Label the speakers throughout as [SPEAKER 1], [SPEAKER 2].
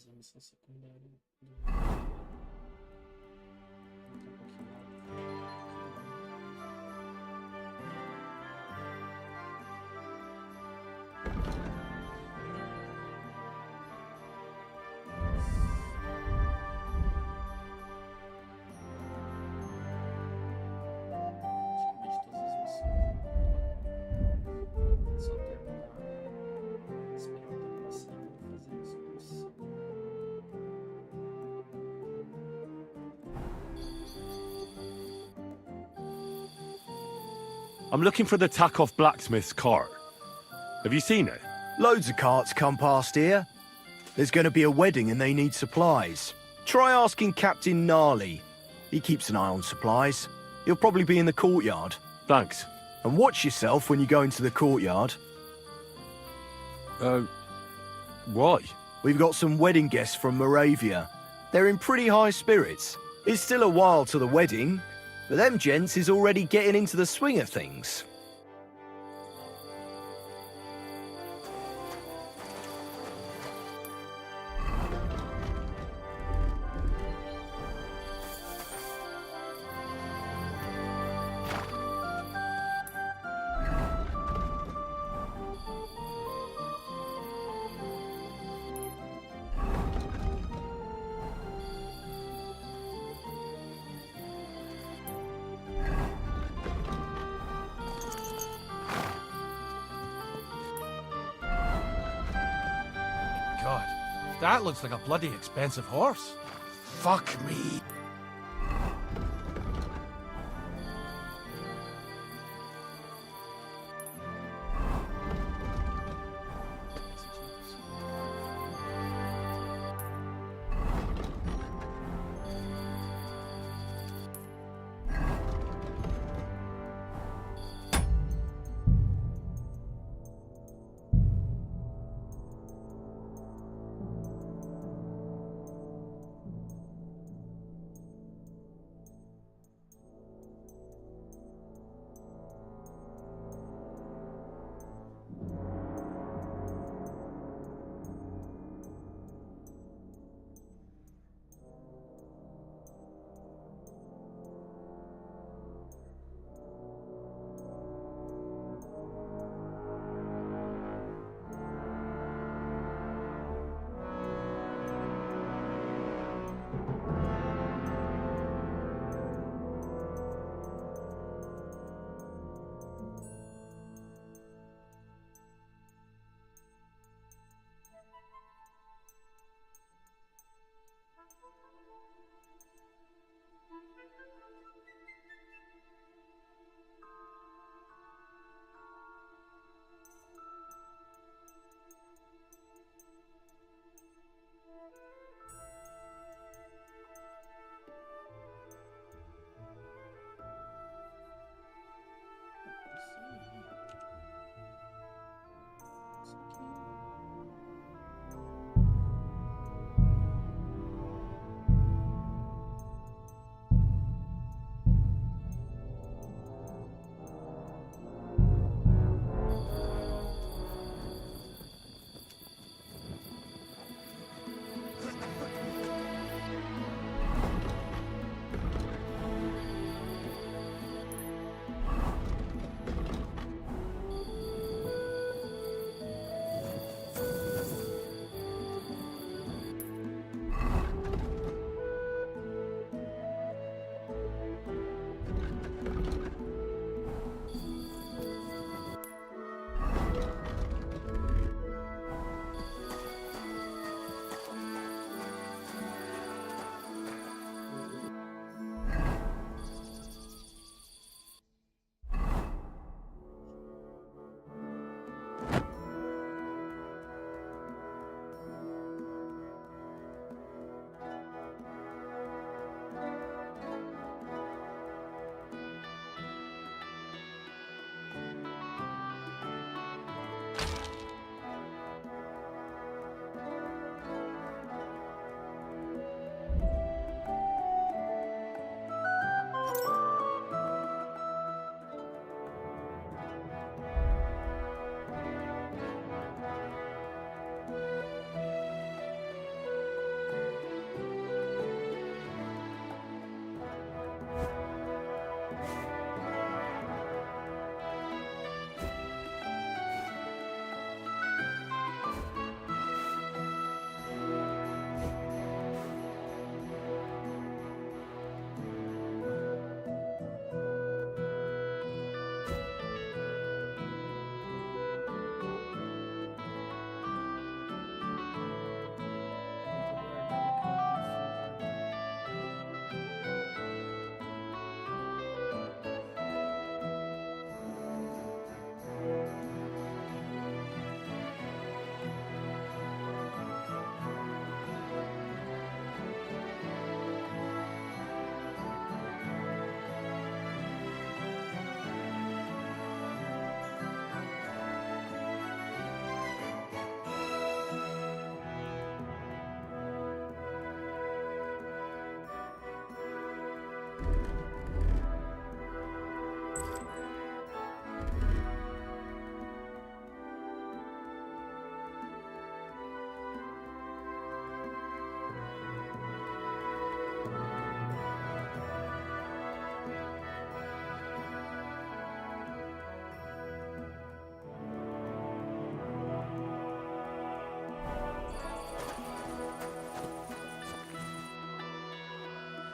[SPEAKER 1] fazer a missão secundária do...
[SPEAKER 2] I'm looking for the Takeoff blacksmith's cart. Have you seen it?
[SPEAKER 3] Loads of carts come past here. There's going to be a wedding and they need supplies. Try asking Captain Gnarly. He keeps an eye on supplies. He'll probably be in the courtyard.
[SPEAKER 2] Thanks.
[SPEAKER 3] And watch yourself when you go into the courtyard.
[SPEAKER 2] Why?
[SPEAKER 3] We've got some wedding guests from Moravia. They're in pretty high spirits. It's still a while to the wedding, but them gents is already getting into the swing of things.
[SPEAKER 4] God, that looks like a bloody expensive horse. Fuck me.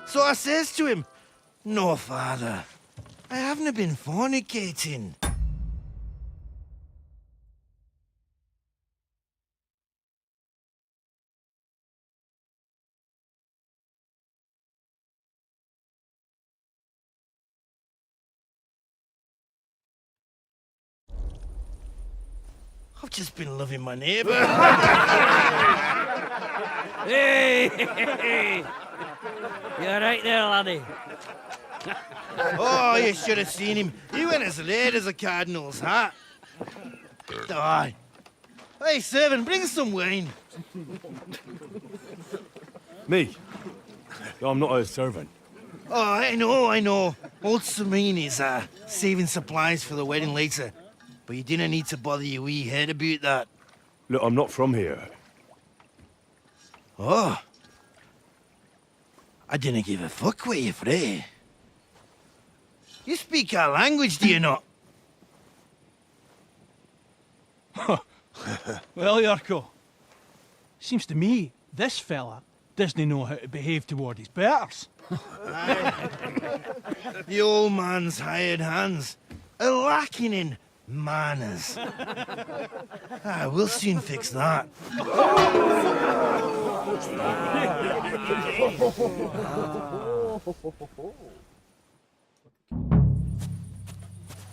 [SPEAKER 5] So I says to him, "No, father, I haven't been fornicating." I've just been loving my neighbour.
[SPEAKER 1] Hey! You're right there, laddie.
[SPEAKER 5] Oh, you should have seen him. He went as red as a cardinal's hat. Aye. Hey, servant, bring some wine.
[SPEAKER 2] Me? I'm not a servant.
[SPEAKER 5] Oh, I know. Old Samine is saving supplies for the wedding later. But you didn't need to bother your wee head about that.
[SPEAKER 2] Look, I'm not from here.
[SPEAKER 5] Oh. I didn't give a fuck what you pray. You speak our language, do you not?
[SPEAKER 4] Well, Yurko, seems to me this fella doesn't know how to behave toward his betters.
[SPEAKER 5] The old man's hired hands are lacking in manners. We'll soon fix that.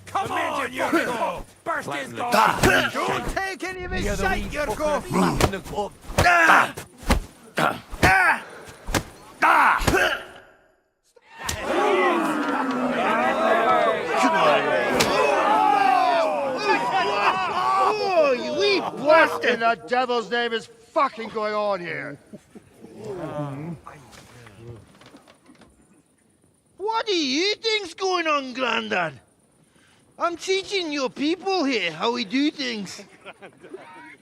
[SPEAKER 4] Come on, Yurko! Burst his goal!
[SPEAKER 5] Don't take any of his sight, Yurko! Oh, you wee
[SPEAKER 6] What in the devil's name is fucking going on here?
[SPEAKER 5] What do you think's going on, Grandad? I'm teaching your people here how we do things.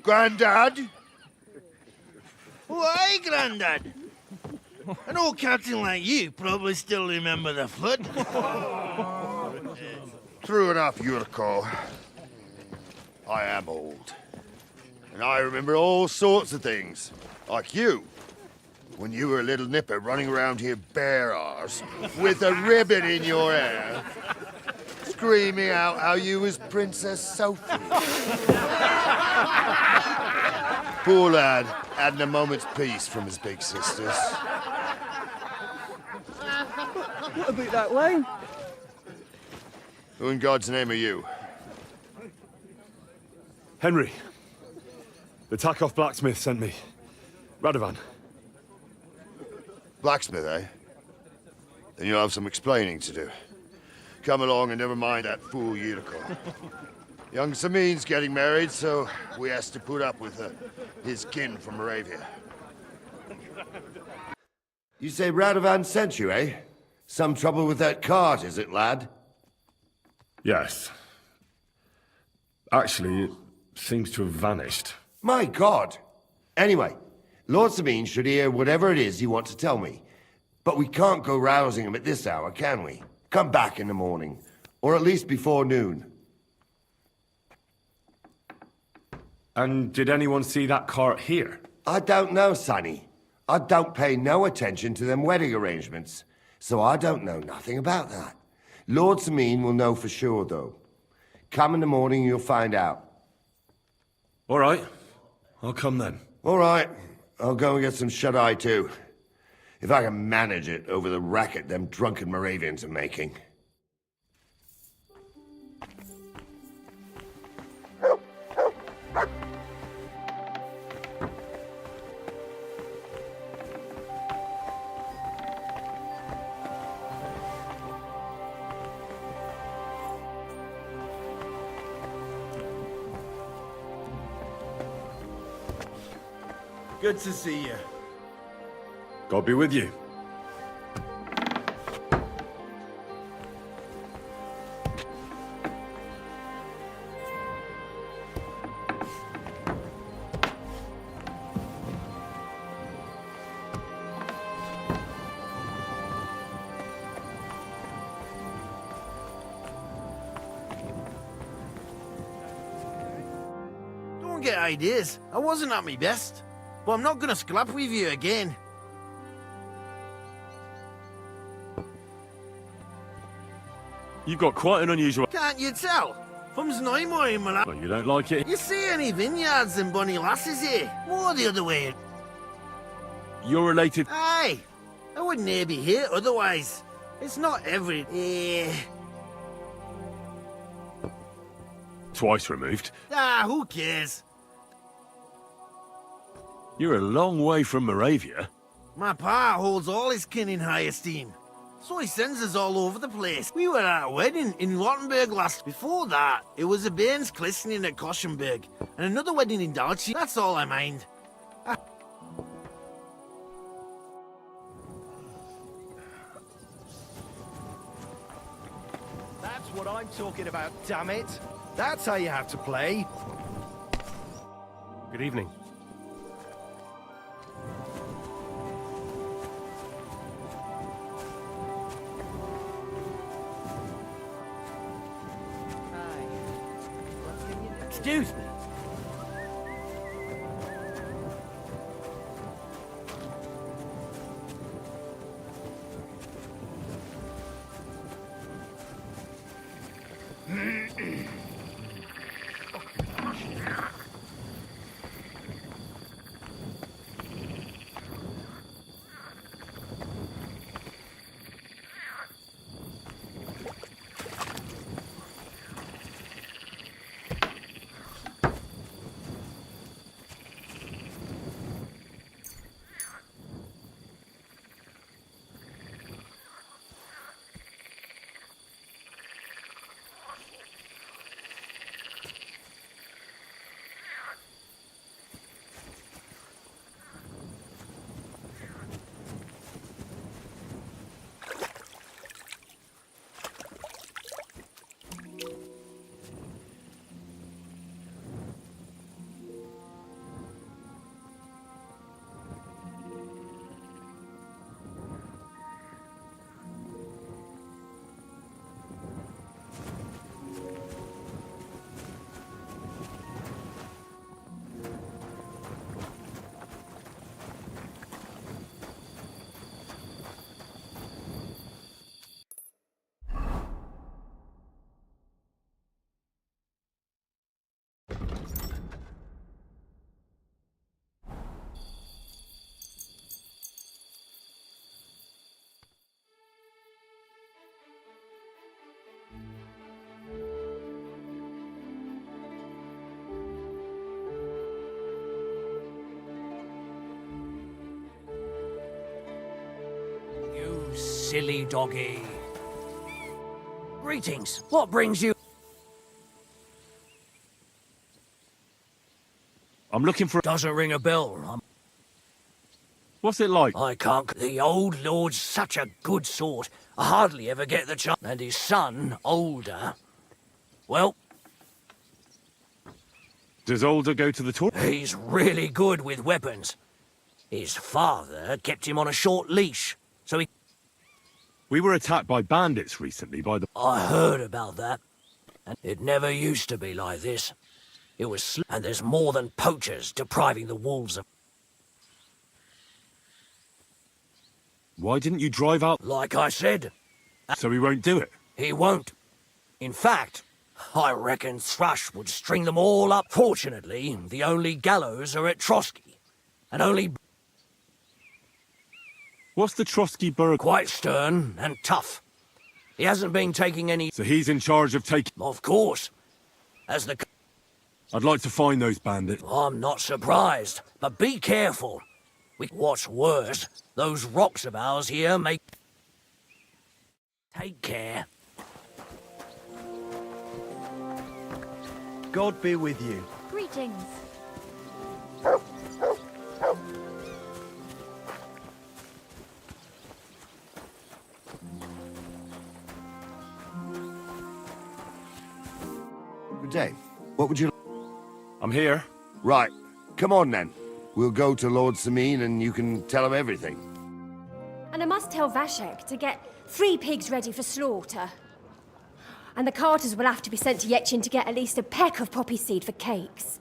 [SPEAKER 6] Grandad?
[SPEAKER 5] Why, Grandad? An old captain like you probably still remember the flood.
[SPEAKER 6] True enough, Yurko. I am old. And I remember all sorts of things. Like you. When you were a little nipper running around here bare arse, with a ribbon in your hair, screaming out how you was Princess Sophie. Poor lad, hadn't a moment's peace from his big sisters.
[SPEAKER 4] What about that line?
[SPEAKER 6] Who in God's name are you?
[SPEAKER 2] Henry. The Takeoff blacksmith sent me. Radovan.
[SPEAKER 6] Blacksmith, eh? Then you'll have some explaining to do. Come along and never mind that fool Yurko. Young Samin's getting married, so we has to put up with his kin from Moravia.
[SPEAKER 7] You say Radovan sent you, eh? Some trouble with that cart, is it, lad?
[SPEAKER 2] Yes. Actually, it seems to have vanished.
[SPEAKER 7] My God! Anyway, Lord Sabine should hear whatever it is you want to tell me. But we can't go rousing him at this hour, can we? Come back in the morning. Or at least before noon.
[SPEAKER 2] And did anyone see that cart here?
[SPEAKER 7] I don't know, Sonny. I don't pay no attention to them wedding arrangements. So I don't know nothing about that. Lord Sabine will know for sure, though. Come in the morning, you'll find out.
[SPEAKER 2] All right. I'll come then.
[SPEAKER 7] All right. I'll go and get some shut-eye, too. If I can manage it over the racket them drunken Moravians are making.
[SPEAKER 5] Good to see you.
[SPEAKER 2] God be with you.
[SPEAKER 5] Don't get ideas. I wasn't at my best. But I'm not gonna scrap with you again.
[SPEAKER 2] You've got quite an unusual...
[SPEAKER 5] Can't you tell? From Zneumoy, my lad.
[SPEAKER 2] Well, you don't like it?
[SPEAKER 5] You see any vineyards and bonny lasses here? More the other way.
[SPEAKER 2] You're related...
[SPEAKER 5] Aye. I wouldn't near be here otherwise. It's not every...
[SPEAKER 2] Twice removed.
[SPEAKER 5] Who cares?
[SPEAKER 2] You're a long way from Moravia.
[SPEAKER 5] My pa holds all his kin in high esteem. So he sends us all over the place. We were at a wedding in Rottenburg last. Before that, it was a bairn's christening at Koschenberg. And another wedding in Dalchi. That's all I mind.
[SPEAKER 3] That's what I'm talking about, damn it. That's how you have to play.
[SPEAKER 2] Good evening.
[SPEAKER 1] Excuse me. Silly doggy. Greetings. What brings you?
[SPEAKER 2] I'm looking for...
[SPEAKER 1] Doesn't ring a bell.
[SPEAKER 2] What's it like?
[SPEAKER 1] I can't... The old lord's such a good sort. I hardly ever get the chance. And his son, older... Well...
[SPEAKER 2] Does Older go to the tour?
[SPEAKER 1] He's really good with weapons. His father kept him on a short leash, so he...
[SPEAKER 2] We were attacked by bandits recently by the...
[SPEAKER 1] I heard about that. And it never used to be like this. It was and there's more than poachers depriving the wolves of...
[SPEAKER 2] Why didn't you drive out?
[SPEAKER 1] Like I said,
[SPEAKER 2] So he won't do it.
[SPEAKER 1] he won't. In fact, I reckon Thrush would string them all up. Fortunately, the only gallows are at Trotsky. And only...
[SPEAKER 2] What's the Trotsky Borough?
[SPEAKER 1] Quite stern and tough. He hasn't been taking any...
[SPEAKER 2] So he's in charge of taking...
[SPEAKER 1] Of course. As the...
[SPEAKER 2] I'd like to find those bandits.
[SPEAKER 1] I'm not surprised, but be careful. What's worse, those rocks of ours here make... Take care.
[SPEAKER 3] God be with you.
[SPEAKER 8] Greetings.
[SPEAKER 7] Good day. What would you...
[SPEAKER 2] I'm here.
[SPEAKER 7] Right. Come on, then. We'll go to Lord Samin and you can tell him everything.
[SPEAKER 8] And I must tell Vashek to get 3 pigs ready for slaughter. And the carters will have to be sent to Yetchin to get at least a peck of poppy seed for cakes.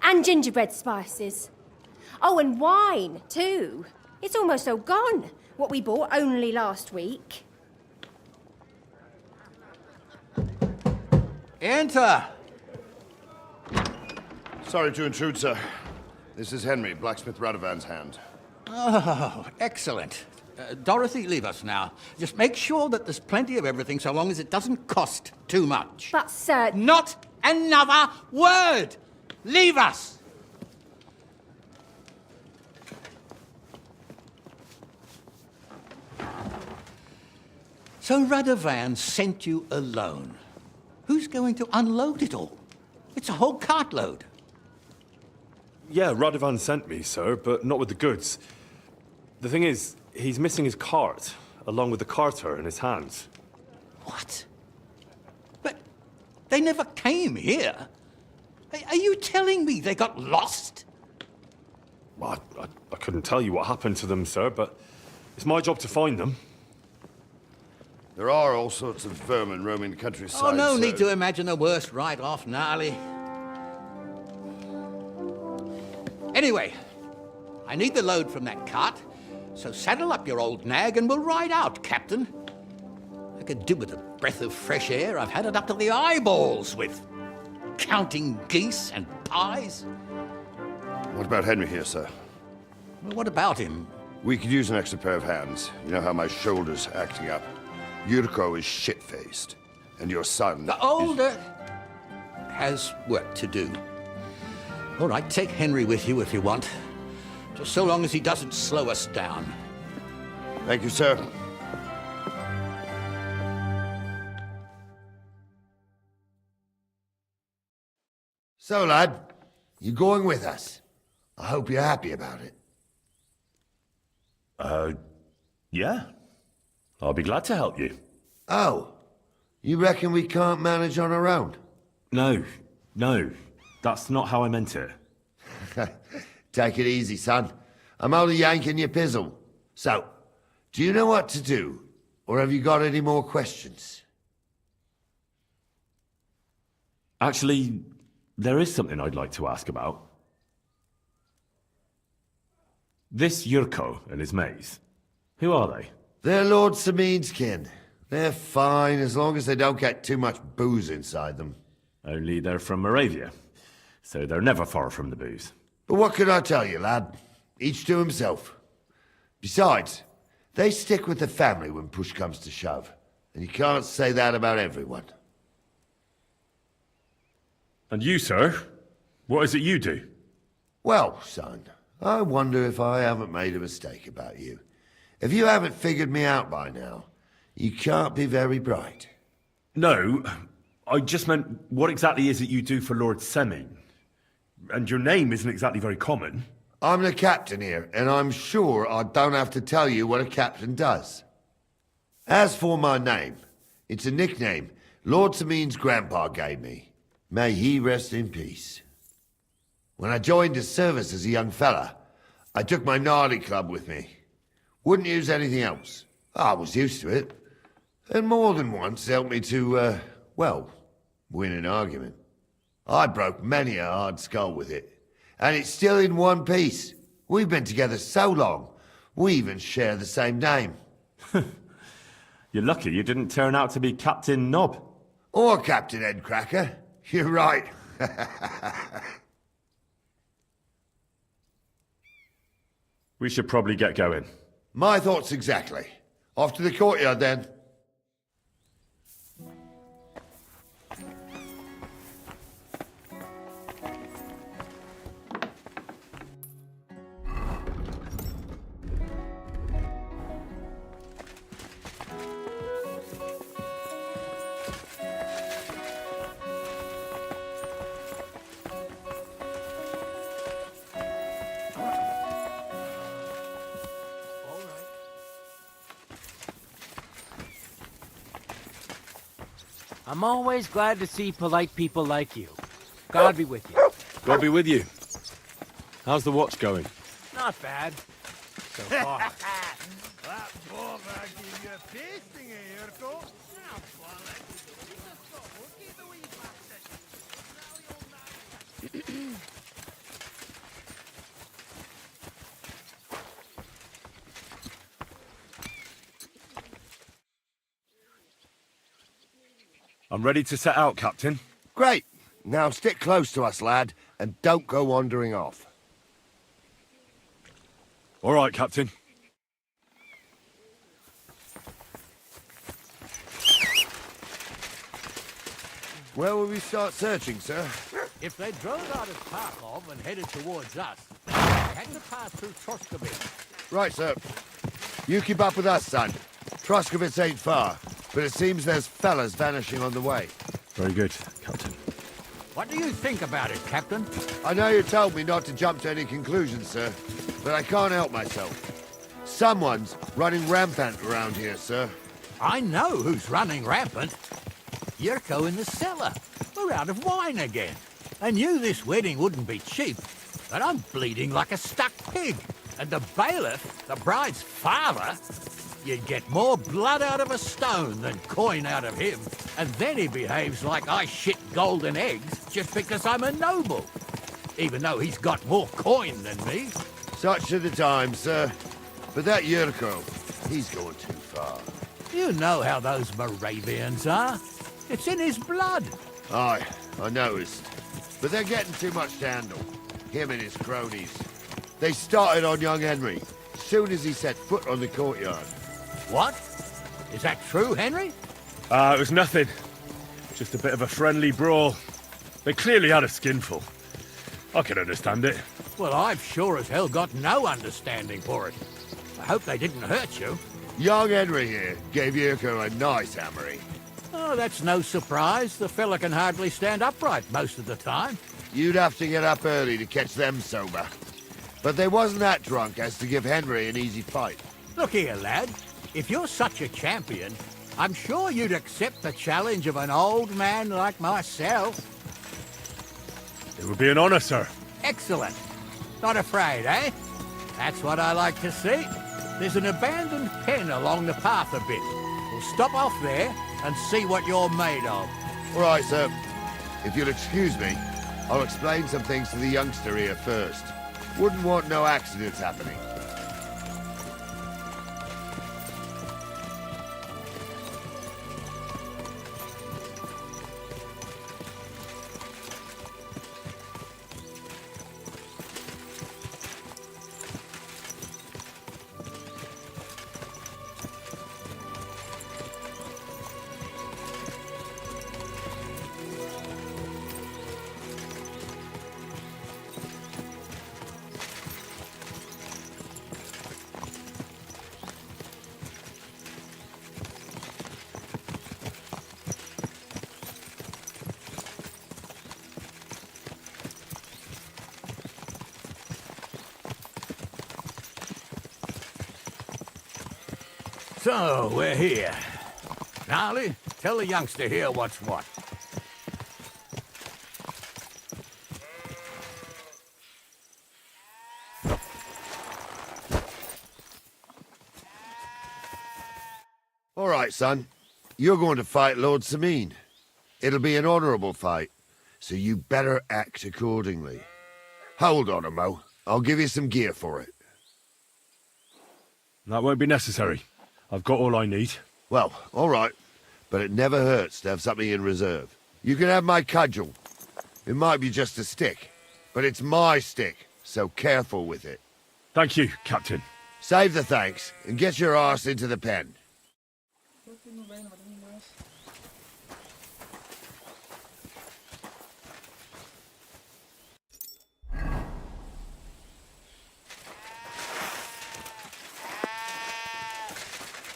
[SPEAKER 8] And gingerbread spices. Oh, and wine, too. It's almost all gone, what we bought only last week.
[SPEAKER 9] Enter!
[SPEAKER 6] Sorry to intrude, sir. This is Henry, blacksmith Radovan's hand.
[SPEAKER 9] Oh, excellent. Dorothy, leave us now. Just make sure that there's plenty of everything so long as it doesn't cost too much.
[SPEAKER 8] But, sir...
[SPEAKER 9] Not another word! Leave us! So Radovan sent you alone. Who's going to unload it all? It's a whole cartload.
[SPEAKER 2] Yeah, Radovan sent me, sir, but not with the goods. The thing is, he's missing his cart, along with the carter in his hands.
[SPEAKER 9] What? But they never came here. Are you telling me they got lost?
[SPEAKER 2] Well, I couldn't tell you what happened to them, sir, but it's my job to find them.
[SPEAKER 6] There are all sorts of vermin roaming the countryside.
[SPEAKER 9] Oh, no
[SPEAKER 6] so...
[SPEAKER 9] need to imagine the worst right off, gnarly. Anyway, I need the load from that cart, so saddle up your old nag and we'll ride out, Captain. I could do with a breath of fresh air. I've had it up to the eyeballs with counting geese and pies.
[SPEAKER 6] What about Henry here, sir?
[SPEAKER 9] Well, what about him?
[SPEAKER 6] We could use an extra pair of hands. You know how my shoulder's acting up. Yurko is shit-faced, and your son...
[SPEAKER 9] The older has work to do. All right, take Henry with you if you want. Just so long as he doesn't slow us down.
[SPEAKER 6] Thank you, sir.
[SPEAKER 7] So, lad, you going with us? I hope you're happy about it.
[SPEAKER 2] Yeah. I'll be glad to help you.
[SPEAKER 7] Oh, you reckon we can't manage on our own?
[SPEAKER 2] No, that's not how I meant it.
[SPEAKER 7] Take it easy, son. I'm only yanking your pizzle. So, do you know what to do? Or have you got any more questions?
[SPEAKER 2] Actually, there is something I'd like to ask about. This Yurko and his mates, who are they?
[SPEAKER 7] They're Lord Samin's kin. They're fine as long as they don't get too much booze inside them.
[SPEAKER 2] Only they're from Moravia, so they're never far from the booze.
[SPEAKER 7] But what can I tell you, lad? Each to himself. Besides, they stick with the family when push comes to shove. And you can't say that about everyone.
[SPEAKER 2] And you, sir? What is it you do?
[SPEAKER 7] Well, son, I wonder if I haven't made a mistake about you. If you haven't figured me out by now, you can't be very bright.
[SPEAKER 2] No, I just meant, what exactly is it you do for Lord Semin? And your name isn't exactly very common.
[SPEAKER 7] I'm the captain here, and I'm sure I don't have to tell you what a captain does. As for my name, it's a nickname Lord Samin's grandpa gave me. May he rest in peace. When I joined his service as a young fella, I took my gnarly club with me. Wouldn't use anything else. I was used to it. And more than once helped me to, well, win an argument. I broke many a hard skull with it. And it's still in one piece. We've been together so long, we even share the same name.
[SPEAKER 2] You're lucky you didn't turn out to be Captain Knob.
[SPEAKER 7] Or Captain Headcracker. You're right.
[SPEAKER 2] We should probably get going.
[SPEAKER 7] My thoughts exactly. Off to the courtyard, then.
[SPEAKER 1] I'm always glad to see polite people like you. God be with you.
[SPEAKER 2] God be with you. How's the watch going?
[SPEAKER 1] Not bad. So far.
[SPEAKER 5] That bother gave you a pasting, Yurko.
[SPEAKER 2] I'm ready to set out, Captain.
[SPEAKER 7] Great. Now stick close to us, lad, and don't go wandering off.
[SPEAKER 2] All right, Captain.
[SPEAKER 7] Where will we start searching, sir?
[SPEAKER 9] If they drove out of Kharkov and headed towards us, they had to pass through Troskovitz.
[SPEAKER 7] Right, sir. You keep up with us, son. Troskovitz ain't far, but it seems there's fellas vanishing on the way.
[SPEAKER 2] Very good, Captain.
[SPEAKER 9] What do you think about it, Captain?
[SPEAKER 7] I know you told me not to jump to any conclusions, sir, but I can't help myself. Someone's running rampant around here, sir.
[SPEAKER 9] I know who's running rampant. Yurko in the cellar. We're out of wine again. I knew this wedding wouldn't be cheap, but I'm bleeding like a stuck pig. And the bailiff, the bride's father, you'd get more blood out of a stone than coin out of him. And then he behaves like I shit golden eggs just because I'm a noble. Even though he's got more coin than me.
[SPEAKER 7] Such are the times, sir. But that Yurko, he's going too far.
[SPEAKER 9] You know how those Moravians are. It's in his blood.
[SPEAKER 7] Aye, I noticed. But they're getting too much to handle. Him and his cronies. They started on young Henry, soon as he set foot on the courtyard.
[SPEAKER 9] What? Is that true, Henry?
[SPEAKER 2] It was nothing. Just a bit of a friendly brawl. They clearly had a skinful. I can understand it.
[SPEAKER 9] Well, I've sure as hell got no understanding for it. I hope they didn't hurt you.
[SPEAKER 7] Young Henry here gave Yurko a nice hammering.
[SPEAKER 9] Oh, that's no surprise. The fella can hardly stand upright most of the time.
[SPEAKER 7] You'd have to get up early to catch them sober. But they wasn't that drunk as to give Henry an easy fight.
[SPEAKER 9] Look here, lad. If you're such a champion, I'm sure you'd accept the challenge of an old man like myself.
[SPEAKER 2] It would be an honor, sir.
[SPEAKER 9] Excellent. Not afraid, eh? That's what I like to see. There's an abandoned pen along the path a bit. We'll stop off there and see what you're made of.
[SPEAKER 7] All right, sir. If you'll excuse me, I'll explain some things to the youngster here first. Wouldn't want no accidents happening.
[SPEAKER 9] So, we're here. Gnarly, tell the youngster here what's what.
[SPEAKER 7] All right, son. You're going to fight Lord Sameen. It'll be an honorable fight, so you better act accordingly. Hold on, Mo. I'll give you some gear for it.
[SPEAKER 2] That won't be necessary. I've got all I need.
[SPEAKER 7] Well, all right. But it never hurts to have something in reserve. You can have my cudgel. It might be just a stick, but it's my stick, so careful with it.
[SPEAKER 2] Thank you, Captain.
[SPEAKER 7] Save the thanks, and get your arse into the pen.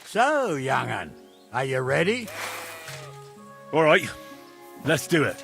[SPEAKER 9] So, young'un, are you ready?
[SPEAKER 2] All right, let's do it.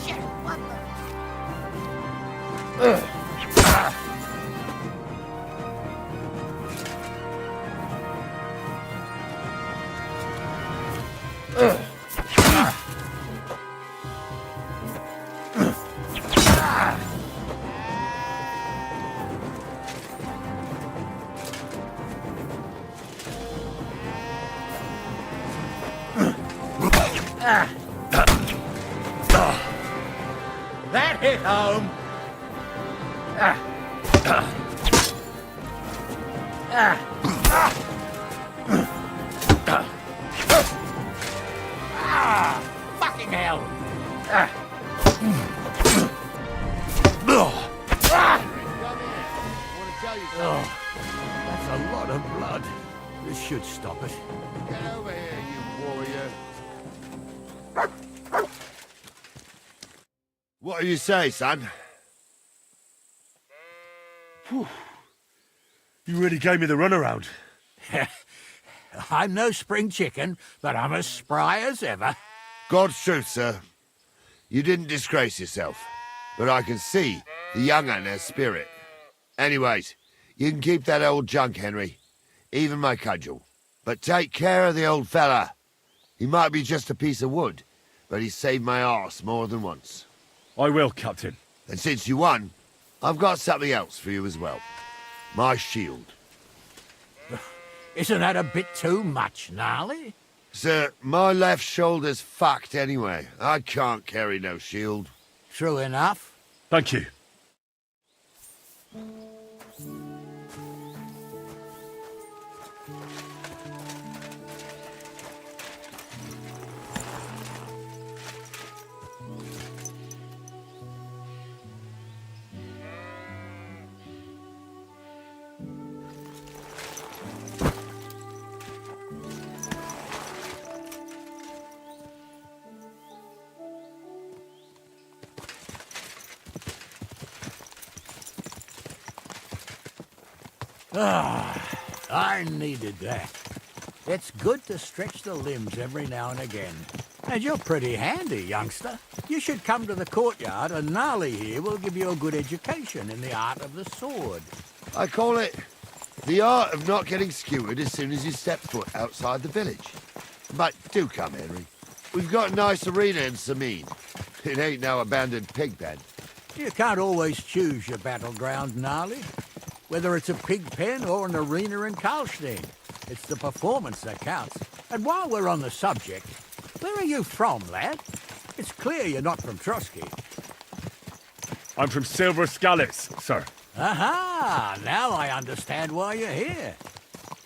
[SPEAKER 9] Shit, what that hit home. Fucking hell.
[SPEAKER 5] That's a lot of blood. This should stop it.
[SPEAKER 6] Get over here, you warrior. What do you say, son?
[SPEAKER 7] You really gave me the runaround.
[SPEAKER 9] I'm no spring chicken, but I'm as spry as ever.
[SPEAKER 6] God's truth, sir. You didn't disgrace yourself, but I can see the young un has spirit. Anyways, you can keep that old junk, Henry. Even my cudgel. But take care of the old fella. He might be just a piece of wood, but he's saved my arse more than once.
[SPEAKER 2] I will, Captain.
[SPEAKER 6] And since you won, I've got something else for you as well. My shield.
[SPEAKER 9] Isn't that a bit too much, Gnarly?
[SPEAKER 6] Sir, my left shoulder's fucked anyway. I can't carry no shield.
[SPEAKER 9] True enough.
[SPEAKER 2] Thank you.
[SPEAKER 9] I needed that. It's good to stretch the limbs every now and again. And you're pretty handy, youngster. You should come to the courtyard, and Gnarly here will give you a good education in the art of the sword.
[SPEAKER 6] I call it the art of not getting skewered as soon as you step foot outside the village. But do come, Henry. We've got a nice arena in Sameen. It ain't no abandoned pig pen.
[SPEAKER 9] You can't always choose your battleground, Gnarly. Whether it's a pig pen or an arena in Karlstein, it's the performance that counts. And while we're on the subject, where are you from, lad? It's clear you're not from Trotsky.
[SPEAKER 2] I'm from Silver Scallops, sir.
[SPEAKER 9] Aha! Now I understand why you're here.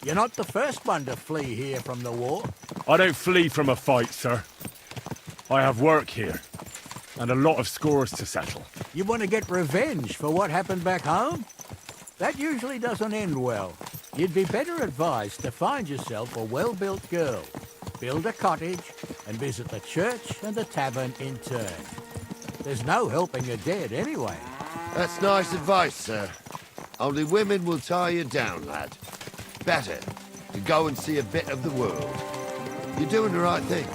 [SPEAKER 9] You're not the first one to flee here from the war.
[SPEAKER 2] I don't flee from a fight, sir. I have work here, and a lot of scores to settle.
[SPEAKER 9] You want to get revenge for what happened back home? That usually doesn't end well. You'd be better advised to find yourself a well-built girl, build a cottage, and visit the church and the tavern in turn. There's no helping a dead anyway.
[SPEAKER 6] That's nice advice, sir. Only women will tie you down, lad. Better to go and see a bit of the world. You're doing the right thing.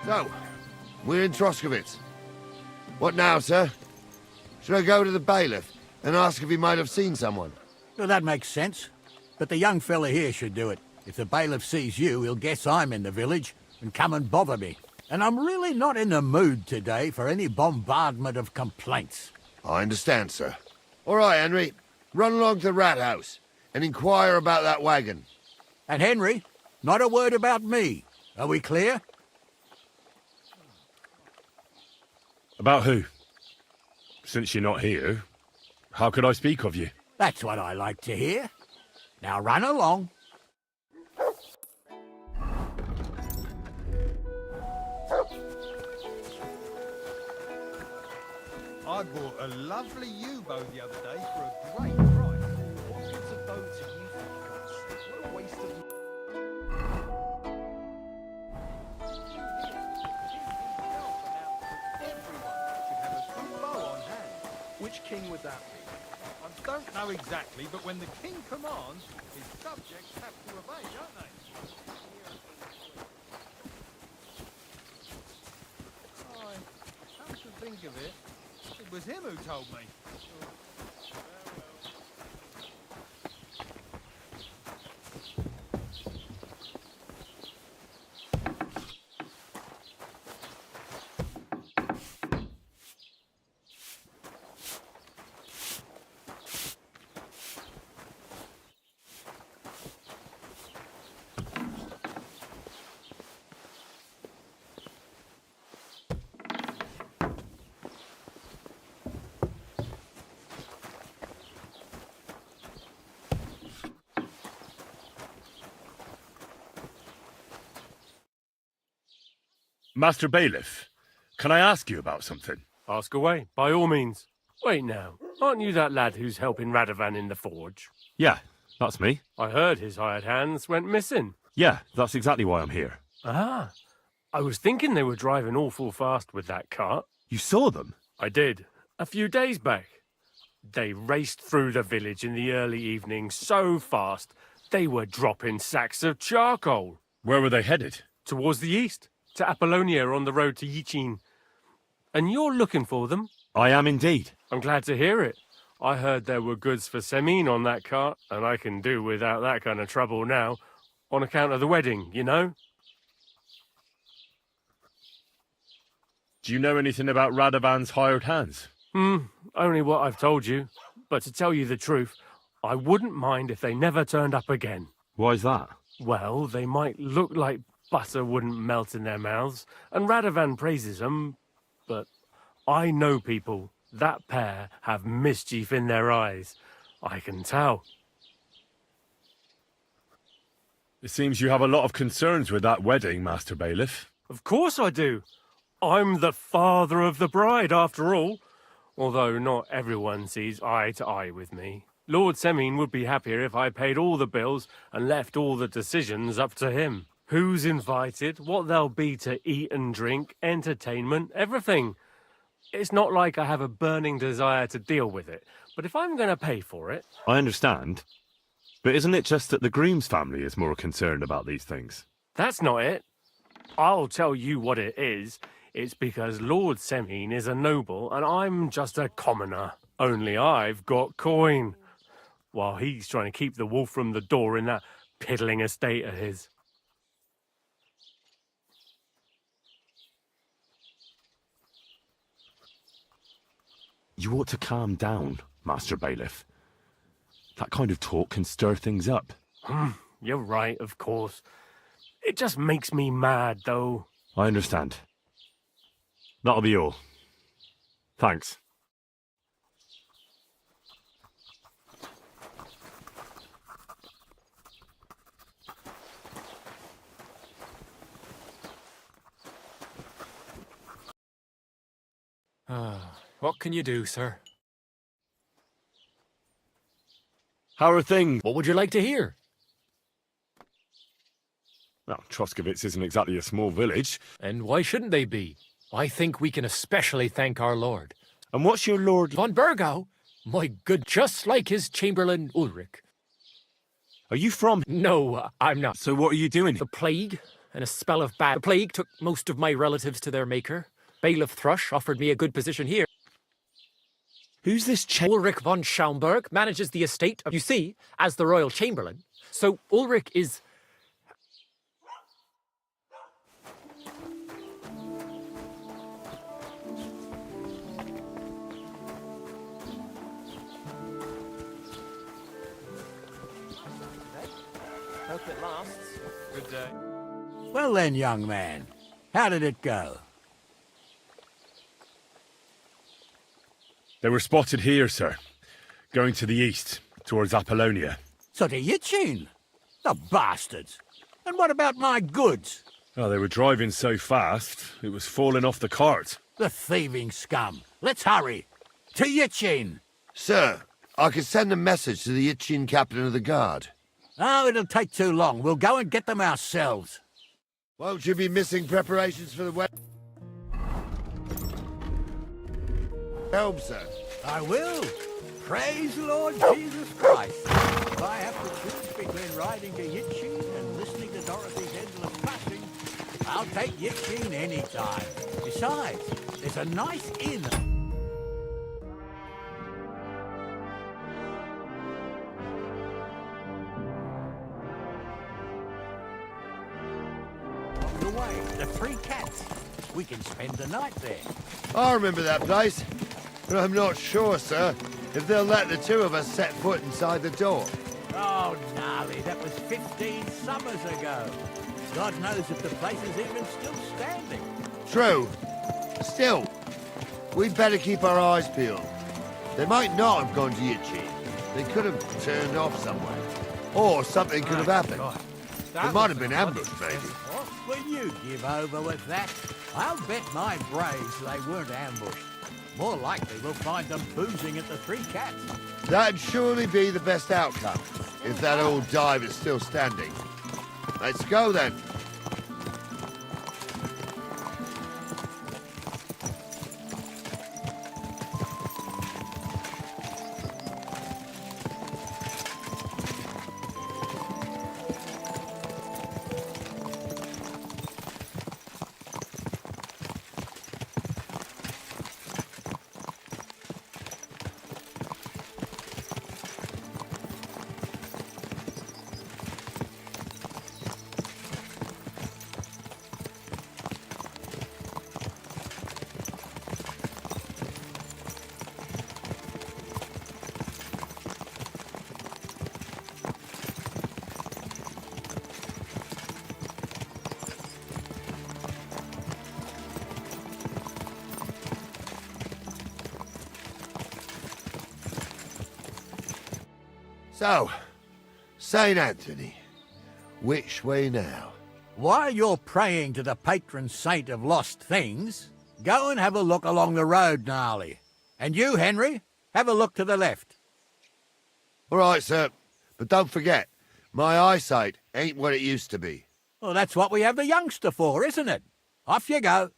[SPEAKER 6] So, we're in Troskowitz. What now, sir? Should I go to the bailiff and ask if he might have seen someone?
[SPEAKER 9] Well, that makes sense. But the young fella here should do it. If the bailiff sees you, he'll guess I'm in the village and come and bother me. And I'm really not in the mood today for any bombardment of complaints.
[SPEAKER 6] I understand, sir. All right, Henry. Run along to the rat house and inquire about that wagon.
[SPEAKER 9] And Henry, not a word about me. Are we clear?
[SPEAKER 2] About who? Since you're not here, how could I speak of you?
[SPEAKER 9] That's what I like to hear. Now run along.
[SPEAKER 4] I bought a lovely U-bow the other day for a great price. What good's a boat to you, for God's sake? What a waste of... Everyone should have a good bow on hand.
[SPEAKER 3] Which king would that be?
[SPEAKER 4] I don't know exactly, but when the king commands, his subjects have to obey, don't they? Come to think of it, it was him who told me.
[SPEAKER 2] Master Bailiff, can I ask you about something?
[SPEAKER 10] Ask away, by all means. Wait now, aren't you that lad who's helping Radovan in the forge?
[SPEAKER 2] Yeah, that's me.
[SPEAKER 10] I heard his hired hands went missing.
[SPEAKER 2] Yeah, that's exactly why I'm here.
[SPEAKER 10] Ah, I was thinking they were driving awful fast with that cart.
[SPEAKER 2] You saw them?
[SPEAKER 10] I did, a few days back. They raced through the village in the early evening so fast, they were dropping sacks of charcoal.
[SPEAKER 2] Where were they headed?
[SPEAKER 10] Towards the east, to Apollonia on the road to Yichin. And you're looking for them?
[SPEAKER 2] I am indeed.
[SPEAKER 10] I'm glad to hear it. I heard there were goods for Semine on that cart, and I can do without that kind of trouble now, on account of the wedding, you know?
[SPEAKER 2] Do you know anything about Radovan's hired hands?
[SPEAKER 10] Only what I've told you. But to tell you the truth, I wouldn't mind if they never turned up again.
[SPEAKER 2] Why's that?
[SPEAKER 10] Well, they might look like butter wouldn't melt in their mouths, and Radovan praises them, but I know people. That pair have mischief in their eyes. I can tell.
[SPEAKER 2] It seems you have a lot of concerns with that wedding, Master Bailiff.
[SPEAKER 10] Of course I do. I'm the father of the bride, after all. Although not everyone sees eye to eye with me. Lord Semine would be happier if I paid all the bills and left all the decisions up to him. Who's invited, what there'll be to eat and drink, entertainment, everything. It's not like I have a burning desire to deal with it, but if I'm going to pay for it...
[SPEAKER 2] I understand. But isn't it just that the groom's family is more concerned about these things?
[SPEAKER 10] That's not it. I'll tell you what it is. It's because Lord Semine is a noble and I'm just a commoner. Only I've got coin. While he's trying to keep the wolf from the door in that piddling estate of his.
[SPEAKER 2] You ought to calm down, Master Bailiff. That kind of talk can stir things up.
[SPEAKER 10] You're right, of course. It just makes me mad, though.
[SPEAKER 2] I understand. That'll be all. Thanks.
[SPEAKER 11] What can you do, sir?
[SPEAKER 2] How are things?
[SPEAKER 11] What would you like to hear?
[SPEAKER 2] Well, Troskovitz isn't exactly a small village.
[SPEAKER 11] And why shouldn't they be? I think we can especially thank our lord.
[SPEAKER 2] And what's your lord...
[SPEAKER 11] Von Burgau? My good, just like his chamberlain Ulrich.
[SPEAKER 2] Are you from...
[SPEAKER 11] No, I'm not.
[SPEAKER 2] So what are you doing?
[SPEAKER 11] The plague and a spell of bad... The plague took most of my relatives to their maker. Bailiff Thrush offered me a good position here.
[SPEAKER 2] Who's this
[SPEAKER 11] Ulrich von Schaumburg manages the estate of... You see, as the royal chamberlain. So Ulrich is... Hope it lasts.
[SPEAKER 10] Good day.
[SPEAKER 9] Well then, young man, how did it go?
[SPEAKER 2] They were spotted here, sir. Going to the east, towards Apollonia.
[SPEAKER 9] So to Yitchin? The bastards! And what about my goods?
[SPEAKER 2] Oh, they were driving so fast, it was falling off the cart.
[SPEAKER 9] The thieving scum. Let's hurry. To Yitchin!
[SPEAKER 6] Sir, I can send a message to the Itchin captain of the guard.
[SPEAKER 9] Oh, it'll take too long. We'll go and get them ourselves.
[SPEAKER 6] Won't you be missing preparations for the wedding? Help, sir.
[SPEAKER 9] I will. Praise the Lord Jesus Christ. If I have to choose between riding to Yitchin and listening to Dorothy's endless passing, I'll take Yitchin any time. Besides, there's a nice inn. On the way, the Three Cats. We can spend the night there.
[SPEAKER 6] I remember that place, but I'm not sure, sir, if they'll let the two of us set foot inside the door.
[SPEAKER 9] Oh, gnarly, that was 15 summers ago. God knows if the place is even still standing.
[SPEAKER 6] True. Still, we'd better keep our eyes peeled. They might not have gone to Yitchin. They could have turned off somewhere. Or something could have happened. They might have been ambushed, maybe.
[SPEAKER 9] Will you give over with that? I'll bet my braves they weren't ambushed. More likely we'll find them boozing at the Three Cats.
[SPEAKER 6] That'd surely be the best outcome, if that old dive is still standing. Let's go, then. So, St. Anthony, which way now?
[SPEAKER 9] While you're praying to the patron saint of lost things, go and have a look along the road, gnarly. And you, Henry, have a look to the left.
[SPEAKER 6] All right, sir. But don't forget, my eyesight ain't what it used to be.
[SPEAKER 9] Well, that's what we have the youngster for, isn't it? Off you go.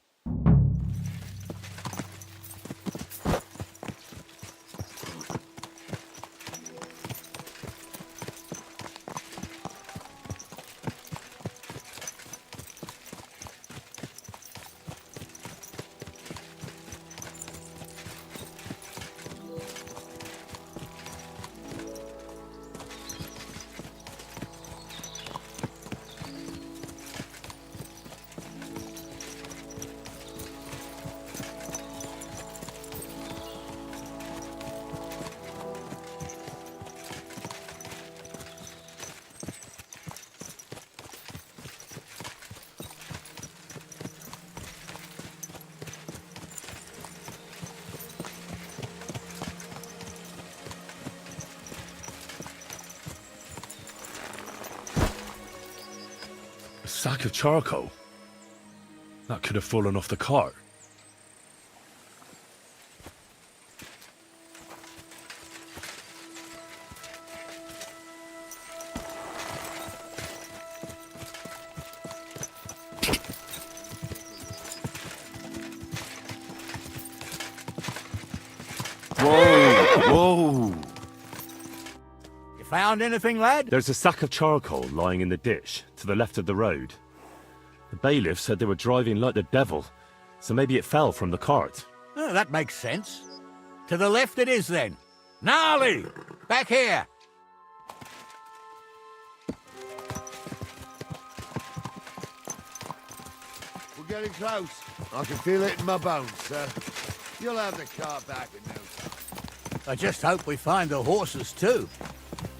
[SPEAKER 2] A sack of charcoal? That could have fallen off the cart. Whoa!
[SPEAKER 9] You found anything, lad?
[SPEAKER 2] There's a sack of charcoal lying in the ditch to the left of the road. The bailiff said they were driving like the devil, so maybe it fell from the cart.
[SPEAKER 9] Oh, that makes sense. To the left it is, then. Gnarly! Back here!
[SPEAKER 6] We're getting close. I can feel it in my bones, sir. You'll have the car back in no time.
[SPEAKER 9] I just hope we find the horses, too.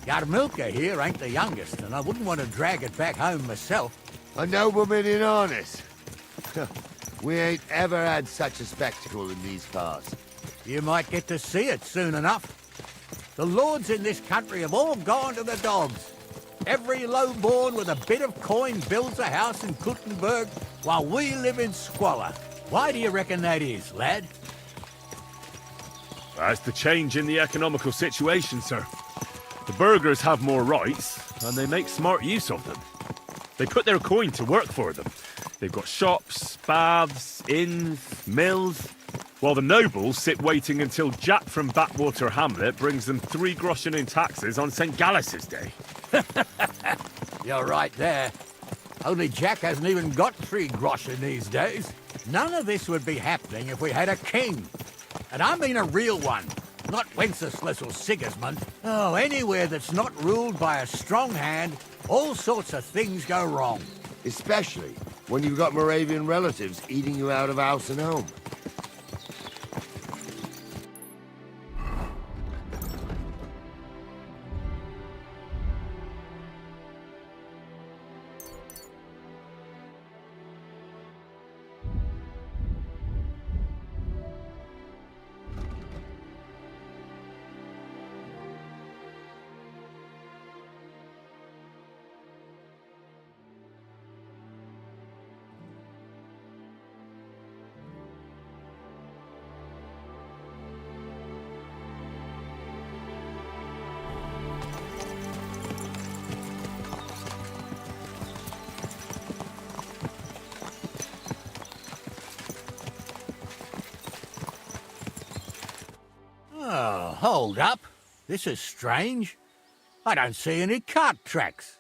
[SPEAKER 9] Yarmilka here ain't the youngest, and I wouldn't want to drag it back home myself.
[SPEAKER 6] A nobleman in harness. We ain't ever had such a spectacle in these parts.
[SPEAKER 9] You might get to see it soon enough. The lords in this country have all gone to the dogs. Every lowborn with a bit of coin builds a house in Kuttenberg while we live in squalor. Why do you reckon that is, lad?
[SPEAKER 2] That's the change in the economical situation, sir. The burghers have more rights, and they make smart use of them. They put their coin to work for them. They've got shops, baths, inns, mills, while the nobles sit waiting until Jack from Backwater Hamlet brings them 3 groschen in taxes on St. Gallus's Day.
[SPEAKER 9] You're right there. Only Jack hasn't even got 3 groschen these days. None of this would be happening if we had a king. And I mean a real one, not Wenceslas or Sigismund. Oh, anywhere that's not ruled by a strong hand, all sorts of things go wrong.
[SPEAKER 6] Especially when you've got Moravian relatives eating you out of house and home.
[SPEAKER 9] Oh, hold up. This is strange. I don't see any cart tracks.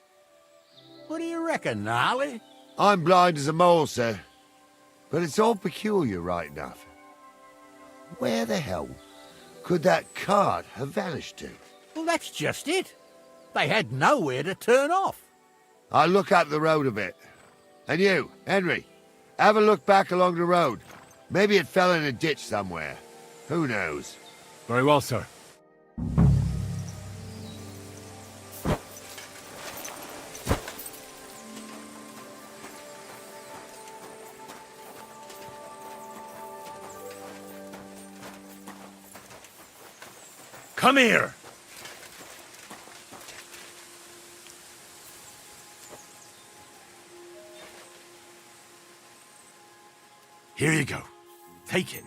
[SPEAKER 9] What do you reckon, Gnarly?
[SPEAKER 6] I'm blind as a mole, sir. But it's all peculiar, right enough. Where the hell could that cart have vanished to?
[SPEAKER 9] Well, that's just it. They had nowhere to turn off.
[SPEAKER 6] I'll look up the road a bit. And you, Henry, have a look back along the road. Maybe it fell in a ditch somewhere. Who knows?
[SPEAKER 2] Very well, sir. Come here! Here you go. Take it.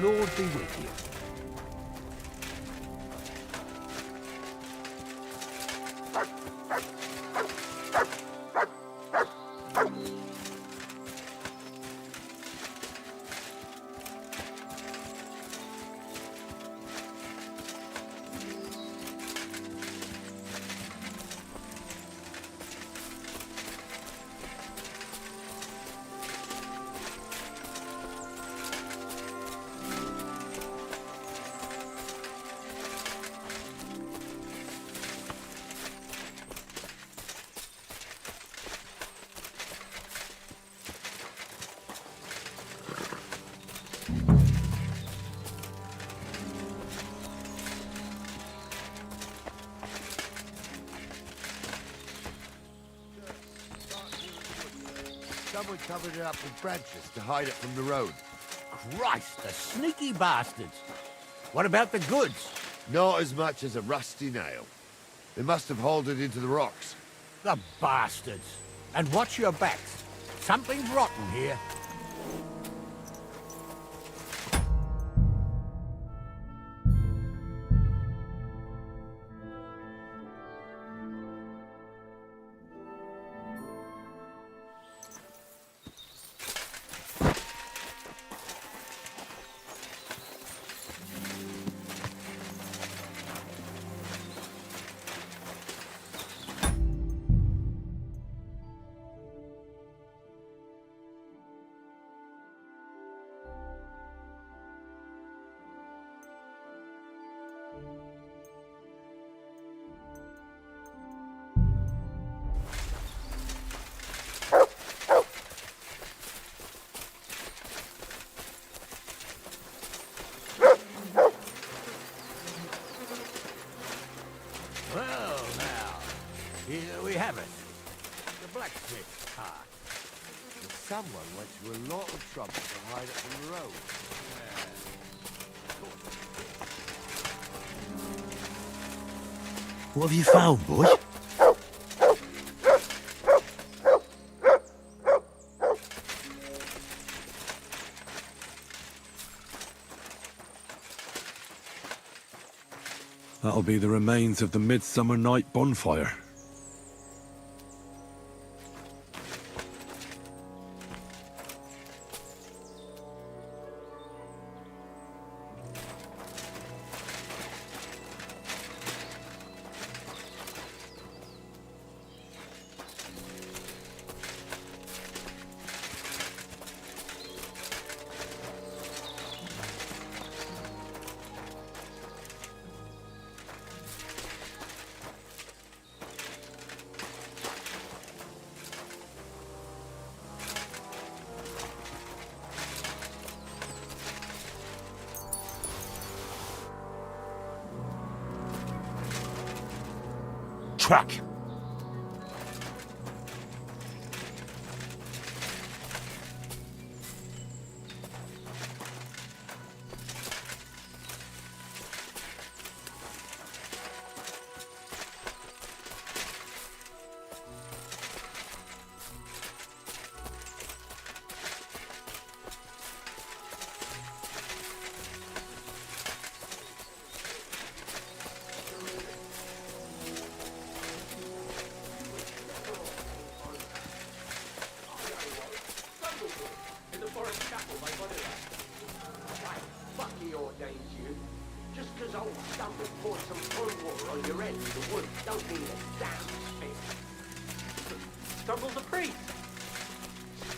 [SPEAKER 1] Lord be with you.
[SPEAKER 6] Someone covered it up with branches to hide it from the road.
[SPEAKER 5] Christ, the sneaky bastards. What about the goods?
[SPEAKER 6] Not as much as a rusty nail. They must have hauled it into the rocks.
[SPEAKER 5] The bastards. And watch your backs. Something's rotten here. Well, now, here we have it. The blacksmith's cart.
[SPEAKER 6] Someone went to a lot of trouble to hide it from the road.
[SPEAKER 5] What have you found, boy?
[SPEAKER 2] That'll be the remains of the Midsummer Night bonfire.
[SPEAKER 5] Truck.
[SPEAKER 1] Stumble's a priest.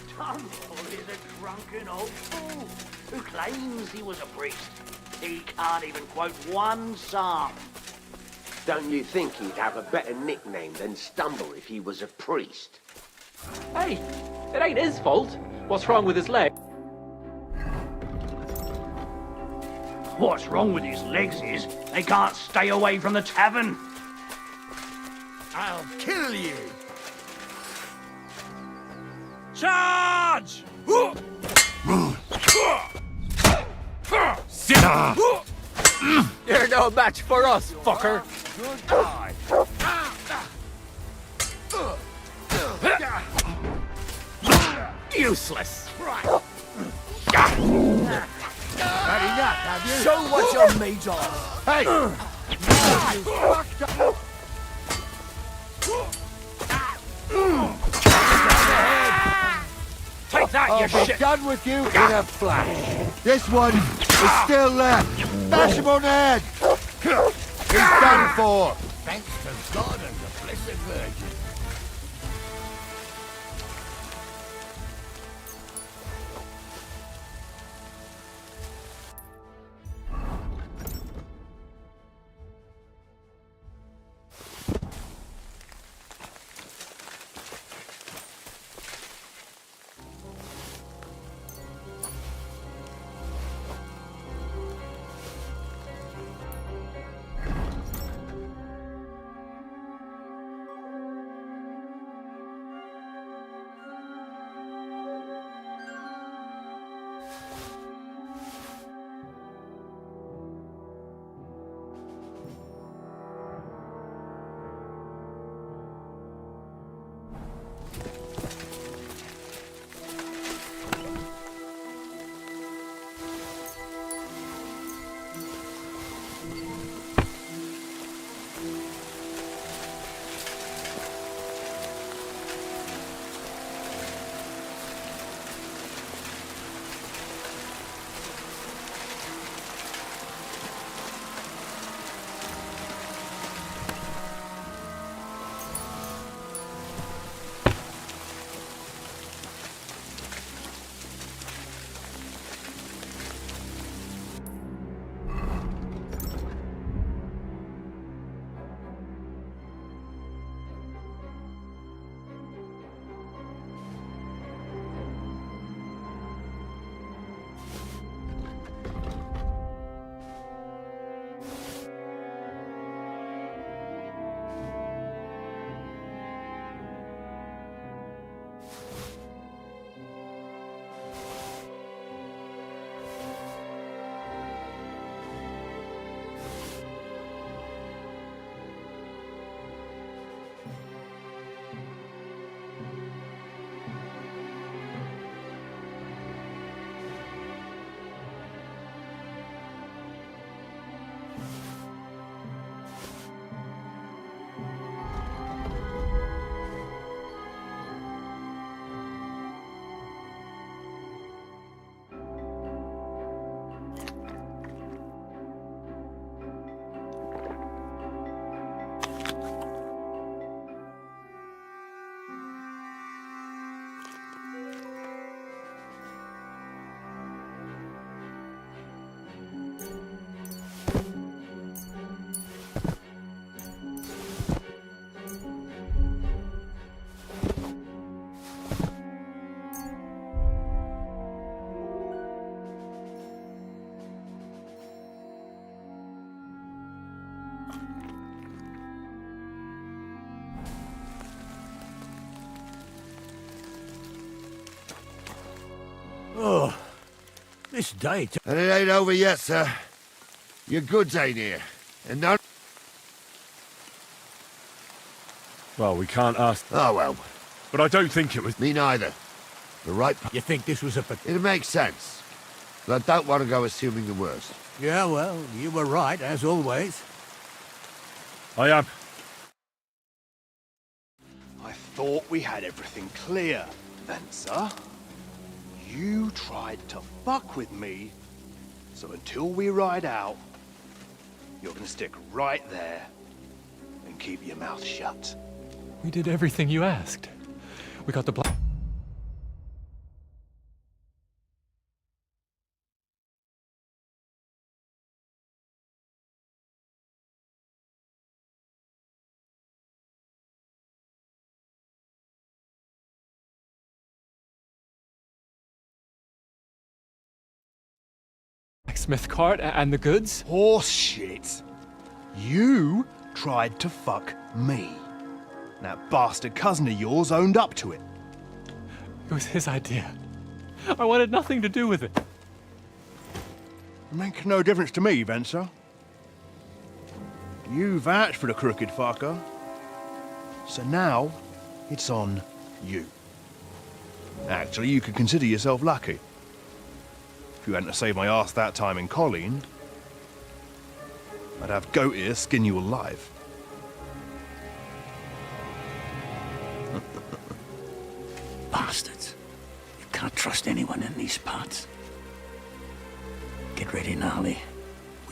[SPEAKER 1] Stumble is a drunken old fool who claims he was a priest. He can't even quote one psalm.
[SPEAKER 12] Don't you think he'd have a better nickname than Stumble if he was a priest?
[SPEAKER 11] Hey, it ain't his fault. What's wrong with his leg?
[SPEAKER 1] What's wrong with his legs is they can't stay away from the tavern.
[SPEAKER 5] I'll kill you.
[SPEAKER 1] Charge!
[SPEAKER 11] You're no match for us, fucker.
[SPEAKER 5] Goodbye.
[SPEAKER 11] Useless.
[SPEAKER 5] Right. Had enough, have you?
[SPEAKER 3] Show what you're made of.
[SPEAKER 5] Hey! You fucked up.
[SPEAKER 1] Take that, you
[SPEAKER 6] I'll be
[SPEAKER 1] shit!
[SPEAKER 6] done with you in a flash. This one is still left. Bash him on the head. He's done for.
[SPEAKER 5] Thanks to God and the Blessed Virgin. Oh, this day...
[SPEAKER 6] And it ain't over yet, sir. Your goods ain't here. And none...
[SPEAKER 2] Well, we can't ask...
[SPEAKER 6] Oh, well.
[SPEAKER 2] But I don't think it was...
[SPEAKER 6] Me neither. The right...
[SPEAKER 5] You think this was a...
[SPEAKER 6] It makes sense. But I don't want to go assuming the worst.
[SPEAKER 5] Yeah, well, you were right, as always.
[SPEAKER 2] I am.
[SPEAKER 4] I thought we had everything clear, Venser. You tried to fuck with me, so until we ride out, you're gonna stick right there and keep your mouth shut.
[SPEAKER 13] We did everything you asked. We got the blacksmith cart and the goods?
[SPEAKER 4] Horse shit. You tried to fuck me. That bastard cousin of yours owned up to it.
[SPEAKER 13] It was his idea. I wanted nothing to do with it.
[SPEAKER 4] Make no difference to me, Venser. You vouched for the crooked fucker. So now, it's on you. Actually, you could consider yourself lucky. If you hadn't saved my ass that time in Colleen, I'd have goat ear skin you alive.
[SPEAKER 1] Bastards. You can't trust anyone in these parts. Get ready, Gnarly.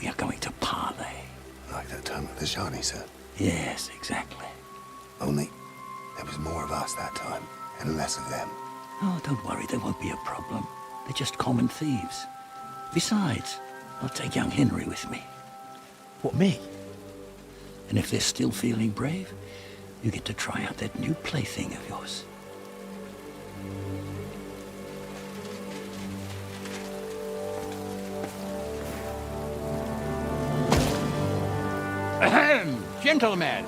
[SPEAKER 1] We are going to parley.
[SPEAKER 14] Like that time with the Shani, sir?
[SPEAKER 1] Yes, exactly.
[SPEAKER 14] Only there was more of us that time, and less of them.
[SPEAKER 1] Oh, don't worry, there won't be a problem. They're just common thieves. Besides, I'll take young Henry with me.
[SPEAKER 5] What, me?
[SPEAKER 1] And if they're still feeling brave, you get to try out that new plaything of yours.
[SPEAKER 9] Ahem, gentlemen.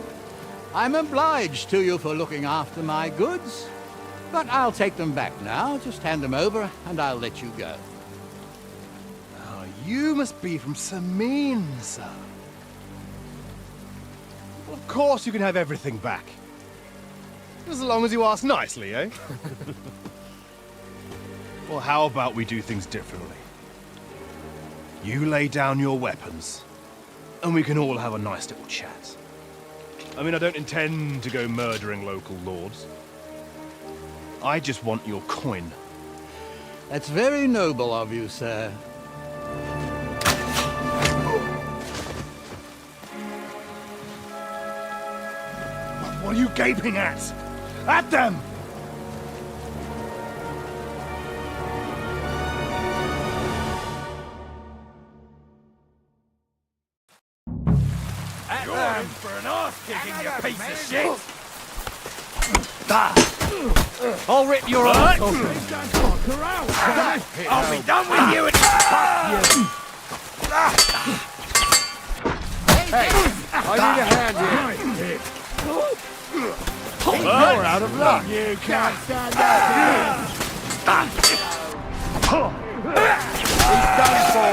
[SPEAKER 9] I'm obliged to you for looking after my goods. But I'll take them back now. Just hand them over, and I'll let you go.
[SPEAKER 4] Oh, you must be from Samin, sir. Of course you can have everything back. As long as you ask nicely, eh? Well, how about we do things differently? You lay down your weapons, and we can all have a nice little chat. I mean, I don't intend to go murdering local lords. I just want your coin.
[SPEAKER 9] That's very noble of you, sir.
[SPEAKER 4] What are you gaping at? At them!
[SPEAKER 5] You're in for an arse-kicking, you piece of shit! I'll rip your ass off. I'll be done with you and fuck you!
[SPEAKER 6] Hey, I need a hand here. You're out of luck.
[SPEAKER 5] You can't stand up!
[SPEAKER 6] He's done for.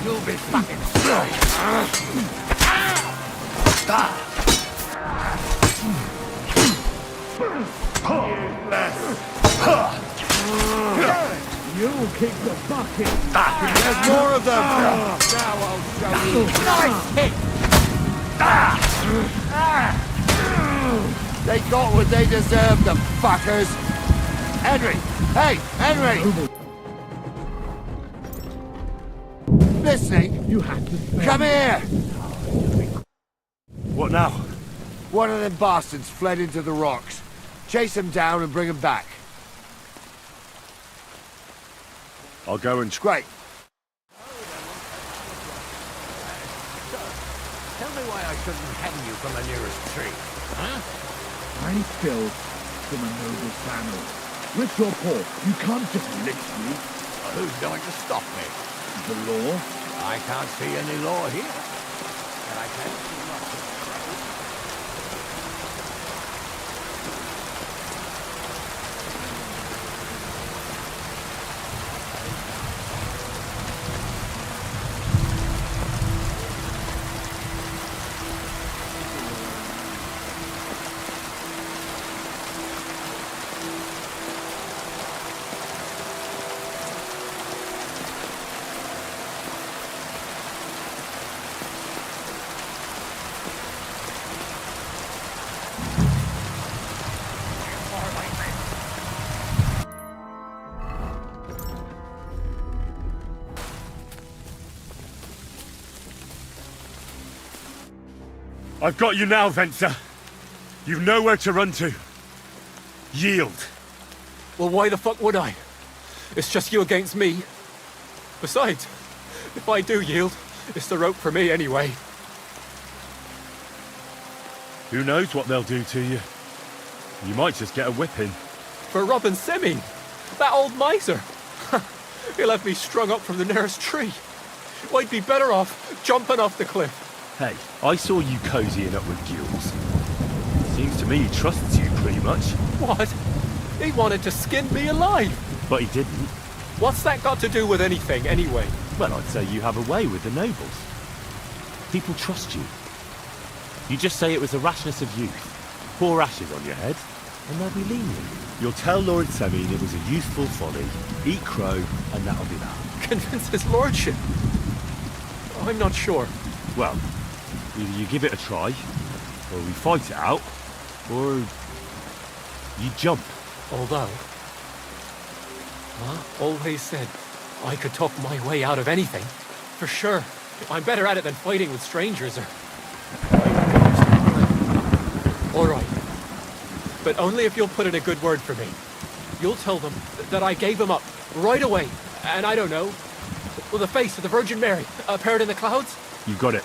[SPEAKER 5] You'll be fucking strong!
[SPEAKER 15] You'll kick the bucket.
[SPEAKER 6] There's more of them.
[SPEAKER 5] Now I'll show you. Nice hit!
[SPEAKER 6] They got what they deserved, the fuckers. Henry! Hey, Henry! Listening?
[SPEAKER 15] You have to
[SPEAKER 6] Come here!
[SPEAKER 2] What now?
[SPEAKER 6] One of them bastards fled into the rocks. Chase him down and bring him back.
[SPEAKER 2] I'll go and...
[SPEAKER 6] Great.
[SPEAKER 5] Tell me why I shouldn't hang you from the nearest tree, huh?
[SPEAKER 15] I'm still from a noble family. Rich or poor, you can't just lynch me.
[SPEAKER 9] Well, who's going to stop me?
[SPEAKER 15] The law?
[SPEAKER 9] I can't see any law here. And I can't see lots of trouble.
[SPEAKER 2] I've got you now, Venser. You've nowhere to run to. Yield.
[SPEAKER 11] Well, why the fuck would I? It's just you against me. Besides, if I do yield, it's the rope for me anyway.
[SPEAKER 2] Who knows what they'll do to you? You might just get a whipping.
[SPEAKER 11] For robbing Semine, that old miser. He'll have me strung up from the nearest tree. I'd be better off jumping off the cliff.
[SPEAKER 2] Hey, I saw you cozying up with Jules. Seems to me he trusts you pretty much.
[SPEAKER 11] What? He wanted to skin me alive.
[SPEAKER 2] But he didn't.
[SPEAKER 11] What's that got to do with anything, anyway?
[SPEAKER 2] Well, I'd say you have a way with the nobles. People trust you. You just say it was the rashness of youth. Pour ashes on your head, and they'll be lenient. You'll tell Lord Semine it was a youthful folly, eat crow, and that'll be that.
[SPEAKER 11] Convince his lordship? I'm not sure.
[SPEAKER 2] Well, either you give it a try, or we fight it out, or you jump.
[SPEAKER 11] Although, always said I could talk my way out of anything. For sure. I'm better at it than fighting with strangers or... All right. But only if you'll put in a good word for me. You'll tell them that I gave him up right away. And I don't know, well, the face of the Virgin Mary appeared in the clouds?
[SPEAKER 2] You got it.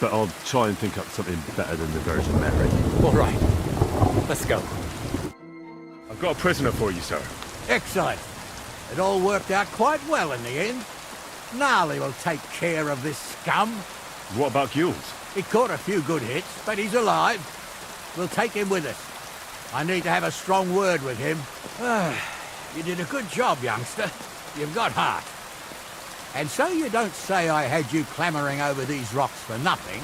[SPEAKER 2] But I'll try and think up something better than the Virgin Mary.
[SPEAKER 11] All right. Let's go.
[SPEAKER 2] I've got a prisoner for you, sir.
[SPEAKER 9] Excellent. It all worked out quite well in the end. Gnarly will take care of this scum.
[SPEAKER 2] What about Gules?
[SPEAKER 9] He caught a few good hits, but he's alive. We'll take him with us. I need to have a strong word with him. You did a good job, youngster. You've got heart. And so you don't say I had you clambering over these rocks for nothing.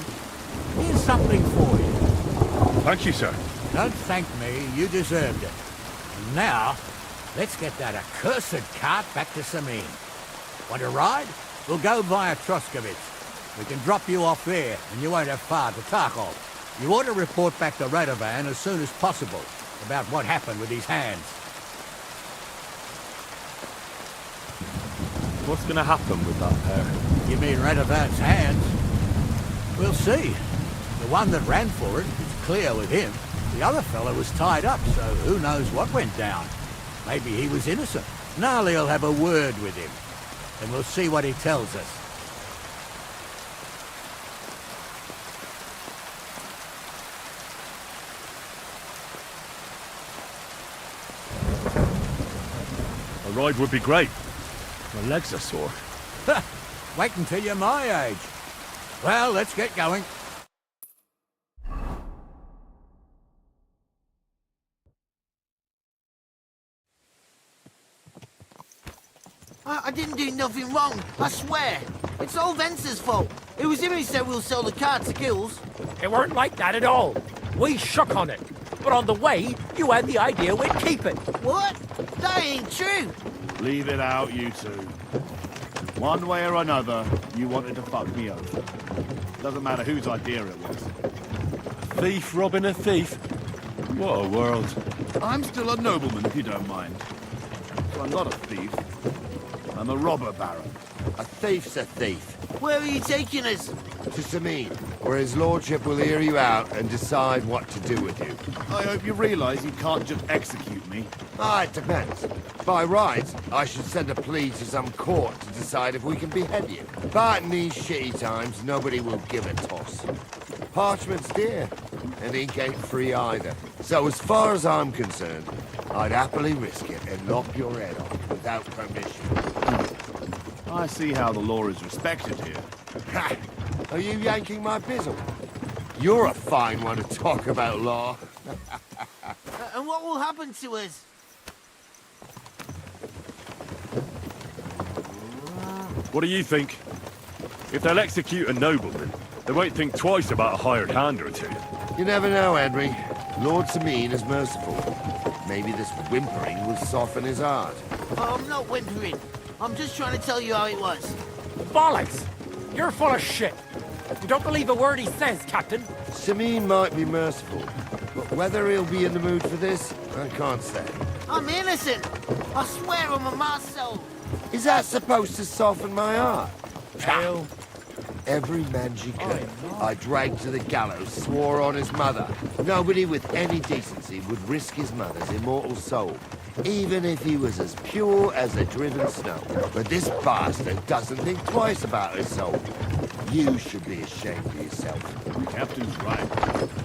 [SPEAKER 9] Here's something for you.
[SPEAKER 2] Thank you, sir.
[SPEAKER 9] Don't thank me. You deserved it. And now, let's get that accursed cart back to Semine. Want to ride? We'll go via Troskovitz. We can drop you off there, and you won't have far to Tarkov. You ought to report back to Radovan as soon as possible about what happened with these hands.
[SPEAKER 2] What's going to happen with that pair?
[SPEAKER 9] You mean Radovan's hands? We'll see. The one that ran for it is clear with him. The other fella was tied up, so who knows what went down. Maybe he was innocent. Gnarly'll have a word with him, and we'll see what he tells us.
[SPEAKER 2] A ride would be great. My legs are sore.
[SPEAKER 9] Wait until you're my age. Well, let's get going.
[SPEAKER 5] I didn't do nothing wrong, I swear. It's all Venser's fault. It was him who said we'll sell the car to Gills.
[SPEAKER 11] It weren't like that at all. We shook on it. But on the way, you had the idea we'd keep it.
[SPEAKER 5] What? That ain't true.
[SPEAKER 16] Leave it out, you two. One way or another, you wanted to fuck me over. Doesn't matter whose idea it was.
[SPEAKER 2] A thief robbing a thief? What a world.
[SPEAKER 16] I'm still a nobleman, if you don't mind. So I'm not a thief. I'm a robber baron.
[SPEAKER 7] A thief's a thief.
[SPEAKER 5] Where are you taking us?
[SPEAKER 7] To Semine, where his lordship will hear you out and decide what to do with you.
[SPEAKER 16] I hope you realise you can't just execute me.
[SPEAKER 7] It depends. By rights, I should send a plea to some court to decide if we can behead you. But in these shitty times, nobody will give a toss. Parchment's dear, and ink ain't free either. So as far as I'm concerned, I'd happily risk it and lop your head off without permission.
[SPEAKER 16] I see how the law is respected here.
[SPEAKER 7] Ha! Are you yanking my bizzle? You're a fine one to talk about law.
[SPEAKER 5] And what will happen to us?
[SPEAKER 2] What do you think? If they'll execute a nobleman, they won't think twice about a hired hand or two.
[SPEAKER 7] You never know, Henry. Lord Semine is merciful. Maybe this whimpering will soften his heart.
[SPEAKER 5] Oh, I'm not whimpering. I'm just trying to tell you how it was.
[SPEAKER 11] Bollocks! You're full of shit. You don't believe a word he says, Captain.
[SPEAKER 7] Semine might be merciful, but whether he'll be in the mood for this, I can't say.
[SPEAKER 5] I'm innocent. I swear on my ma's soul.
[SPEAKER 7] Is that supposed to soften my heart?
[SPEAKER 11] Hell.
[SPEAKER 7] Every man she could, I dragged to the gallows, swore on his mother. Nobody with any decency would risk his mother's immortal soul, even if he was as pure as a driven snow. But this bastard doesn't think twice about his soul. You should be ashamed of yourself.
[SPEAKER 16] The captain's right.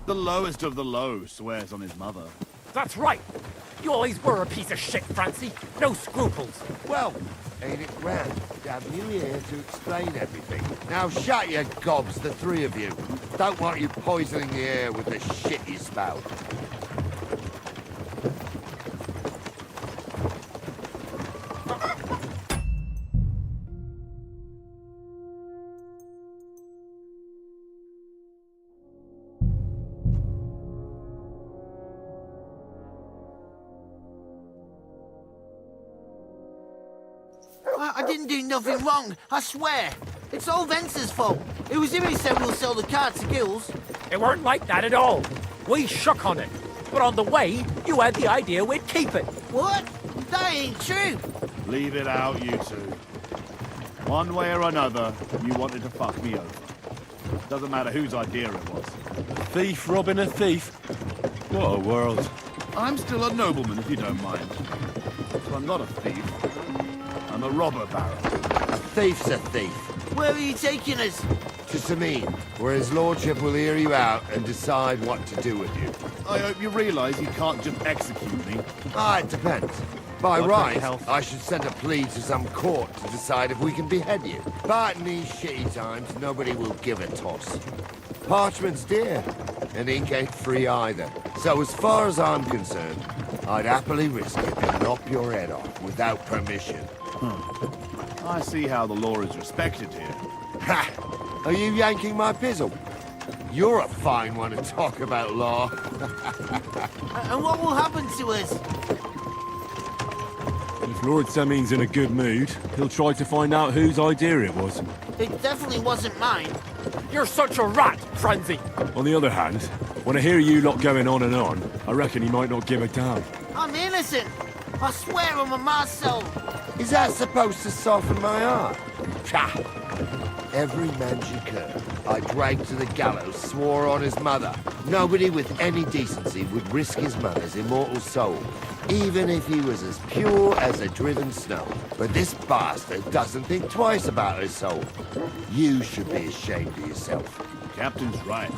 [SPEAKER 16] The lowest of the low swears on his mother.
[SPEAKER 11] That's right. You always were a piece of shit, Francie. No scruples.
[SPEAKER 7] Well, ain't it grand to have you here to explain everything? Now shut your gobs, the three of you. Don't want you poisoning the air with the shit you spout.
[SPEAKER 5] I didn't do nothing wrong, I swear. It's all Vence's fault. It was him who said we'll sell the car to Gills.
[SPEAKER 11] It weren't like that at all. We shook on it. But on the way, you had the idea we'd keep it.
[SPEAKER 5] What? That ain't true.
[SPEAKER 16] Leave it out, you two. One way or another, you wanted to fuck me over. Doesn't matter whose idea it was.
[SPEAKER 2] A thief robbing a thief? What a world.
[SPEAKER 16] I'm still a nobleman, if you don't mind. So I'm not a thief. I'm a robber baron.
[SPEAKER 7] A thief's a thief.
[SPEAKER 5] Where are you taking us?
[SPEAKER 7] To Sameen, where his lordship will hear you out and decide what to do with you.
[SPEAKER 16] I hope you realise you can't just execute me.
[SPEAKER 7] Ah, it depends. By
[SPEAKER 16] What
[SPEAKER 7] right,
[SPEAKER 16] the hell?
[SPEAKER 7] I should send a plea to some court to decide if we can behead you. But in these shitty times, nobody will give a toss. Parchment's dear, and ink ain't free either. So as far as I'm concerned, I'd happily risk it and knock your head off without permission.
[SPEAKER 16] I see how the law is respected here.
[SPEAKER 7] Ha! Are you yanking my pizzle? You're a fine one to talk about law.
[SPEAKER 5] And what will happen to us?
[SPEAKER 2] If Lord Seming's in a good mood, he'll try to find out whose idea it was.
[SPEAKER 5] It definitely wasn't mine.
[SPEAKER 11] You're such a rat, Francie.
[SPEAKER 2] On the other hand, when I hear you lot going on and on, I reckon he might not give a damn.
[SPEAKER 5] I'm innocent. I swear on my ma's soul.
[SPEAKER 7] Is that supposed to soften my heart? Pah! Every man she could, I dragged to the gallows, swore on his mother. Nobody with any decency would risk his mother's immortal soul, even if he was as pure as a driven snow. But this bastard doesn't think twice about his soul. You should be ashamed of yourself.
[SPEAKER 16] The captain's right.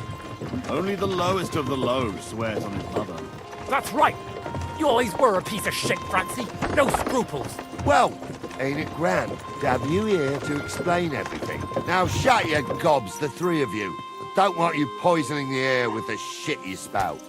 [SPEAKER 16] Only the lowest of the low swears on his mother.
[SPEAKER 11] That's right. You always were a piece of shit, Francie. No scruples.
[SPEAKER 7] Well, ain't it grand to have you here to explain everything? Now shut your gobs, the three of you. Don't want you poisoning the air with the shit you spout.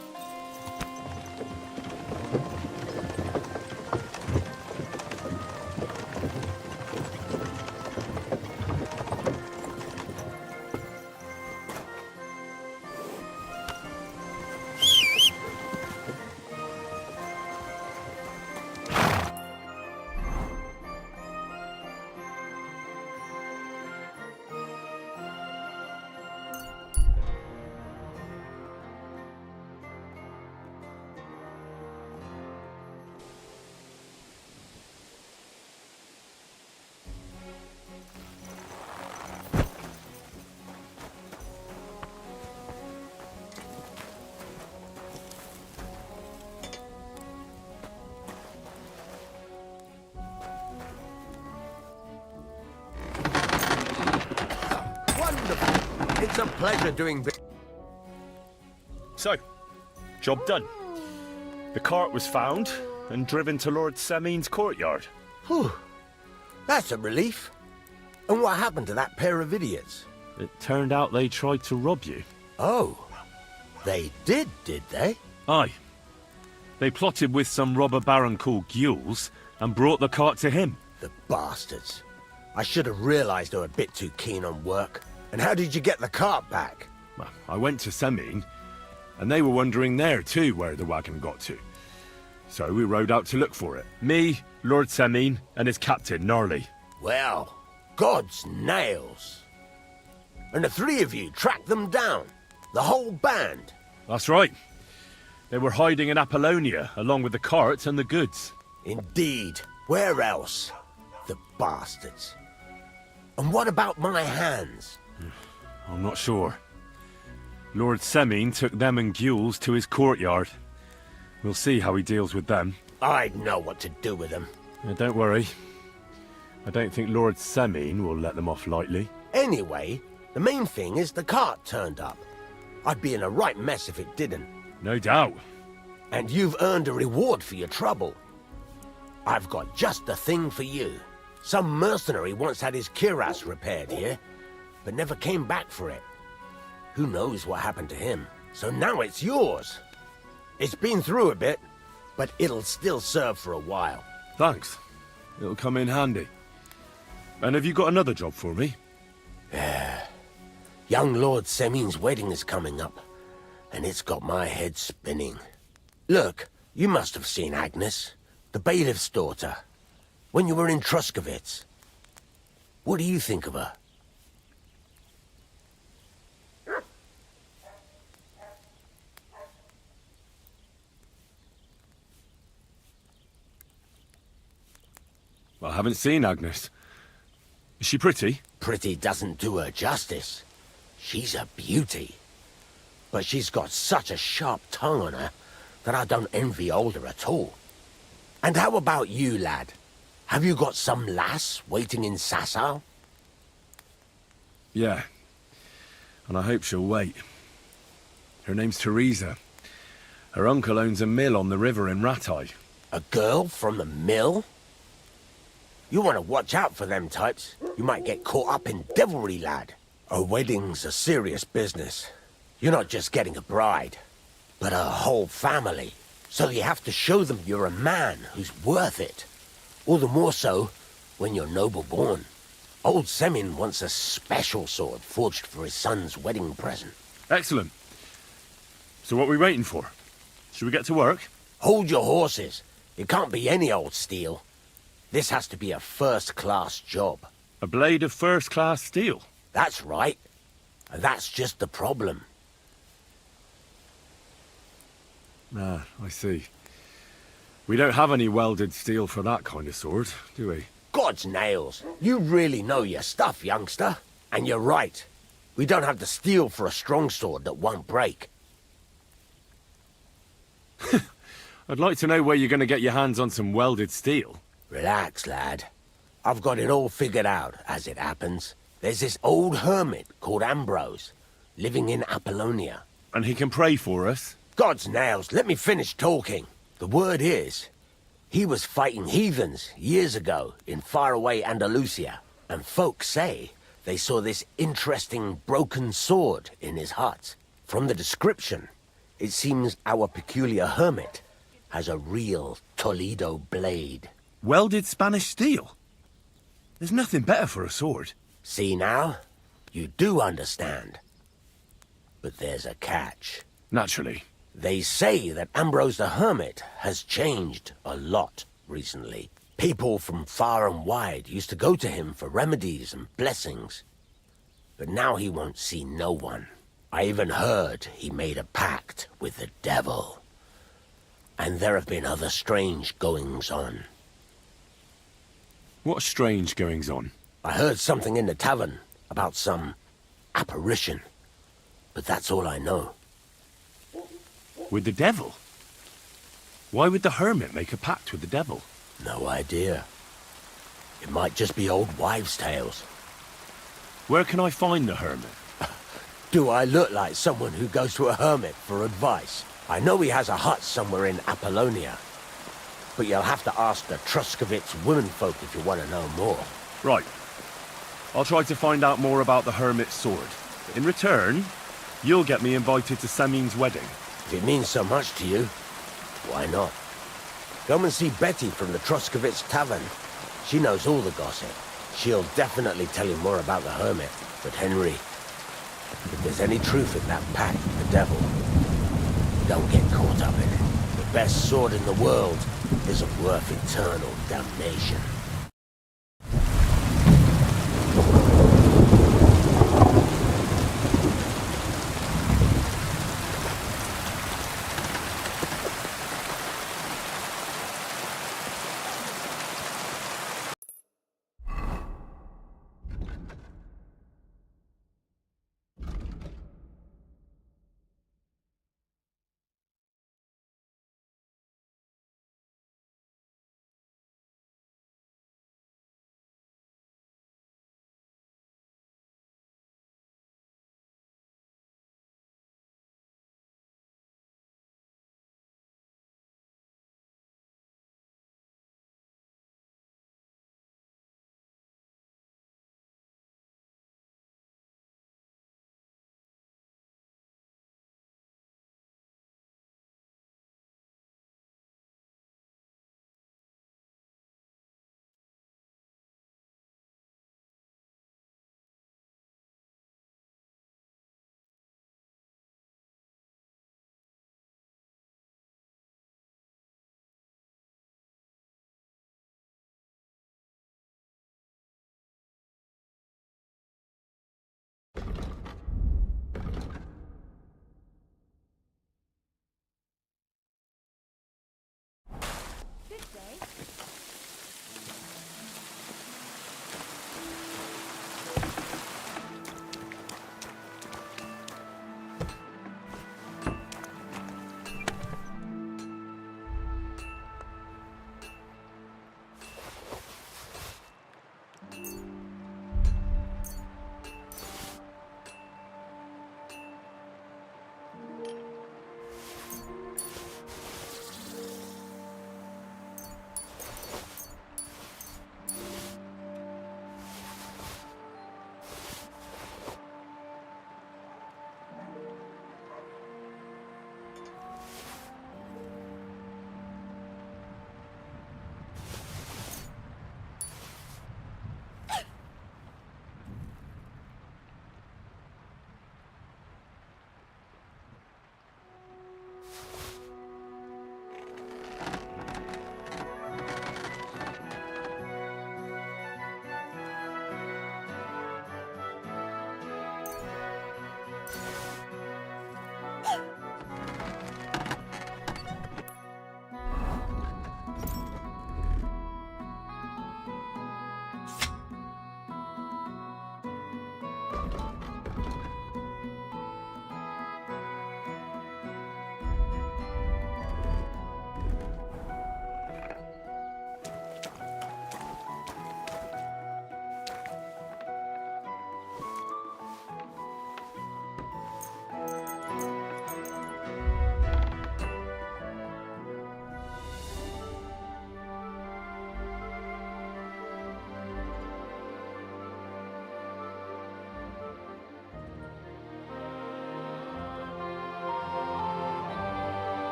[SPEAKER 12] It's a pleasure doing business.
[SPEAKER 2] So, job done. The cart was found and driven to Lord Semin's courtyard.
[SPEAKER 12] Whew. That's a relief. And what happened to that pair of idiots?
[SPEAKER 2] It turned out they tried to rob you.
[SPEAKER 12] Oh. They did they?
[SPEAKER 2] Aye. They plotted with some robber baron called Gules and brought the cart to him.
[SPEAKER 12] The bastards. I should have realised they were a bit too keen on work. And how did you get the cart back?
[SPEAKER 2] Well, I went to Semin, and they were wondering there too where the wagon got to. So we rode out to look for it. Me, Lord Semin, and his captain, Gnarly.
[SPEAKER 12] Well, God's nails. And the three of you tracked them down? The whole band?
[SPEAKER 2] That's right. They were hiding in Apollonia, along with the cart and the goods.
[SPEAKER 12] Indeed. Where else? The bastards. And what about my hands?
[SPEAKER 2] I'm not sure. Lord Semin took them and Gules to his courtyard. We'll see how he deals with them.
[SPEAKER 12] I'd know what to do with them.
[SPEAKER 2] Don't worry. I don't think Lord Semin will let them off lightly.
[SPEAKER 12] Anyway, the main thing is the cart turned up. I'd be in a right mess if it didn't.
[SPEAKER 2] No doubt.
[SPEAKER 12] And you've earned a reward for your trouble. I've got just the thing for you. Some mercenary once had his cuirass repaired here, but never came back for it. Who knows what happened to him? So now it's yours. It's been through a bit, but it'll still serve for a while.
[SPEAKER 2] Thanks. It'll come in handy. And have you got another job for me?
[SPEAKER 12] Young Lord Semin's wedding is coming up, and it's got my head spinning. Look, you must have seen Agnes, the bailiff's daughter, when you were in Truscovitz. What do you think of her?
[SPEAKER 2] I haven't seen Agnes. Is she pretty?
[SPEAKER 12] Pretty doesn't do her justice. She's a beauty. But she's got such a sharp tongue on her that I don't envy older at all. And how about you, lad? Have you got some lass waiting in Sasau?
[SPEAKER 2] Yeah. And I hope she'll wait. Her name's Teresa. Her uncle owns a mill on the river in Ratai.
[SPEAKER 12] A girl from the mill? You want to watch out for them types. You might get caught up in devilry, lad. A wedding's a serious business. You're not just getting a bride, but a whole family. So you have to show them you're a man who's worth it. All the more so when you're noble-born. Old Semin wants a special sword forged for his son's wedding present.
[SPEAKER 2] Excellent. So what are we waiting for? Should we get to work?
[SPEAKER 12] Hold your horses. It can't be any old steel. This has to be a first-class job.
[SPEAKER 2] A blade of first-class steel?
[SPEAKER 12] That's right. And that's just the problem.
[SPEAKER 2] Ah, I see. We don't have any welded steel for that kind of sword, do we?
[SPEAKER 12] God's nails. You really know your stuff, youngster. And you're right. We don't have the steel for a strong sword that won't break.
[SPEAKER 2] I'd like to know where you're going to get your hands on some welded steel.
[SPEAKER 12] Relax, lad. I've got it all figured out, as it happens. There's this old hermit called Ambrose, living in Apollonia.
[SPEAKER 2] And he can pray for us?
[SPEAKER 12] God's nails, let me finish talking. The word is, he was fighting heathens years ago in faraway Andalusia. And folks say they saw this interesting broken sword in his hut. From the description, it seems our peculiar hermit has a real Toledo blade.
[SPEAKER 2] Welded Spanish steel? There's nothing better for a sword.
[SPEAKER 12] See now? You do understand. But there's a catch.
[SPEAKER 2] Naturally.
[SPEAKER 12] They say that Ambrose the Hermit has changed a lot recently. People from far and wide used to go to him for remedies and blessings. But now he won't see no one. I even heard he made a pact with the devil. And there have been other strange goings-on.
[SPEAKER 2] What strange goings-on?
[SPEAKER 12] I heard something in the tavern about some apparition. But that's all I know.
[SPEAKER 2] With the devil? Why would the hermit make a pact with the devil?
[SPEAKER 12] No idea. It might just be old wives' tales.
[SPEAKER 2] Where can I find the hermit?
[SPEAKER 12] Do I look like someone who goes to a hermit for advice? I know he has a hut somewhere in Apollonia, but you'll have to ask the Truscovitz womenfolk if you want to know more.
[SPEAKER 2] Right. I'll try to find out more about the hermit's sword. In return, you'll get me invited to Semin's wedding.
[SPEAKER 12] If it means so much to you, why not? Come and see Betty from the Truscovitz Tavern. She knows all the gossip. She'll definitely tell you more about the hermit. But Henry, if there's any truth in that pact with the devil, don't get caught up in it. The best sword in the world isn't worth eternal damnation.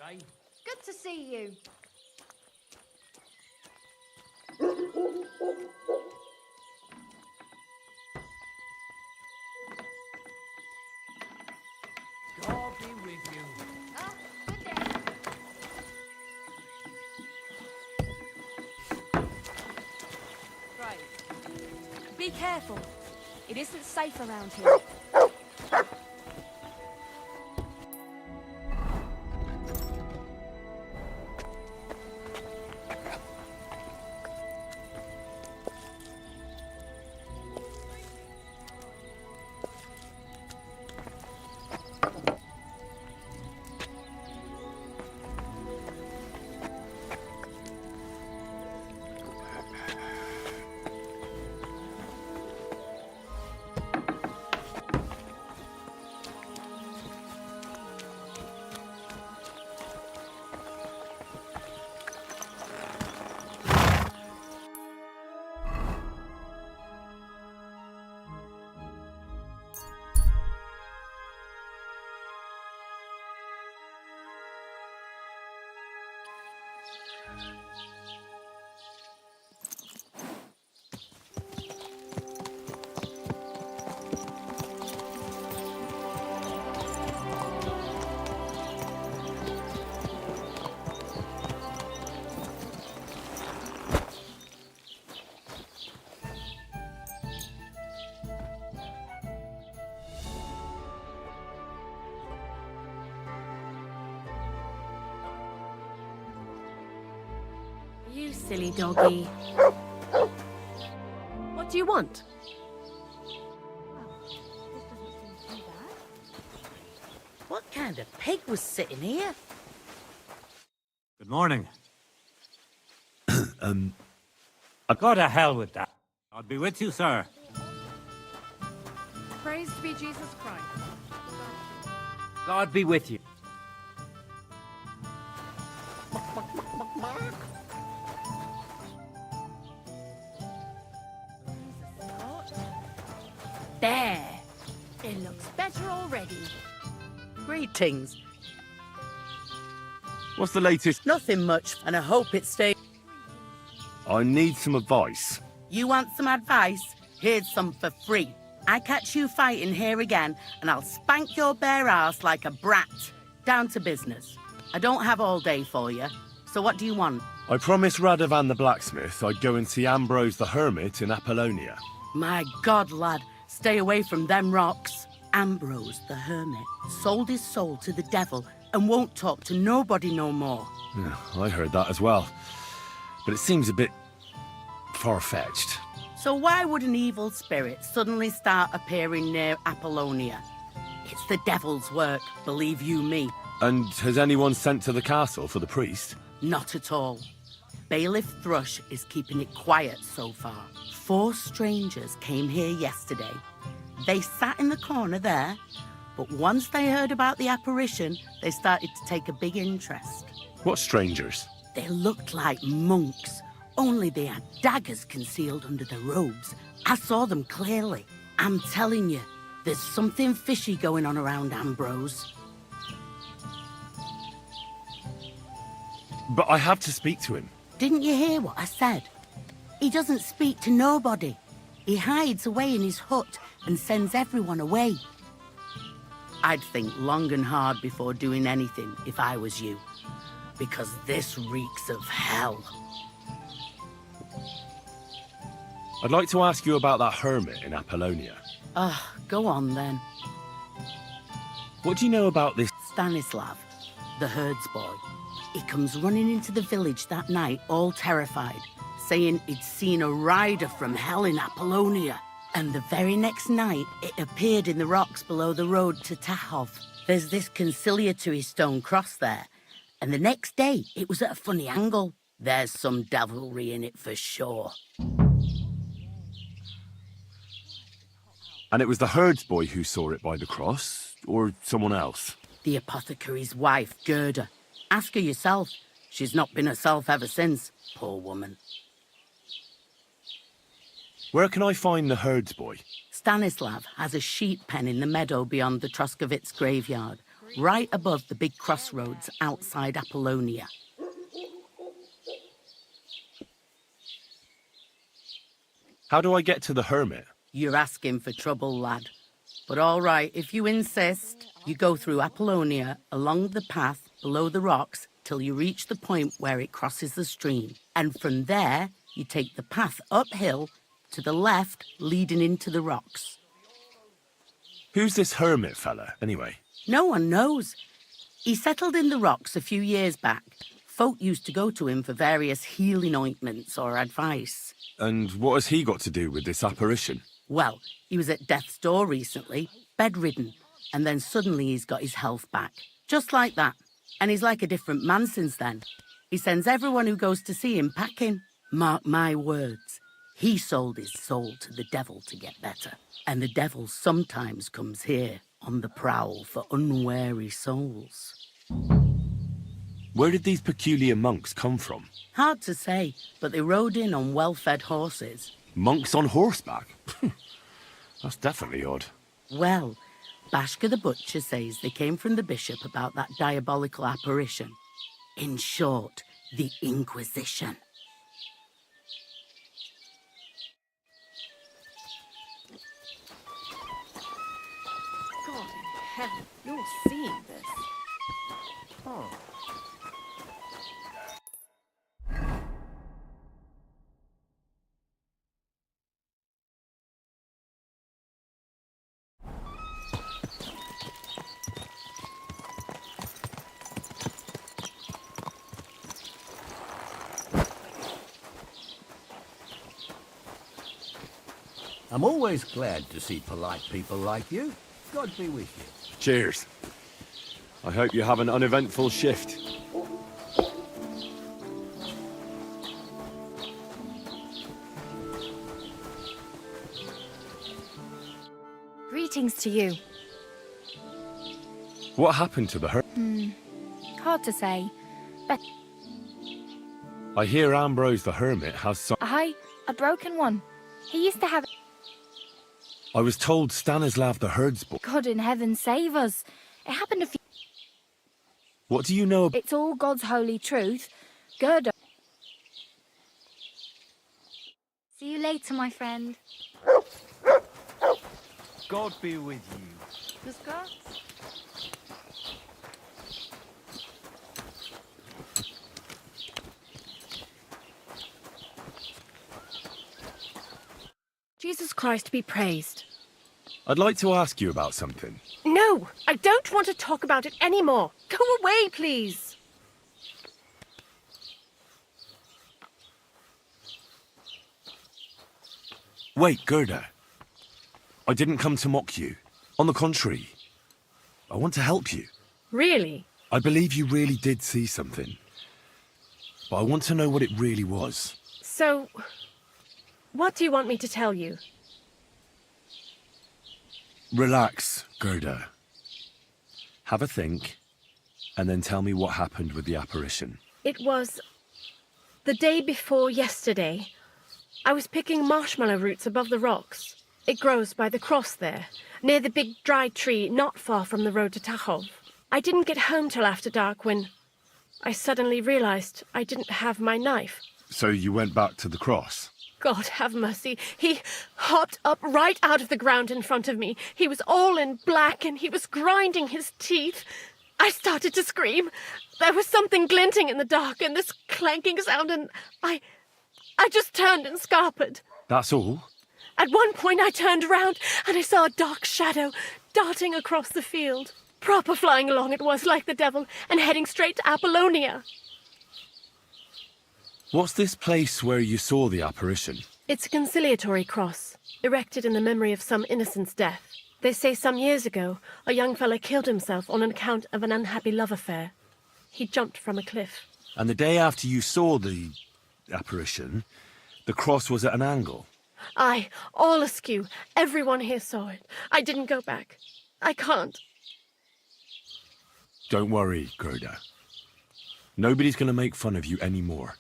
[SPEAKER 8] Good to see you.
[SPEAKER 1] God be with you.
[SPEAKER 8] Oh, good day. Right. Be careful. It isn't safe around here.
[SPEAKER 17] You silly doggy. What do you want?
[SPEAKER 18] What kind of pig was sitting here?
[SPEAKER 19] Good morning. Go to hell with that. I'll be with you, sir.
[SPEAKER 17] Praised be Jesus Christ.
[SPEAKER 19] God be with you.
[SPEAKER 18] There. It looks better already. Greetings.
[SPEAKER 2] What's the latest?
[SPEAKER 18] Nothing much, and I hope it stays.
[SPEAKER 2] I need some advice.
[SPEAKER 18] You want some advice? Here's some for free. I catch you fighting here again, and I'll spank your bare ass like a brat. Down to business. I don't have all day for you, so what do you want?
[SPEAKER 2] I promised Radovan the blacksmith I'd go and see Ambrose the hermit in Apollonia.
[SPEAKER 18] My God, lad, stay away from them rocks. Ambrose the hermit sold his soul to the devil and won't talk to nobody no more.
[SPEAKER 2] Yeah, I heard that as well. But it seems a bit far-fetched.
[SPEAKER 18] So why would an evil spirit suddenly start appearing near Apollonia? It's the devil's work, believe you me.
[SPEAKER 2] And has anyone sent to the castle for the priest?
[SPEAKER 18] Not at all. Bailiff Thrush is keeping it quiet so far. 4 strangers came here yesterday. They sat in the corner there, but once they heard about the apparition, they started to take a big interest.
[SPEAKER 2] What strangers?
[SPEAKER 18] They looked like monks, only they had daggers concealed under their robes. I saw them clearly. I'm telling you, there's something fishy going on around Ambrose.
[SPEAKER 2] But I have to speak to him.
[SPEAKER 18] Didn't you hear what I said? He doesn't speak to nobody. He hides away in his hut and sends everyone away. I'd think long and hard before doing anything if I was you, because this reeks of hell.
[SPEAKER 2] I'd like to ask you about that hermit in Apollonia.
[SPEAKER 18] Go on then.
[SPEAKER 2] What do you know about this?
[SPEAKER 18] Stanislav, the herds boy. He comes running into the village that night, all terrified, saying he'd seen a rider from hell in Apollonia. And the very next night, it appeared in the rocks below the road to Tahov. There's this conciliatory stone cross there. And the next day, it was at a funny angle. There's some devilry in it for sure.
[SPEAKER 2] And it was the herds boy who saw it by the cross, or someone else?
[SPEAKER 18] The apothecary's wife, Gerda. Ask her yourself. She's not been herself ever since, poor woman.
[SPEAKER 2] Where can I find the herds boy?
[SPEAKER 18] Stanislav has a sheep pen in the meadow beyond the Troskovitz graveyard, right above the big crossroads outside Apollonia.
[SPEAKER 2] How do I get to the hermit?
[SPEAKER 18] You're asking for trouble, lad. But all right, if you insist, you go through Apollonia, along the path below the rocks, till you reach the point where it crosses the stream. And from there, you take the path uphill to the left, leading into the rocks.
[SPEAKER 2] Who's this hermit fella, anyway?
[SPEAKER 18] No one knows. He settled in the rocks a few years back. Folk used to go to him for various healing ointments or advice.
[SPEAKER 2] And what has he got to do with this apparition?
[SPEAKER 18] Well, he was at death's door recently, bedridden, and then suddenly he's got his health back. Just like that. And he's like a different man since then. He sends everyone who goes to see him packing. Mark my words. He sold his soul to the devil to get better. And the devil sometimes comes here on the prowl for unwary souls.
[SPEAKER 2] Where did these peculiar monks come from?
[SPEAKER 18] Hard to say, but they rode in on well-fed horses.
[SPEAKER 2] Monks on horseback? That's definitely odd.
[SPEAKER 18] Well, Bashka the butcher says they came from the bishop about that diabolical apparition. In short, the Inquisition.
[SPEAKER 17] God in heaven, you're seeing this. Oh.
[SPEAKER 9] I'm always glad to see polite people like you. God be with you.
[SPEAKER 2] Cheers. I hope you have an uneventful shift.
[SPEAKER 20] Greetings to you.
[SPEAKER 2] What happened to the
[SPEAKER 20] Hard to say, but
[SPEAKER 2] I hear Ambrose the Hermit has some...
[SPEAKER 20] a broken one. He used to have...
[SPEAKER 2] I was told Stanislav the Herdsboy...
[SPEAKER 20] God in heaven save us. It happened a few...
[SPEAKER 2] What do you know about...
[SPEAKER 20] It's all God's holy truth. Gerda. See you later, my friend.
[SPEAKER 3] God be with you.
[SPEAKER 17] Jesus Christ be praised.
[SPEAKER 2] I'd like to ask you about something.
[SPEAKER 17] No, I don't want to talk about it anymore. Go away, please.
[SPEAKER 2] Wait, Gerda. I didn't come to mock you. On the contrary, I want to help you.
[SPEAKER 17] Really?
[SPEAKER 2] I believe you really did see something. But I want to know what it really was.
[SPEAKER 17] So, what do you want me to tell you?
[SPEAKER 2] Relax, Gerda. Have a think, and then tell me what happened with the apparition.
[SPEAKER 17] It was the day before yesterday. I was picking marshmallow roots above the rocks. It grows by the cross there, near the big dry tree not far from the road to Tachov. I didn't get home till after dark when I suddenly realized I didn't have my knife.
[SPEAKER 2] So you went back to the cross?
[SPEAKER 17] God have mercy. He hopped up right out of the ground in front of me. He was all in black and he was grinding his teeth. I started to scream. There was something glinting in the dark and this clanking sound and I just turned and scarpered.
[SPEAKER 2] That's all?
[SPEAKER 17] At one point I turned around and I saw a dark shadow darting across the field. Proper flying along it was like the devil and heading straight to Apollonia.
[SPEAKER 2] What's this place where you saw the apparition?
[SPEAKER 17] It's a conciliatory cross, erected in the memory of some innocent's death. They say some years ago, a young fellow killed himself on account of an unhappy love affair. He jumped from a cliff.
[SPEAKER 2] And the day after you saw the apparition, the cross was at an angle?
[SPEAKER 17] Aye, all askew. Everyone here saw it. I didn't go back. I can't.
[SPEAKER 2] Don't worry, Gerda. Nobody's going to make fun of you anymore.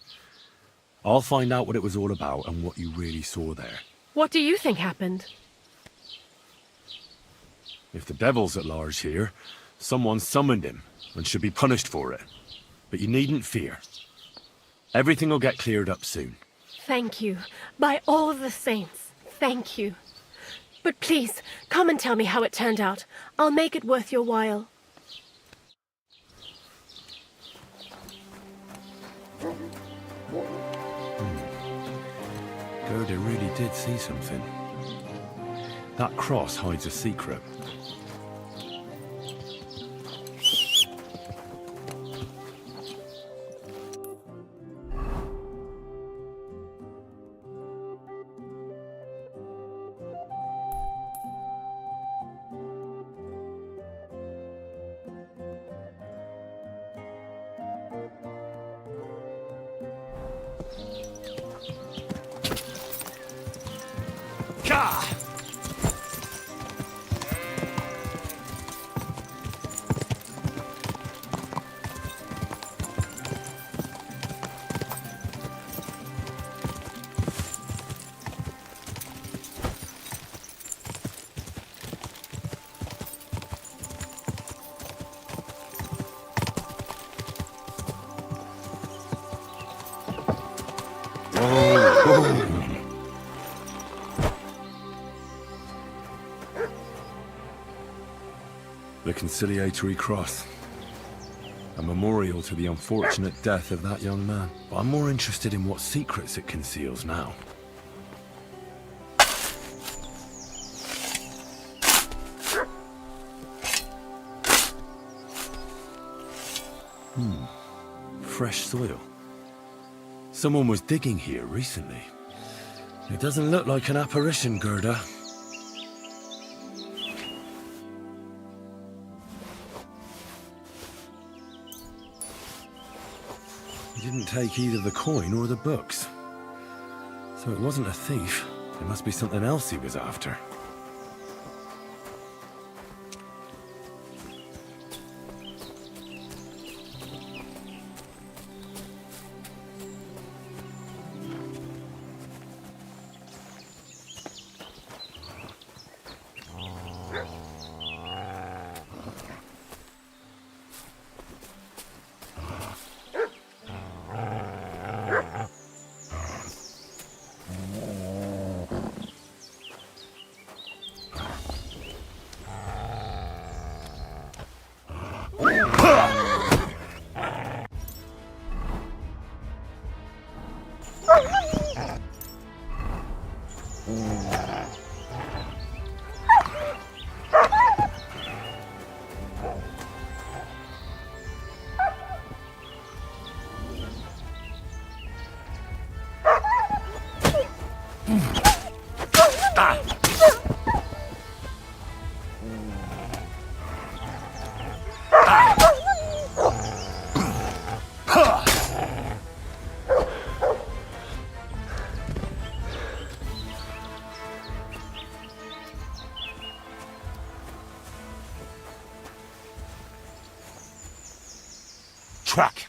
[SPEAKER 2] I'll find out what it was all about and what you really saw there.
[SPEAKER 17] What do you think happened?
[SPEAKER 2] If the devil's at large here, someone summoned him and should be punished for it. But you needn't fear. Everything will get cleared up soon.
[SPEAKER 17] Thank you. By all the saints, thank you. But please, come and tell me how it turned out. I'll make it worth your while.
[SPEAKER 2] Gerda really did see something. That cross hides a secret. The conciliatory cross. A memorial to the unfortunate death of that young man. But I'm more interested in what secrets it conceals now. Fresh soil. Someone was digging here recently.
[SPEAKER 12] It doesn't look like an apparition, Gerda. He didn't take either the coin or the books. So it wasn't a thief. It must be something else he was after. Track!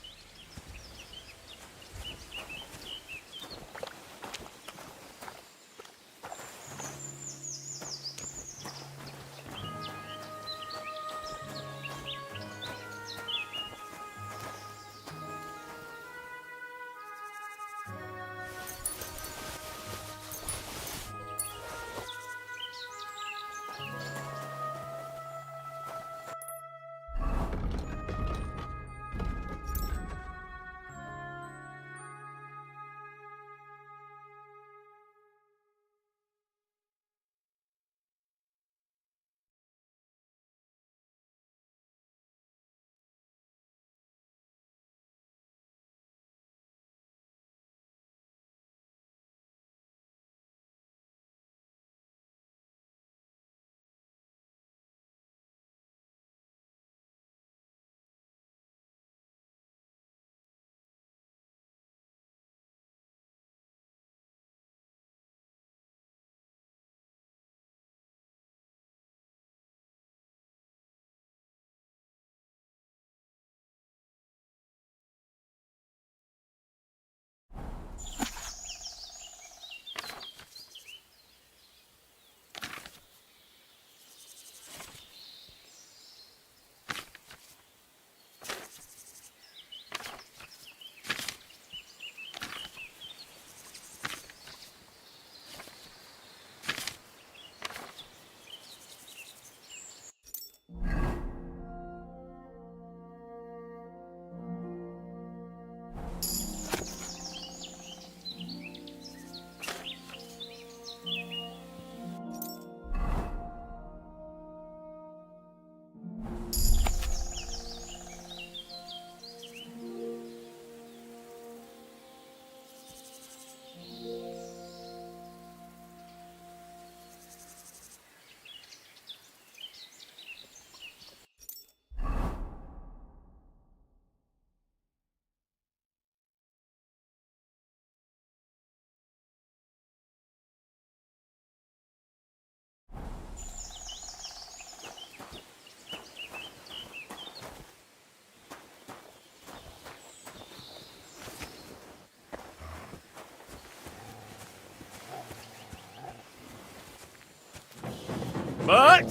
[SPEAKER 2] But...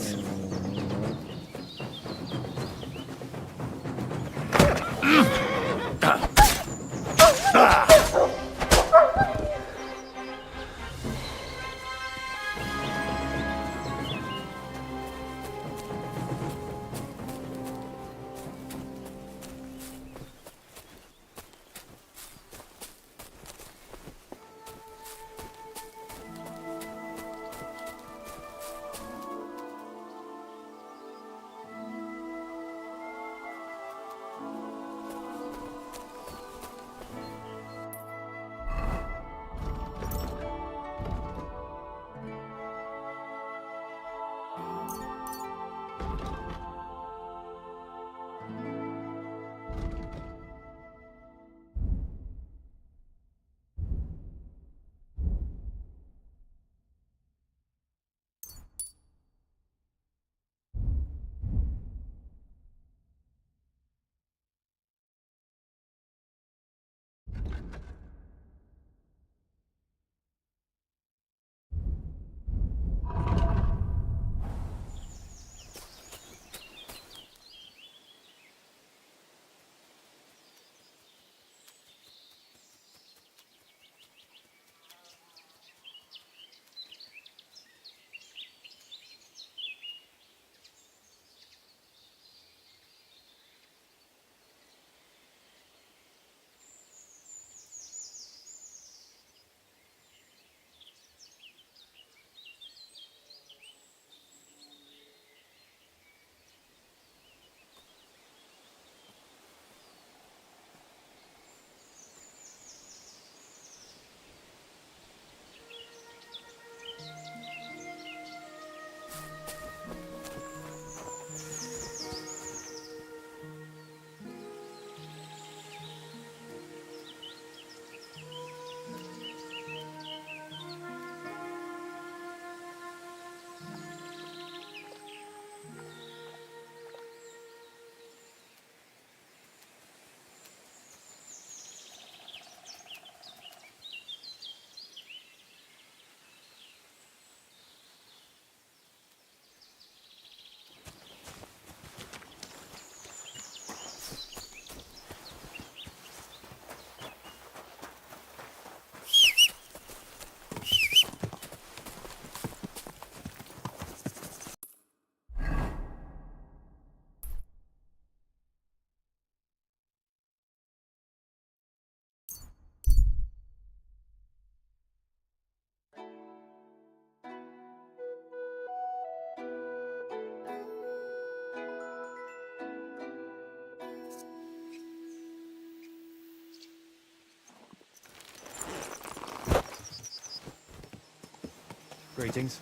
[SPEAKER 3] Greetings.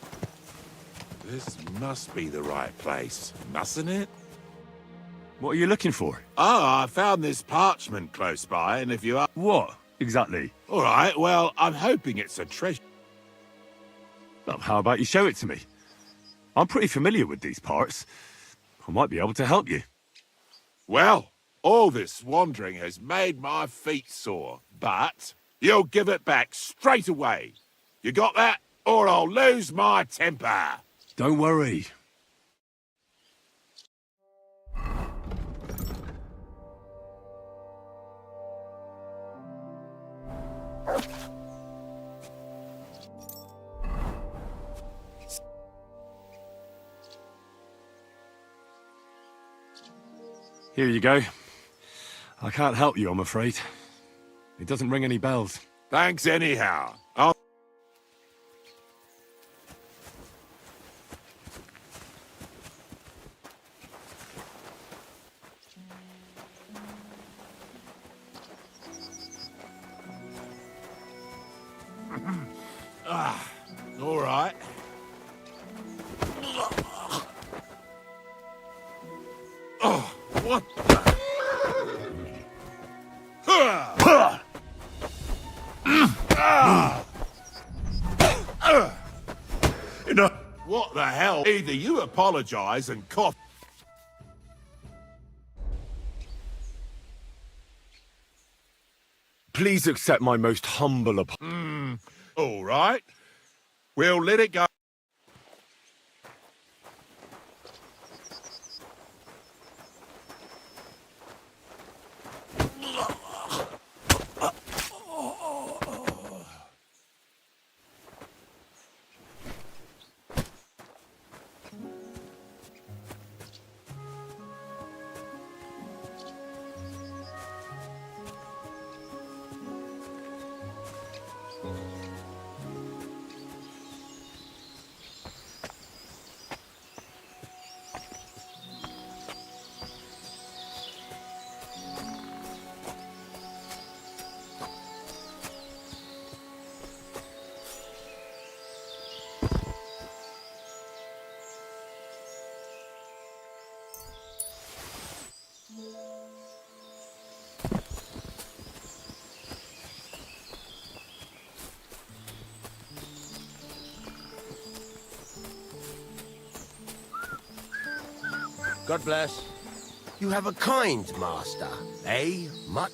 [SPEAKER 21] This must be the right place, mustn't it?
[SPEAKER 2] What are you looking for?
[SPEAKER 21] Oh, I found this parchment close by, and if you are...
[SPEAKER 2] What, exactly?
[SPEAKER 21] All right, well, I'm hoping it's a treasure.
[SPEAKER 2] Well, how about you show it to me? I'm pretty familiar with these parts. I might be able to help you.
[SPEAKER 21] Well, all this wandering has made my feet sore, but you'll give it back straight away. You got that? Or I'll lose my temper.
[SPEAKER 2] Don't worry. Here you go. I can't help you, I'm afraid. It doesn't ring any bells.
[SPEAKER 21] Thanks anyhow. All right. Oh, what the? What the hell? Either you apologize and cough.
[SPEAKER 2] Please accept my most humble apology.
[SPEAKER 21] All right. We'll let it go.
[SPEAKER 12] God bless. You have a kind master, eh, mutt?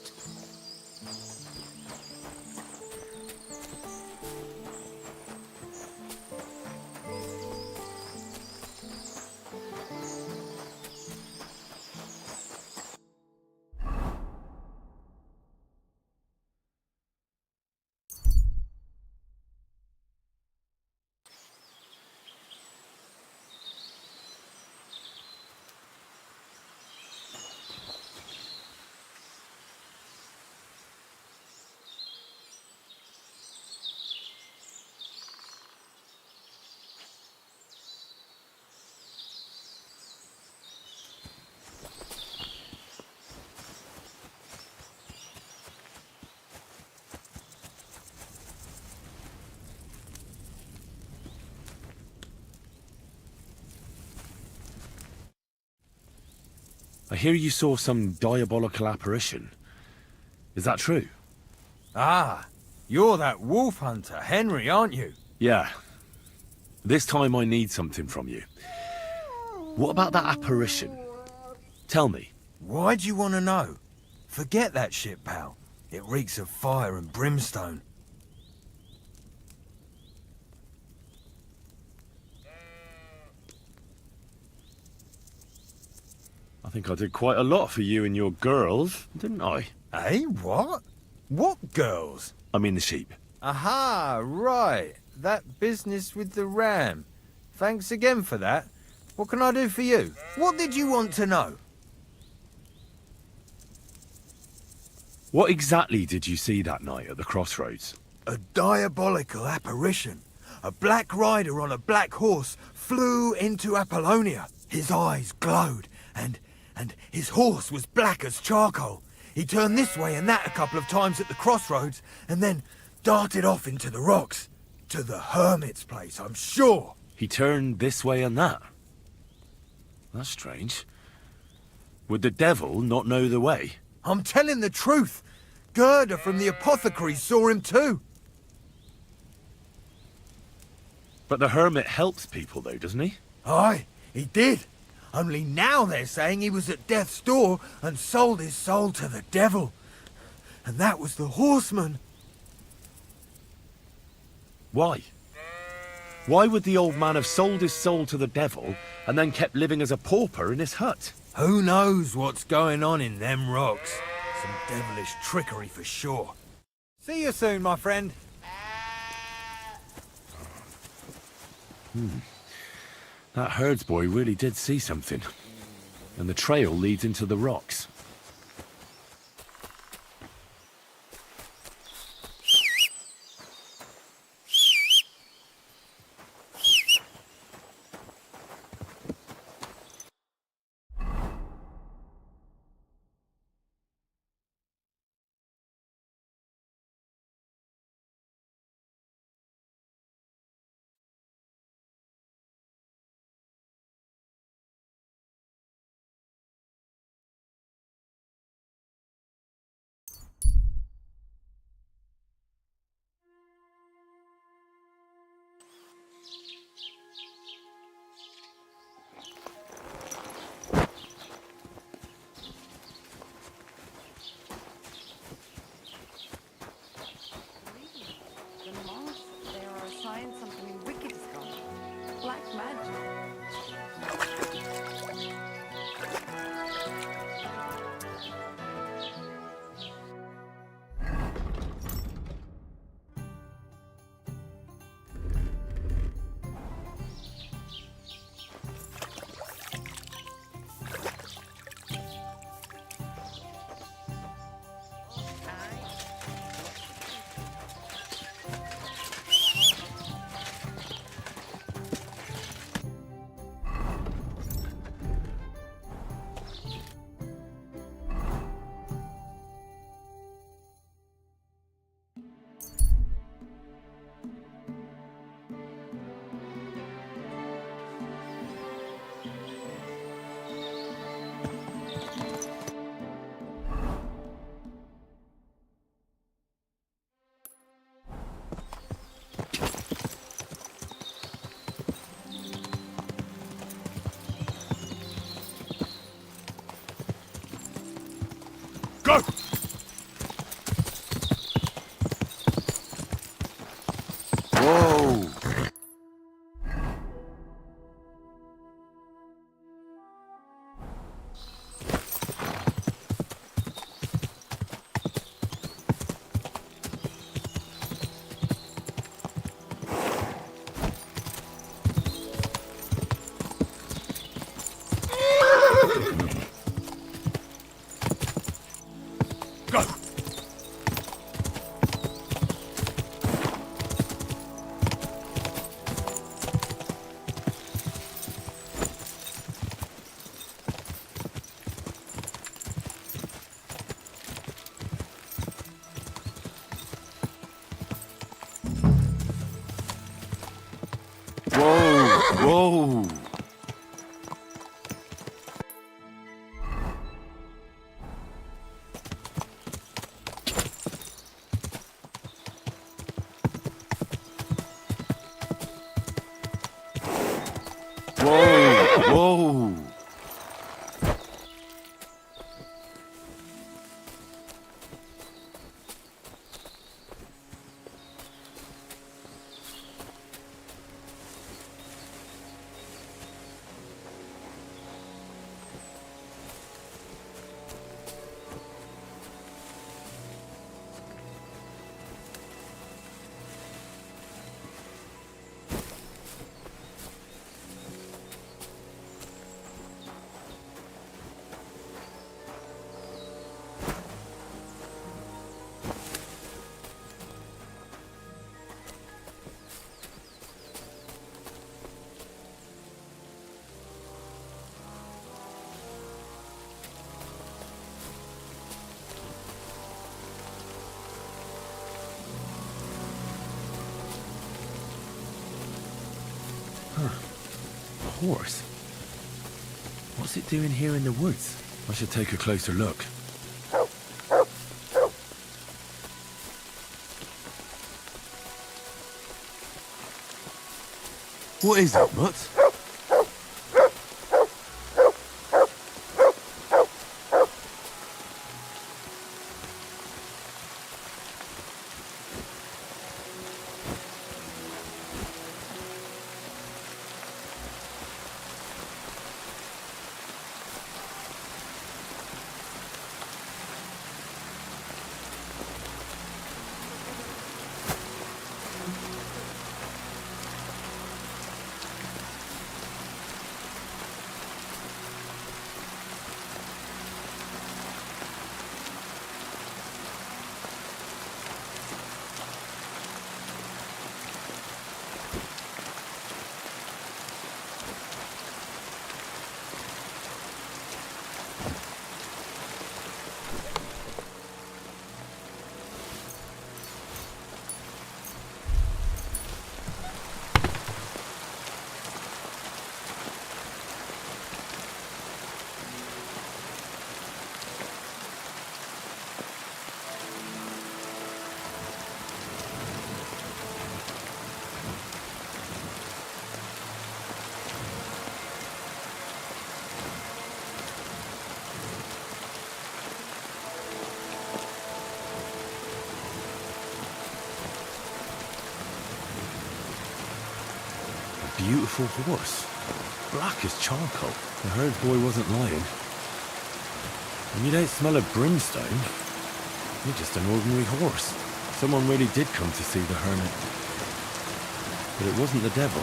[SPEAKER 2] I hear you saw some diabolical apparition. Is that true?
[SPEAKER 3] Ah, you're that wolf hunter, Henry, aren't you?
[SPEAKER 2] Yeah. This time I need something from you. What about that apparition? Tell me.
[SPEAKER 3] Why do you want to know? Forget that shit, pal. It reeks of fire and brimstone.
[SPEAKER 2] I think I did quite a lot for you and your girls, didn't I?
[SPEAKER 3] Eh, what? What girls?
[SPEAKER 2] I mean the sheep.
[SPEAKER 3] Aha, right. That business with the ram. Thanks again for that. What can I do for you? What did you want to know?
[SPEAKER 2] What exactly did you see that night at the crossroads?
[SPEAKER 3] A diabolical apparition. A black rider on a black horse flew into Apollonia. His eyes glowed, and his horse was black as charcoal. He turned this way and that a couple of times at the crossroads, and then darted off into the rocks. to the hermit's place, I'm sure.
[SPEAKER 2] He turned this way and that. That's strange. Would the devil not know the way?
[SPEAKER 3] I'm telling the truth. Gerda from the apothecary saw him too.
[SPEAKER 2] But the hermit helps people though, doesn't he?
[SPEAKER 3] Aye, he did. Only now they're saying he was at death's door and sold his soul to the devil. And that was the horseman.
[SPEAKER 2] Why? Why would the old man have sold his soul to the devil and then kept living as a pauper in his hut?
[SPEAKER 3] Who knows what's going on in them rocks? Some devilish trickery for sure. See you soon, my friend.
[SPEAKER 2] That herdsboy really did see something. And the trail leads into the rocks.
[SPEAKER 16] Go!
[SPEAKER 2] Whoa! Whoa! Whoa! Whoa! horse. What's it doing here in the woods? I should take a closer look. What is it, Mutt? Beautiful horse. Black as charcoal. The herd boy wasn't lying. And you don't smell of brimstone. You're just an ordinary horse. Someone really did come to see the hermit. But it wasn't the devil.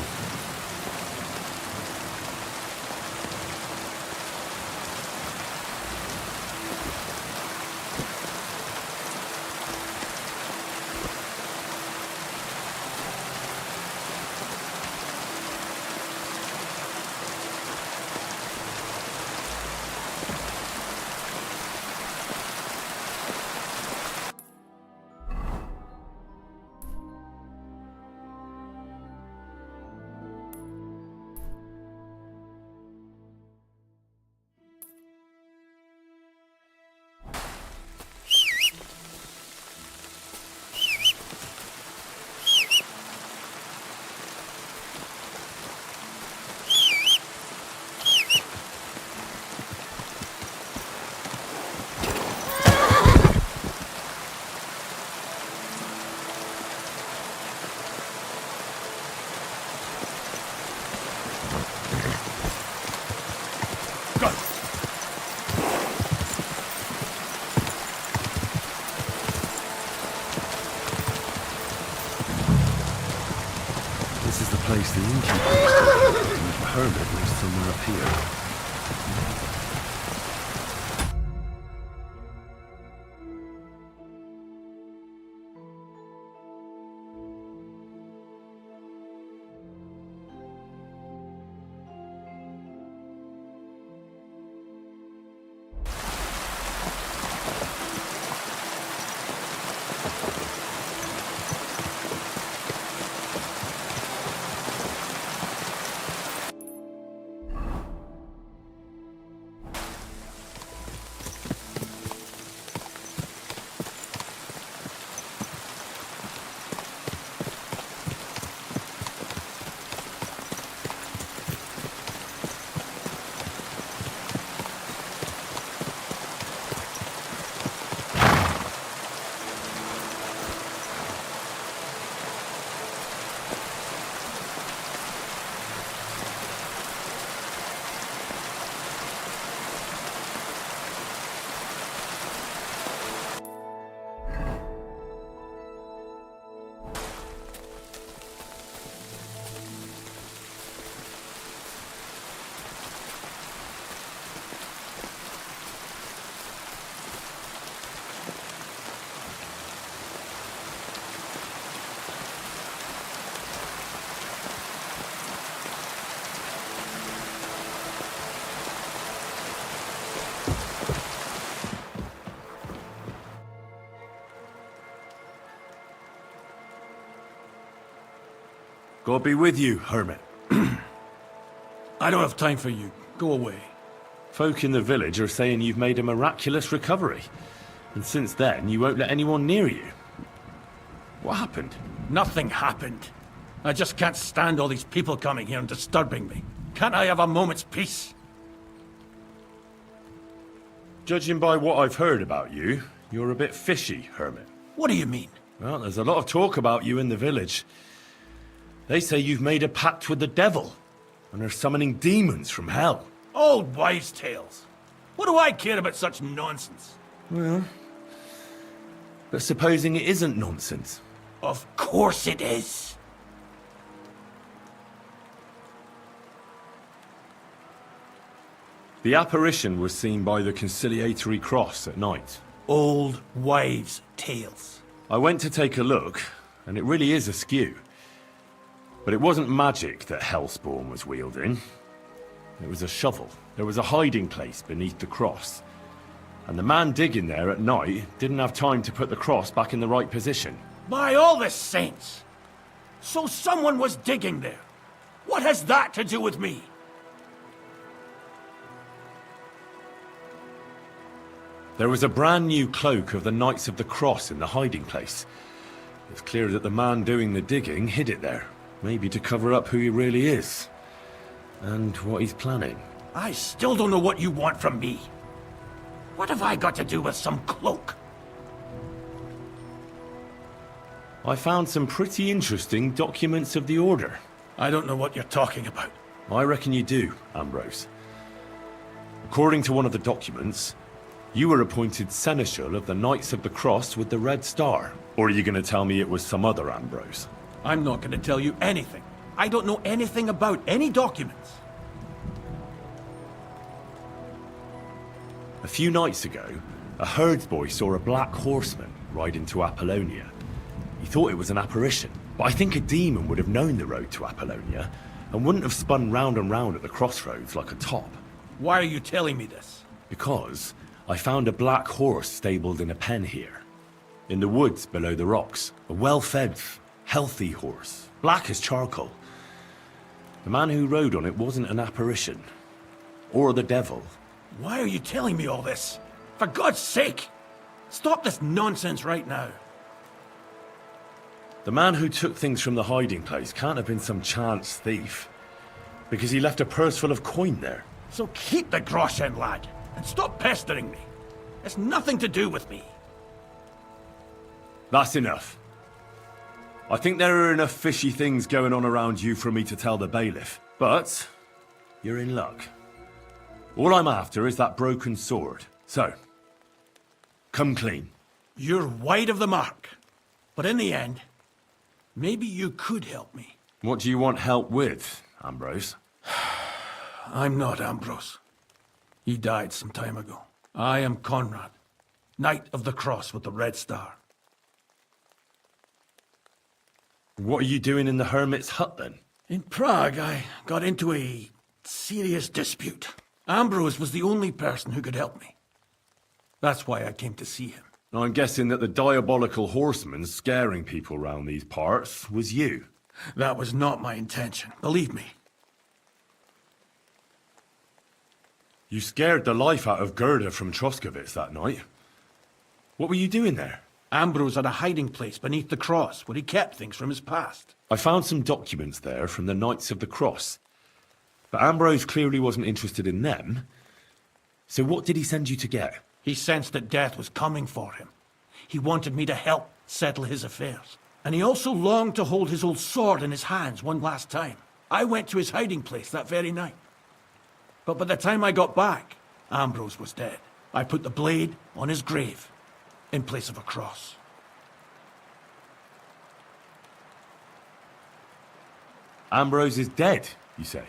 [SPEAKER 2] Place the innkeeper used to live, and the hermit lives somewhere up here. God be with you, hermit.
[SPEAKER 10] I don't have time for you. Go away.
[SPEAKER 2] Folk in the village are saying you've made a miraculous recovery. And since then, you won't let anyone near you. What happened?
[SPEAKER 10] Nothing happened. I just can't stand all these people coming here and disturbing me. Can't I have a moment's peace?
[SPEAKER 2] Judging by what I've heard about you, you're a bit fishy, Hermit.
[SPEAKER 10] What do you mean?
[SPEAKER 2] Well, there's a lot of talk about you in the village. They say you've made a pact with the devil, and are summoning demons from hell.
[SPEAKER 10] Old wives' tales. What do I care about such nonsense?
[SPEAKER 2] Well, but supposing it isn't nonsense?
[SPEAKER 10] Of course it is.
[SPEAKER 2] The apparition was seen by the conciliatory cross at night.
[SPEAKER 10] Old wives' tales.
[SPEAKER 2] I went to take a look, and it really is askew. But it wasn't magic that Hellspawn was wielding. It was a shovel. There was a hiding place beneath the cross. And the man digging there at night didn't have time to put the cross back in the right position.
[SPEAKER 10] By all the saints! So someone was digging there. What has that to do with me?
[SPEAKER 2] There was a brand new cloak of the Knights of the Cross in the hiding place. It's clear that the man doing the digging hid it there. Maybe to cover up who he really is. And what he's planning.
[SPEAKER 10] I still don't know what you want from me. What have I got to do with some cloak?
[SPEAKER 2] I found some pretty interesting documents of the Order.
[SPEAKER 10] I don't know what you're talking about.
[SPEAKER 2] I reckon you do, Ambrose. According to one of the documents, you were appointed Seneschal of the Knights of the Cross with the Red Star. Or are you going to tell me it was some other Ambrose?
[SPEAKER 10] I'm not going to tell you anything. I don't know anything about any documents.
[SPEAKER 2] A few nights ago, a herdsboy saw a black horseman ride into Apollonia. He thought it was an apparition, but I think a demon would have known the road to Apollonia and wouldn't have spun round and round at the crossroads like a top.
[SPEAKER 10] Why are you telling me this?
[SPEAKER 2] Because I found a black horse stabled in a pen here. In the woods below the rocks. A well-fed, healthy horse. Black as charcoal. The man who rode on it wasn't an apparition. Or the devil.
[SPEAKER 10] Why are you telling me all this? For God's sake! Stop this nonsense right now.
[SPEAKER 2] The man who took things from the hiding place can't have been some chance thief. Because he left a purse full of coin there.
[SPEAKER 10] So keep the groschen, lad. And stop pestering me. It's nothing to do with me.
[SPEAKER 2] That's enough. I think there are enough fishy things going on around you for me to tell the bailiff. But you're in luck. All I'm after is that broken sword. So, come clean.
[SPEAKER 10] You're wide of the mark. But in the end, maybe you could help me.
[SPEAKER 2] What do you want help with, Ambrose?
[SPEAKER 10] I'm not Ambrose. He died some time ago. I am Conrad, Knight of the Cross with the Red Star.
[SPEAKER 2] What are you doing in the hermit's hut, then?
[SPEAKER 10] In Prague, I got into a serious dispute. Ambrose was the only person who could help me. That's why I came to see him.
[SPEAKER 2] I'm guessing that the diabolical horseman scaring people round these parts was you.
[SPEAKER 10] That was not my intention, believe me.
[SPEAKER 2] You scared the life out of Gerda from Troskovitz that night. What were you doing there?
[SPEAKER 10] Ambrose had a hiding place beneath the cross where he kept things from his past.
[SPEAKER 2] I found some documents there from the Knights of the Cross. But Ambrose clearly wasn't interested in them. So what did he send you to get?
[SPEAKER 10] He sensed that death was coming for him. He wanted me to help settle his affairs. And he also longed to hold his old sword in his hands one last time. I went to his hiding place that very night. But by the time I got back, Ambrose was dead. I put the blade on his grave in place of a cross.
[SPEAKER 2] Ambrose is dead, you say?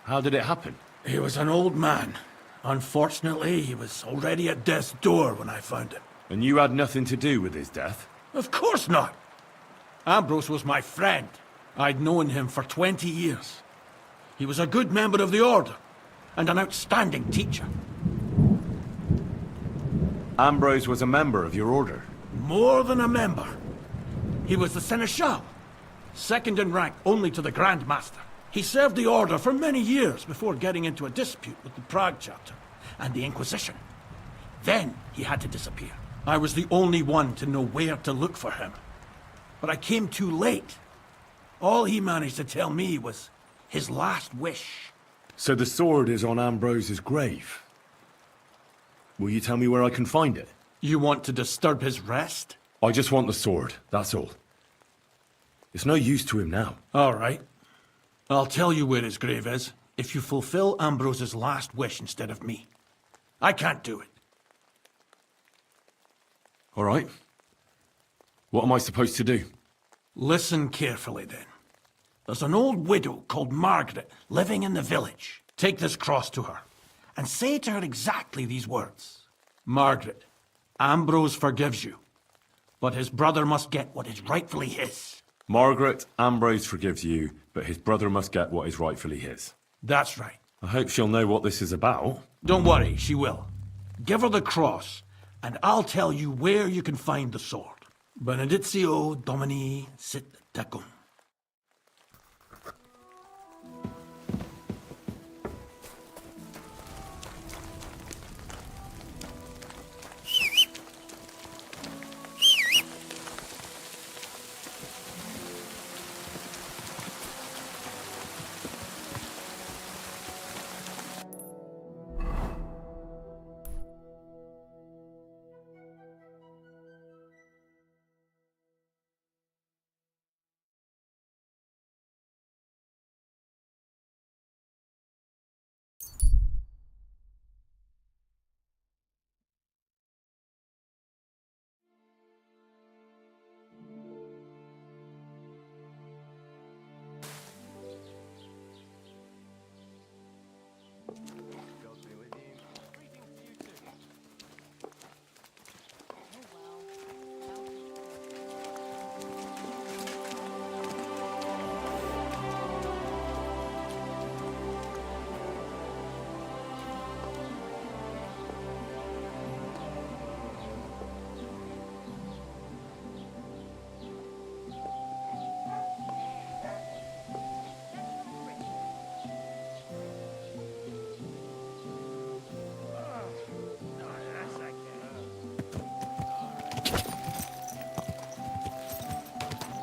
[SPEAKER 2] How did it happen?
[SPEAKER 10] He was an old man. Unfortunately, he was already at death's door when I found him.
[SPEAKER 2] And you had nothing to do with his death?
[SPEAKER 10] Of course not. Ambrose was my friend. I'd known him for 20 years. He was a good member of the Order, and an outstanding teacher.
[SPEAKER 2] Ambrose was a member of your order?
[SPEAKER 10] More than a member. He was the Seneschal, second in rank only to the Grand Master. He served the order for many years before getting into a dispute with the Prague chapter and the Inquisition. Then he had to disappear. I was the only one to know where to look for him. But I came too late. All he managed to tell me was his last wish.
[SPEAKER 2] So the sword is on Ambrose's grave. Will you tell me where I can find it?
[SPEAKER 10] You want to disturb his rest?
[SPEAKER 2] I just want the sword, that's all. It's no use to him now.
[SPEAKER 10] All right. I'll tell you where his grave is if you fulfill Ambrose's last wish instead of me. I can't do it.
[SPEAKER 2] All right. What am I supposed to do?
[SPEAKER 10] Listen carefully, then. There's an old widow called Margaret living in the village. Take this cross to her and say to her exactly these words. Margaret, Ambrose forgives you, but his brother must get what is rightfully his.
[SPEAKER 2] Margaret, Ambrose forgives you, but his brother must get what is rightfully his.
[SPEAKER 10] That's right.
[SPEAKER 2] I hope she'll know what this is about.
[SPEAKER 10] Don't worry, she will. Give her the cross, and I'll tell you where you can find the sword. Benedictio Domini sit tecum.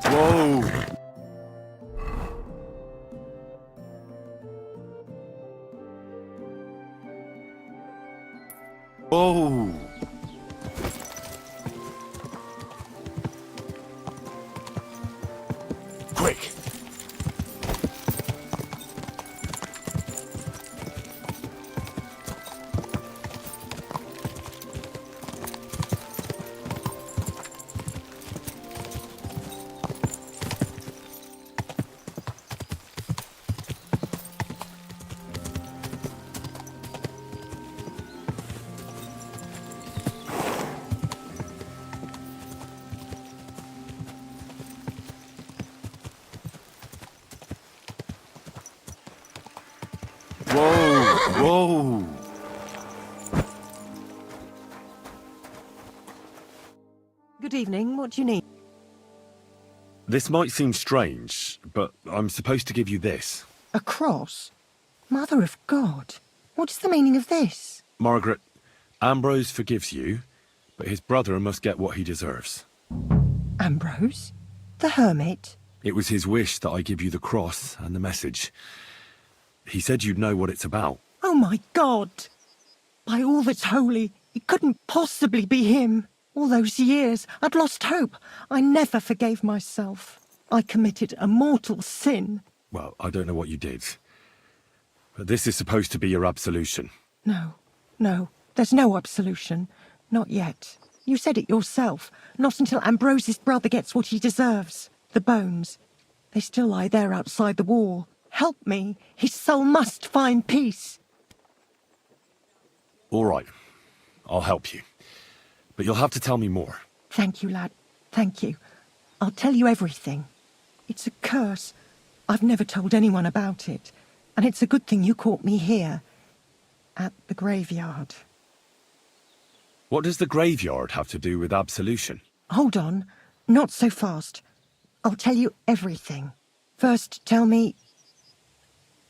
[SPEAKER 2] Whoa! Whoa!
[SPEAKER 12] Quick!
[SPEAKER 2] Whoa!
[SPEAKER 13] Good evening. What do you need?
[SPEAKER 2] This might seem strange, but I'm supposed to give you this.
[SPEAKER 13] A cross? Mother of God. What is the meaning of this?
[SPEAKER 2] Margaret, Ambrose forgives you, but his brother must get what he deserves.
[SPEAKER 13] Ambrose? The hermit?
[SPEAKER 2] It was his wish that I give you the cross and the message. He said you'd know what it's about.
[SPEAKER 13] Oh my God! By all that's holy, it couldn't possibly be him. All those years, I'd lost hope. I never forgave myself. I committed a mortal sin.
[SPEAKER 2] Well, I don't know what you did. But this is supposed to be your absolution.
[SPEAKER 13] No, there's no absolution. Not yet. You said it yourself. Not until Ambrose's brother gets what he deserves. The bones. They still lie there outside the wall. Help me. His soul must find peace.
[SPEAKER 2] All right. I'll help you. But you'll have to tell me more.
[SPEAKER 13] Thank you, lad. Thank you. I'll tell you everything. It's a curse. I've never told anyone about it. And it's a good thing you caught me here. At the graveyard.
[SPEAKER 2] What does the graveyard have to do with absolution?
[SPEAKER 13] Hold on. Not so fast. I'll tell you everything. First, tell me...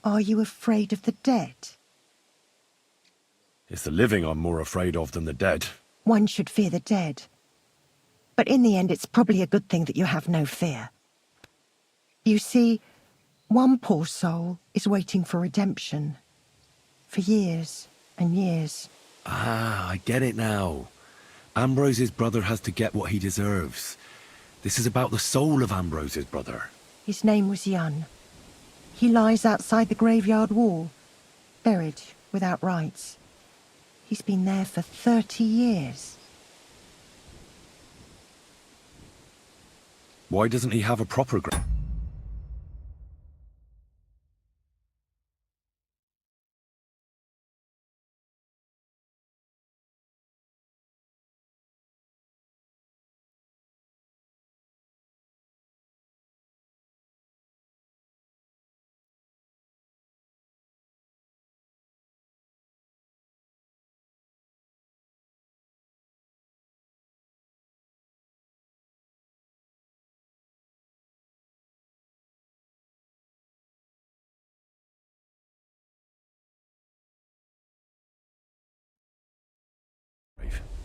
[SPEAKER 13] Are you afraid of the dead?
[SPEAKER 2] It's the living I'm more afraid of than the dead.
[SPEAKER 13] One should fear the dead. But in the end, it's probably a good thing that you have no fear. You see, one poor soul is waiting for redemption. For years and years.
[SPEAKER 2] Ah, I get it now. Ambrose's brother has to get what he deserves. This is about the soul of Ambrose's brother.
[SPEAKER 13] His name was Jan. He lies outside the graveyard wall, buried without rites. He's been there for 30 years.
[SPEAKER 2] Why doesn't he have a proper grave?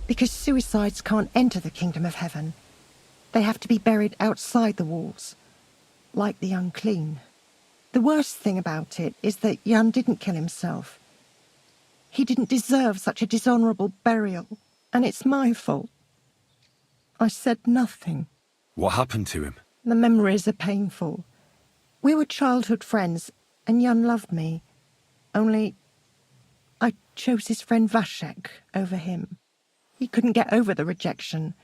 [SPEAKER 13] Because suicides can't enter the kingdom of heaven. They have to be buried outside the walls, like the unclean. The worst thing about it is that Jan didn't kill himself. He didn't deserve such a dishonourable burial, and it's my fault. I said nothing.
[SPEAKER 2] What happened to him?
[SPEAKER 13] The memories are painful. We were childhood friends, and Jan loved me. Only I chose his friend Vashek over him. He couldn't get over the rejection.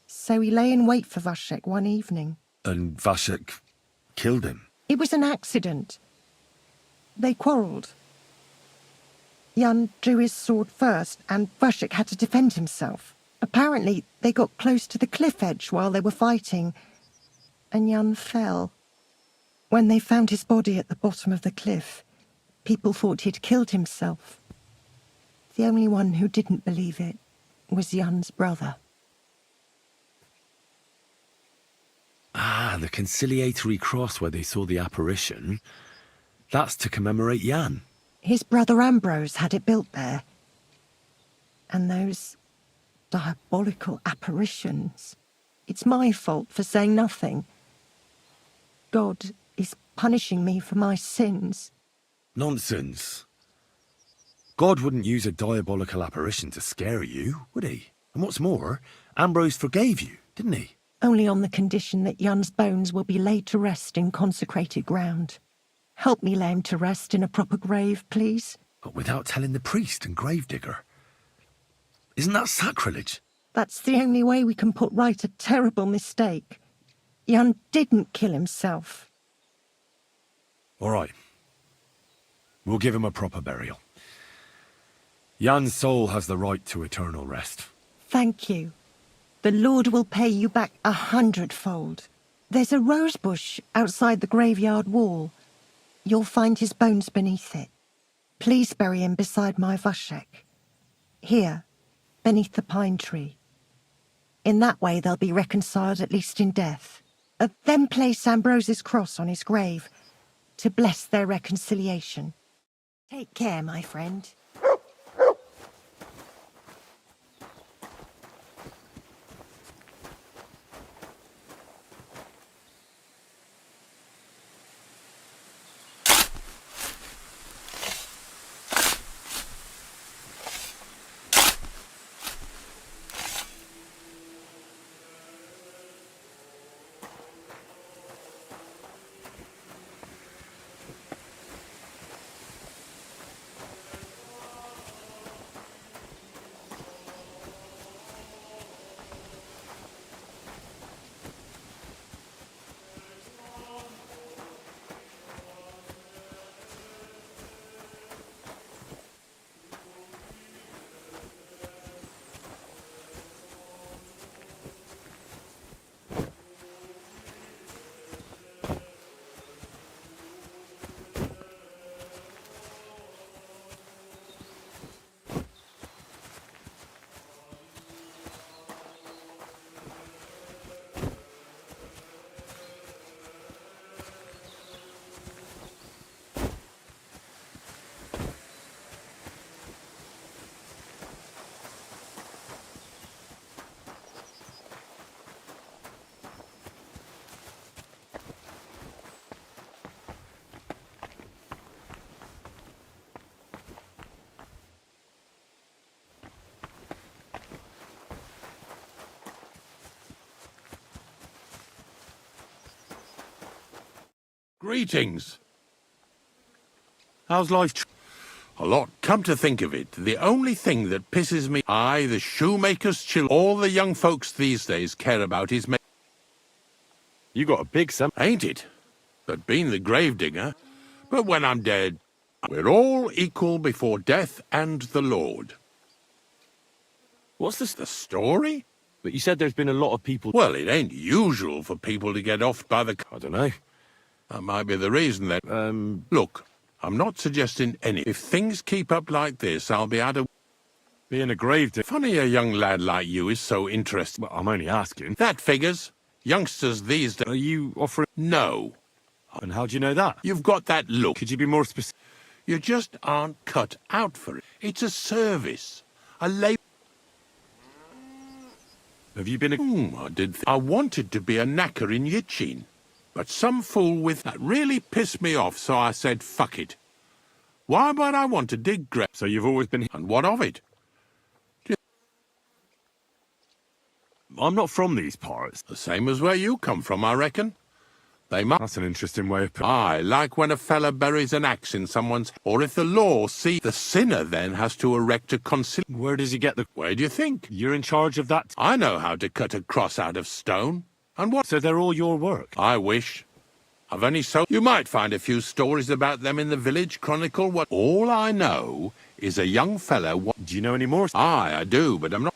[SPEAKER 13] So he lay in wait for Vashek one evening.
[SPEAKER 2] And Vashek killed him?
[SPEAKER 13] It was an accident. They quarrelled. Jan drew his sword first, and Vashek had to defend himself. Apparently, they got close to the cliff edge while they were fighting, and Jan fell. When they found his body at the bottom of the cliff, people thought he'd killed himself. The only one who didn't believe it was Jan's brother.
[SPEAKER 2] Ah, the conciliatory cross where they saw the apparition. That's to commemorate Jan.
[SPEAKER 13] His brother Ambrose had it built there. And those diabolical apparitions. It's my fault for saying nothing. God is punishing me for my sins.
[SPEAKER 2] Nonsense. God wouldn't use a diabolical apparition to scare you, would he? And what's more, Ambrose forgave you, didn't he?
[SPEAKER 13] Only on the condition that Jan's bones will be laid to rest in consecrated ground. Help me lay him to rest in a proper grave, please.
[SPEAKER 2] But without telling the priest and gravedigger. Isn't that sacrilege?
[SPEAKER 13] That's the only way we can put right a terrible mistake. Jan didn't kill himself.
[SPEAKER 2] All right. We'll give him a proper burial. Jan's soul has the right to eternal rest.
[SPEAKER 13] Thank you. The Lord will pay you back 100-fold. There's a rose bush outside the graveyard wall. You'll find his bones beneath it. Please bury him beside my Vashek. Here, beneath the pine tree. In that way they'll be reconciled, at least in death. Then place Ambrose's cross on his grave to bless their reconciliation. Take care, my friend.
[SPEAKER 14] Greetings.
[SPEAKER 2] How's life?
[SPEAKER 14] A lot. Come to think of it, the only thing that pisses me, the shoemaker's children, all the young folks these days care about is
[SPEAKER 2] You got a big son,
[SPEAKER 14] ain't it? But being the gravedigger, but when I'm dead, we're all equal before death and the Lord.
[SPEAKER 2] What's this?
[SPEAKER 14] The story?
[SPEAKER 2] But you said there's been a lot of people...
[SPEAKER 14] Well, it ain't usual for people to get off by the...
[SPEAKER 2] I don't know.
[SPEAKER 14] That might be the reason that... Look, I'm not suggesting any... If things keep up like this, I'll be out of...
[SPEAKER 2] Being a gravedigger...
[SPEAKER 14] Funny a young lad like you is so interested.
[SPEAKER 2] Well, I'm only asking.
[SPEAKER 14] That figures. Youngsters these days...
[SPEAKER 2] Are you offering...
[SPEAKER 14] No.
[SPEAKER 2] And how do you know that?
[SPEAKER 14] You've got that look.
[SPEAKER 2] Could you be more specific?
[SPEAKER 14] You just aren't cut out for it. It's a service. A labor...
[SPEAKER 2] Have you been a...
[SPEAKER 14] I wanted to be a knacker in Yitchin, but some fool with that really pissed me off, so I said, fuck it. Why might I want to dig grave?
[SPEAKER 2] So you've always been...
[SPEAKER 14] And what of it?
[SPEAKER 2] I'm not from these parts.
[SPEAKER 14] The same as where you come from, I reckon. They must...
[SPEAKER 2] That's an interesting way of putting...
[SPEAKER 14] Aye, like when a fella buries an axe in someone's... Or if the law see... The sinner then has to erect a conciliation.
[SPEAKER 2] Where does he get the...
[SPEAKER 14] Where do you think?
[SPEAKER 2] You're in charge of that?
[SPEAKER 14] I know how to cut a cross out of stone. And what...
[SPEAKER 2] So they're all your work?
[SPEAKER 14] I wish. I've only so... You might find a few stories about them in the village chronicle. What... All I know is a young fella...
[SPEAKER 2] Do you know any more?
[SPEAKER 14] Aye, I do, but I'm not...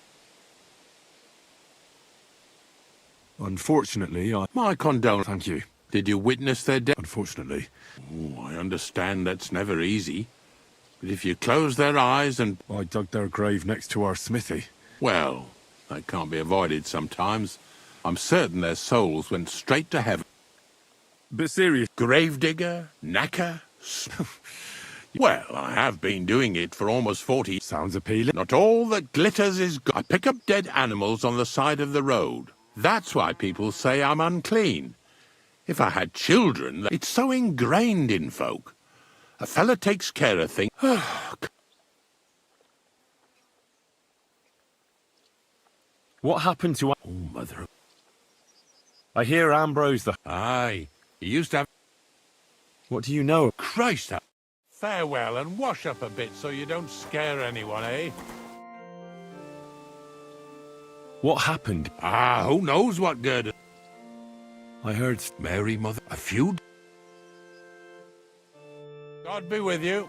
[SPEAKER 2] Unfortunately,
[SPEAKER 14] My condolences.
[SPEAKER 2] Thank you.
[SPEAKER 14] Did you witness their death?
[SPEAKER 2] Unfortunately.
[SPEAKER 14] Oh, I understand that's never easy. But if you close their eyes and...
[SPEAKER 2] I dug their grave next to our smithy.
[SPEAKER 14] Well, that can't be avoided sometimes. I'm certain their souls went straight to heaven.
[SPEAKER 2] But serious.
[SPEAKER 14] Gravedigger, knacker... Well, I have been doing it for almost 40...
[SPEAKER 2] Sounds appealing.
[SPEAKER 14] Not all that glitters is good. I pick up dead animals on the side of the road. That's why people say I'm unclean. If I had children, it's so ingrained in folk. A fella takes care of things.
[SPEAKER 2] What happened to...
[SPEAKER 14] Oh, mother...
[SPEAKER 2] I hear Ambrose the...
[SPEAKER 14] Aye, he used to have...
[SPEAKER 2] What do you know?
[SPEAKER 14] Christ, farewell and wash up a bit so you don't scare anyone, eh?
[SPEAKER 2] What happened?
[SPEAKER 14] Who knows what good...
[SPEAKER 2] I heard...
[SPEAKER 14] Mary, mother... A few... God be with you.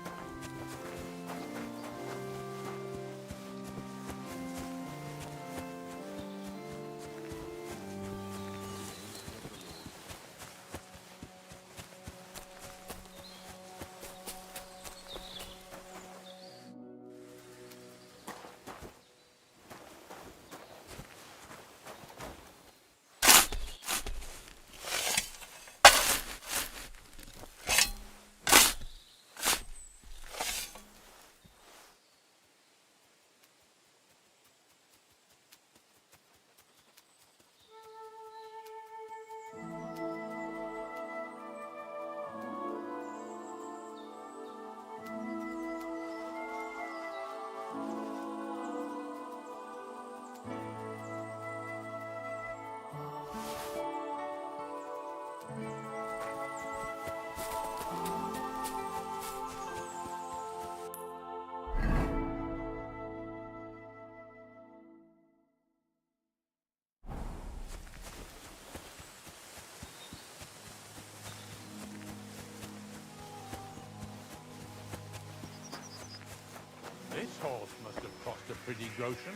[SPEAKER 14] This horse must have cost a pretty groschen.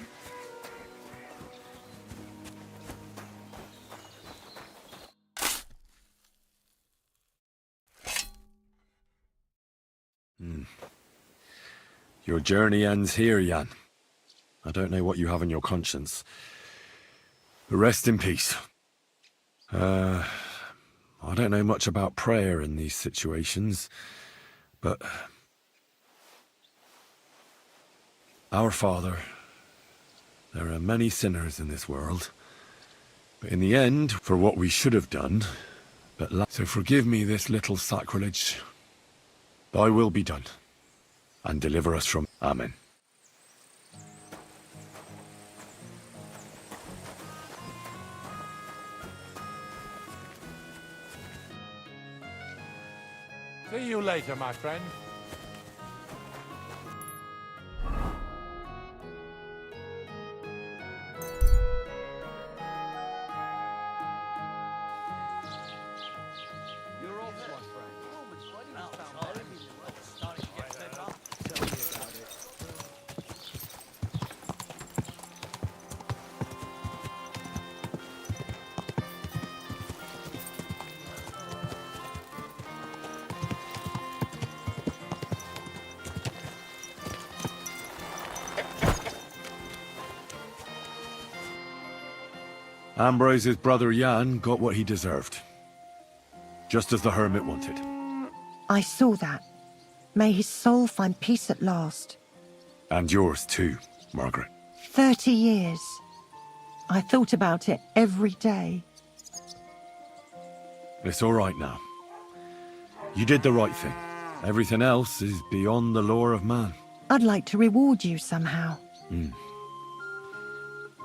[SPEAKER 2] Your journey ends here, Jan. I don't know what you have in your conscience. But rest in peace. I don't know much about prayer in these situations, but... Our Father, there are many sinners in this world, but in the end, for what we should have done, so forgive me this little sacrilege. Thy will be done, and deliver us from... Amen.
[SPEAKER 14] See you later, my friend.
[SPEAKER 2] Ambrose's brother Jan got what he deserved. Just as the hermit wanted.
[SPEAKER 13] I saw that. May his soul find peace at last.
[SPEAKER 2] And yours too, Margaret.
[SPEAKER 13] 30 years. I thought about it every day.
[SPEAKER 2] It's all right now. You did the right thing. Everything else is beyond the law of man.
[SPEAKER 13] I'd like to reward you somehow.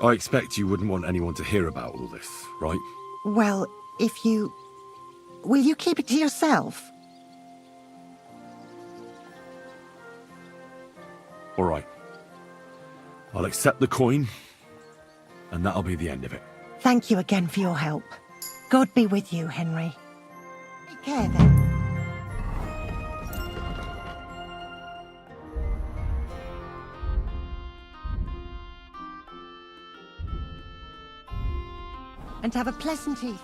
[SPEAKER 2] I expect you wouldn't want anyone to hear about all this, right?
[SPEAKER 13] Well, if you... Will you keep it to yourself?
[SPEAKER 2] All right. I'll accept the coin, and that'll be the end of it.
[SPEAKER 13] Thank you again for your help. God be with you, Henry. Take care then. And have a pleasant evening.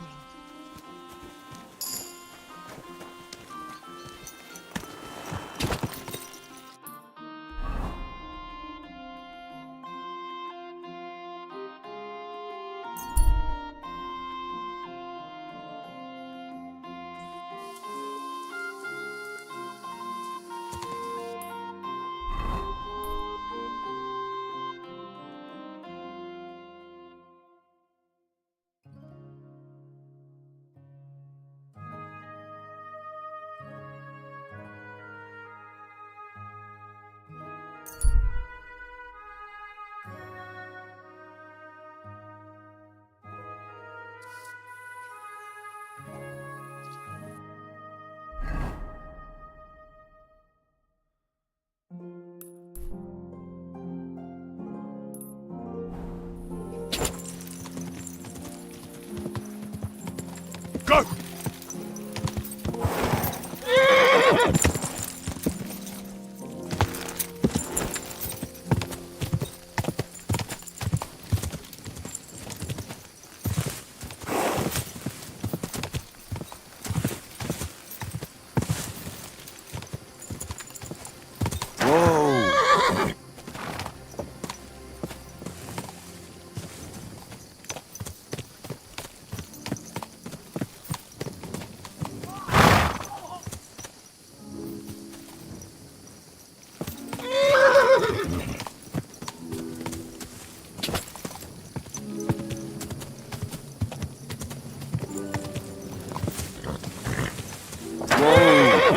[SPEAKER 2] Go!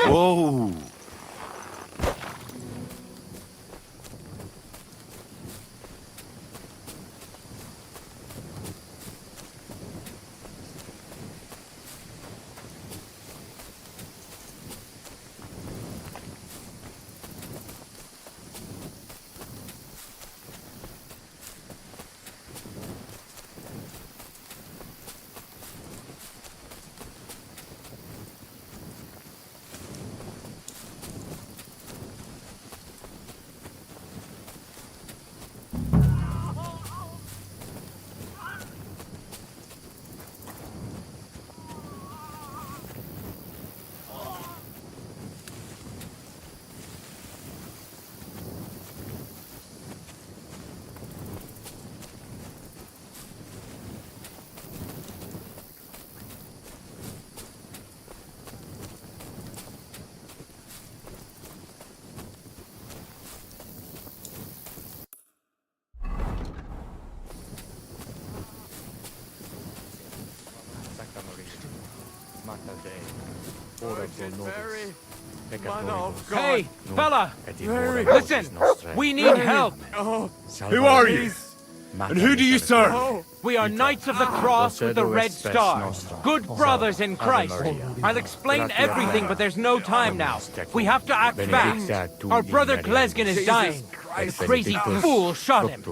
[SPEAKER 2] Whoa!
[SPEAKER 11] Hey, fella! Listen! We need help!
[SPEAKER 2] Who are you? And who do you serve?
[SPEAKER 4] We are Knights of the Cross with the Red Star. Good brothers in Christ. I'll explain everything, but there's no time now. We have to act fast. Our brother Klesgen is dying. The crazy fool shot him.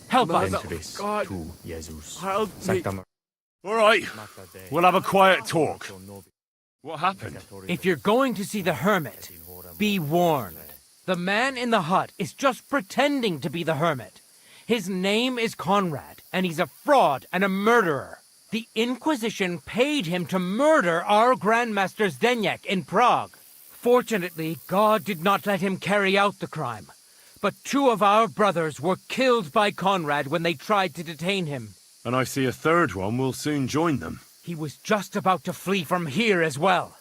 [SPEAKER 4] Help us.
[SPEAKER 2] God. Help me. All right. We'll have a quiet talk. What happened?
[SPEAKER 4] If you're going to see the hermit, be warned. The man in the hut is just pretending to be the hermit. His name is Conrad, and he's a fraud and a murderer. The Inquisition paid him to murder our Grandmaster Zdeněk in Prague. Fortunately, God did not let him carry out the crime. But 2 of our brothers were killed by Conrad when they tried to detain him.
[SPEAKER 2] And I see a third one will soon join them.
[SPEAKER 4] He was just about to flee from here as well.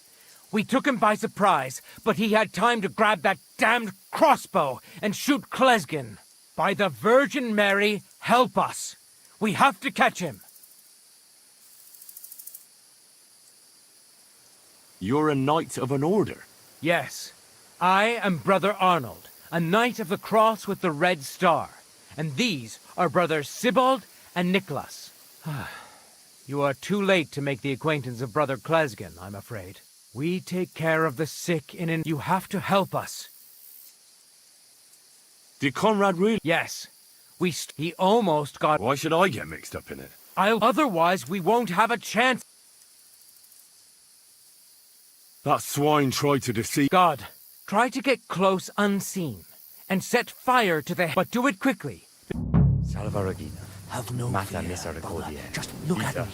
[SPEAKER 4] We took him by surprise, but he had time to grab that damned crossbow and shoot Klesgen. By the Virgin Mary, help us. We have to catch him.
[SPEAKER 2] You're a knight of an order?
[SPEAKER 4] Yes. I am Brother Arnold, a knight of the cross with the red star. And these are brothers Sibald and Nicholas. You are too late to make the acquaintance of Brother Klesgen, I'm afraid. We take care of the sick in You have to help us.
[SPEAKER 2] Did Conrad really?
[SPEAKER 4] Yes. He almost got...
[SPEAKER 2] Why should I get mixed up in it?
[SPEAKER 4] Otherwise, we won't have a chance.
[SPEAKER 2] That swine tried to deceive...
[SPEAKER 4] God, try to get close unseen and set fire to the... But do it quickly.
[SPEAKER 22] Salva Regina.
[SPEAKER 4] Have no
[SPEAKER 22] Mata
[SPEAKER 4] fear,
[SPEAKER 22] misericordia.
[SPEAKER 4] brother. Just look at me.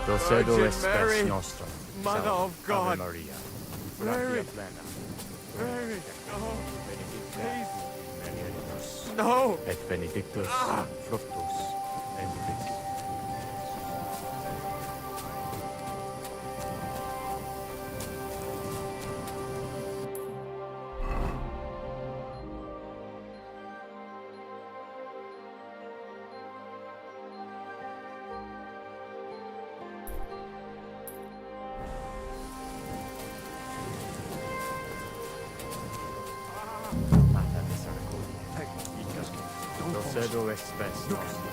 [SPEAKER 22] Docedo espes nostrum.
[SPEAKER 11] Mother of God.
[SPEAKER 22] Ave Maria.
[SPEAKER 11] Mary.
[SPEAKER 22] Gratia plena.
[SPEAKER 11] Mary. No.
[SPEAKER 22] Benedicta
[SPEAKER 11] Please. No.
[SPEAKER 22] et benedictus fructus ventris. Docedo espes nostrum.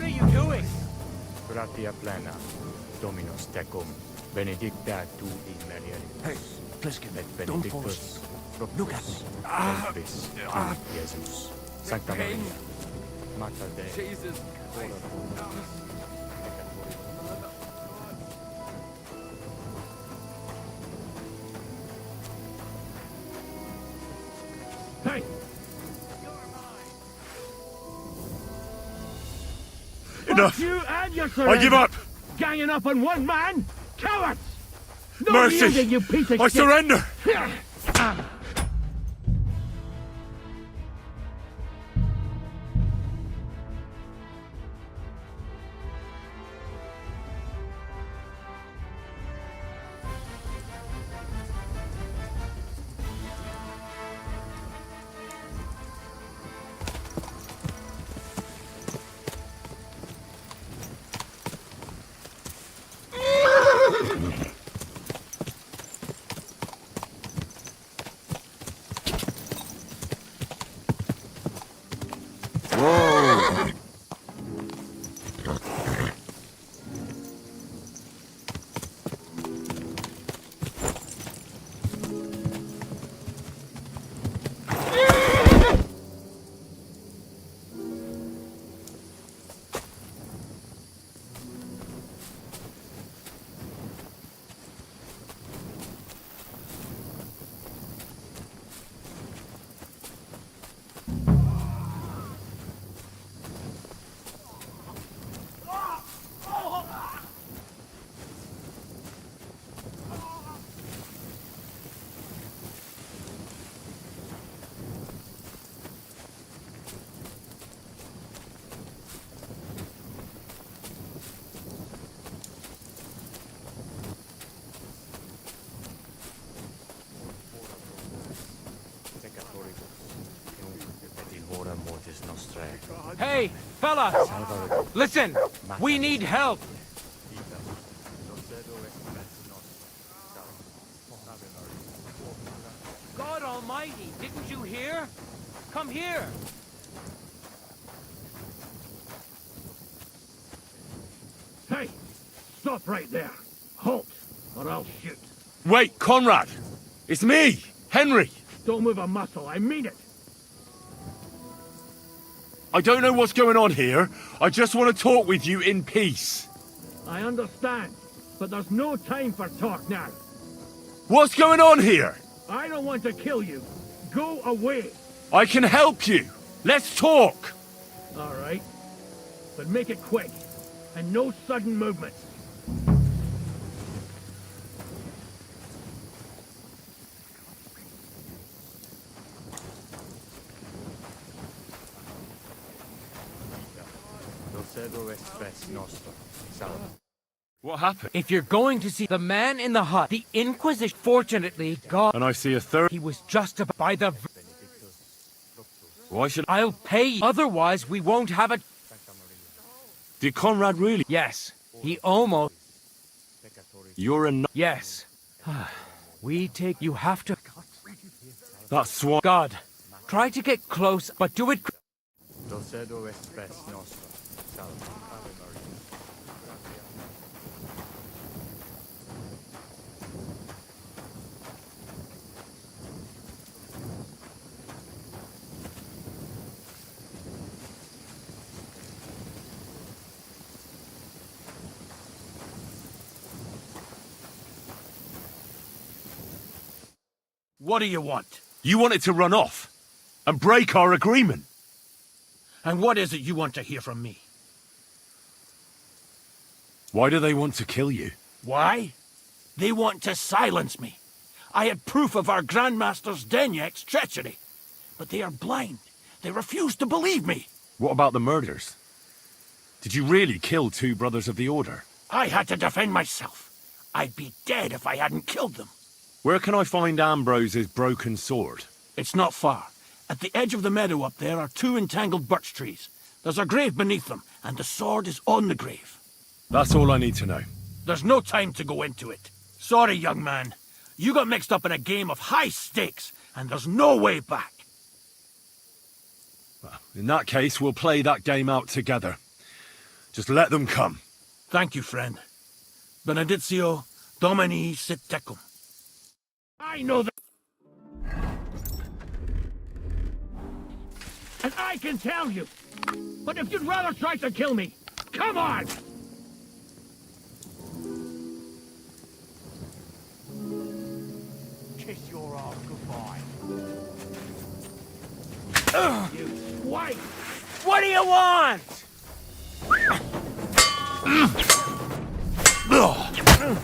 [SPEAKER 4] What are you doing?
[SPEAKER 22] Gratia plena, Dominus tecum, benedicta tu in mulieribus.
[SPEAKER 3] Hey, Pliskin,
[SPEAKER 22] Et
[SPEAKER 3] don't fall
[SPEAKER 22] benedictus
[SPEAKER 3] asleep. Look at me.
[SPEAKER 22] ventris tu, Jesus. Sancta Maria, Mater Dei.
[SPEAKER 6] Jesus
[SPEAKER 10] Hey!
[SPEAKER 2] Enough!
[SPEAKER 10] You and your
[SPEAKER 2] I give up!
[SPEAKER 10] Ganging up on one man? Cowards! No
[SPEAKER 2] Mercy!
[SPEAKER 10] yielding, you piece of
[SPEAKER 2] I
[SPEAKER 10] shit.
[SPEAKER 2] surrender!
[SPEAKER 4] Hey, fellas! Listen! We need help! God Almighty, didn't you hear? Come here!
[SPEAKER 10] Hey! Stop right there. Halt, or I'll shoot.
[SPEAKER 2] Wait, Conrad! It's me, Henry!
[SPEAKER 10] Don't move a muscle, I mean it.
[SPEAKER 2] I don't know what's going on here. I just want to talk with you in peace.
[SPEAKER 10] I understand, but there's no time for talk now.
[SPEAKER 2] What's going on here?
[SPEAKER 10] I don't want to kill you. Go away.
[SPEAKER 2] I can help you. Let's talk.
[SPEAKER 10] All right. But make it quick. And no sudden movements.
[SPEAKER 2] What happened?
[SPEAKER 4] If you're going to see the man in the hut, the Inquisition, fortunately, God...
[SPEAKER 2] And I see a third...
[SPEAKER 4] He was just about by the...
[SPEAKER 2] Why should...
[SPEAKER 4] I'll pay you. Otherwise, we won't have it.
[SPEAKER 2] Did Conrad really...
[SPEAKER 4] Yes. He almost...
[SPEAKER 2] You're a...
[SPEAKER 4] Yes. We take... You have to...
[SPEAKER 2] That swan...
[SPEAKER 4] God. Try to get close, but do it...
[SPEAKER 10] What do you want?
[SPEAKER 2] You wanted to run off and break our agreement.
[SPEAKER 10] And what is it you want to hear from me?
[SPEAKER 2] Why do they want to kill you?
[SPEAKER 10] Why? They want to silence me. I had proof of our Grandmaster's Denyek's treachery. But they are blind. They refuse to believe me.
[SPEAKER 2] What about the murders? Did you really kill 2 brothers of the Order?
[SPEAKER 10] I had to defend myself. I'd be dead if I hadn't killed them.
[SPEAKER 2] Where can I find Ambrose's broken sword?
[SPEAKER 10] It's not far. At the edge of the meadow up there are 2 entangled birch trees. There's a grave beneath them, and the sword is on the grave.
[SPEAKER 2] That's all I need to know.
[SPEAKER 10] There's no time to go into it. Sorry, young man. You got mixed up in a game of high stakes, and there's no way back.
[SPEAKER 2] Well, in that case, we'll play that game out together. Just let them come.
[SPEAKER 10] Thank you, friend. Benedictio Domini sit tecum.
[SPEAKER 6] I know that. And I can tell you. But if you'd rather try to kill me, come on! Kiss your ass goodbye. You swine!
[SPEAKER 4] What do you want?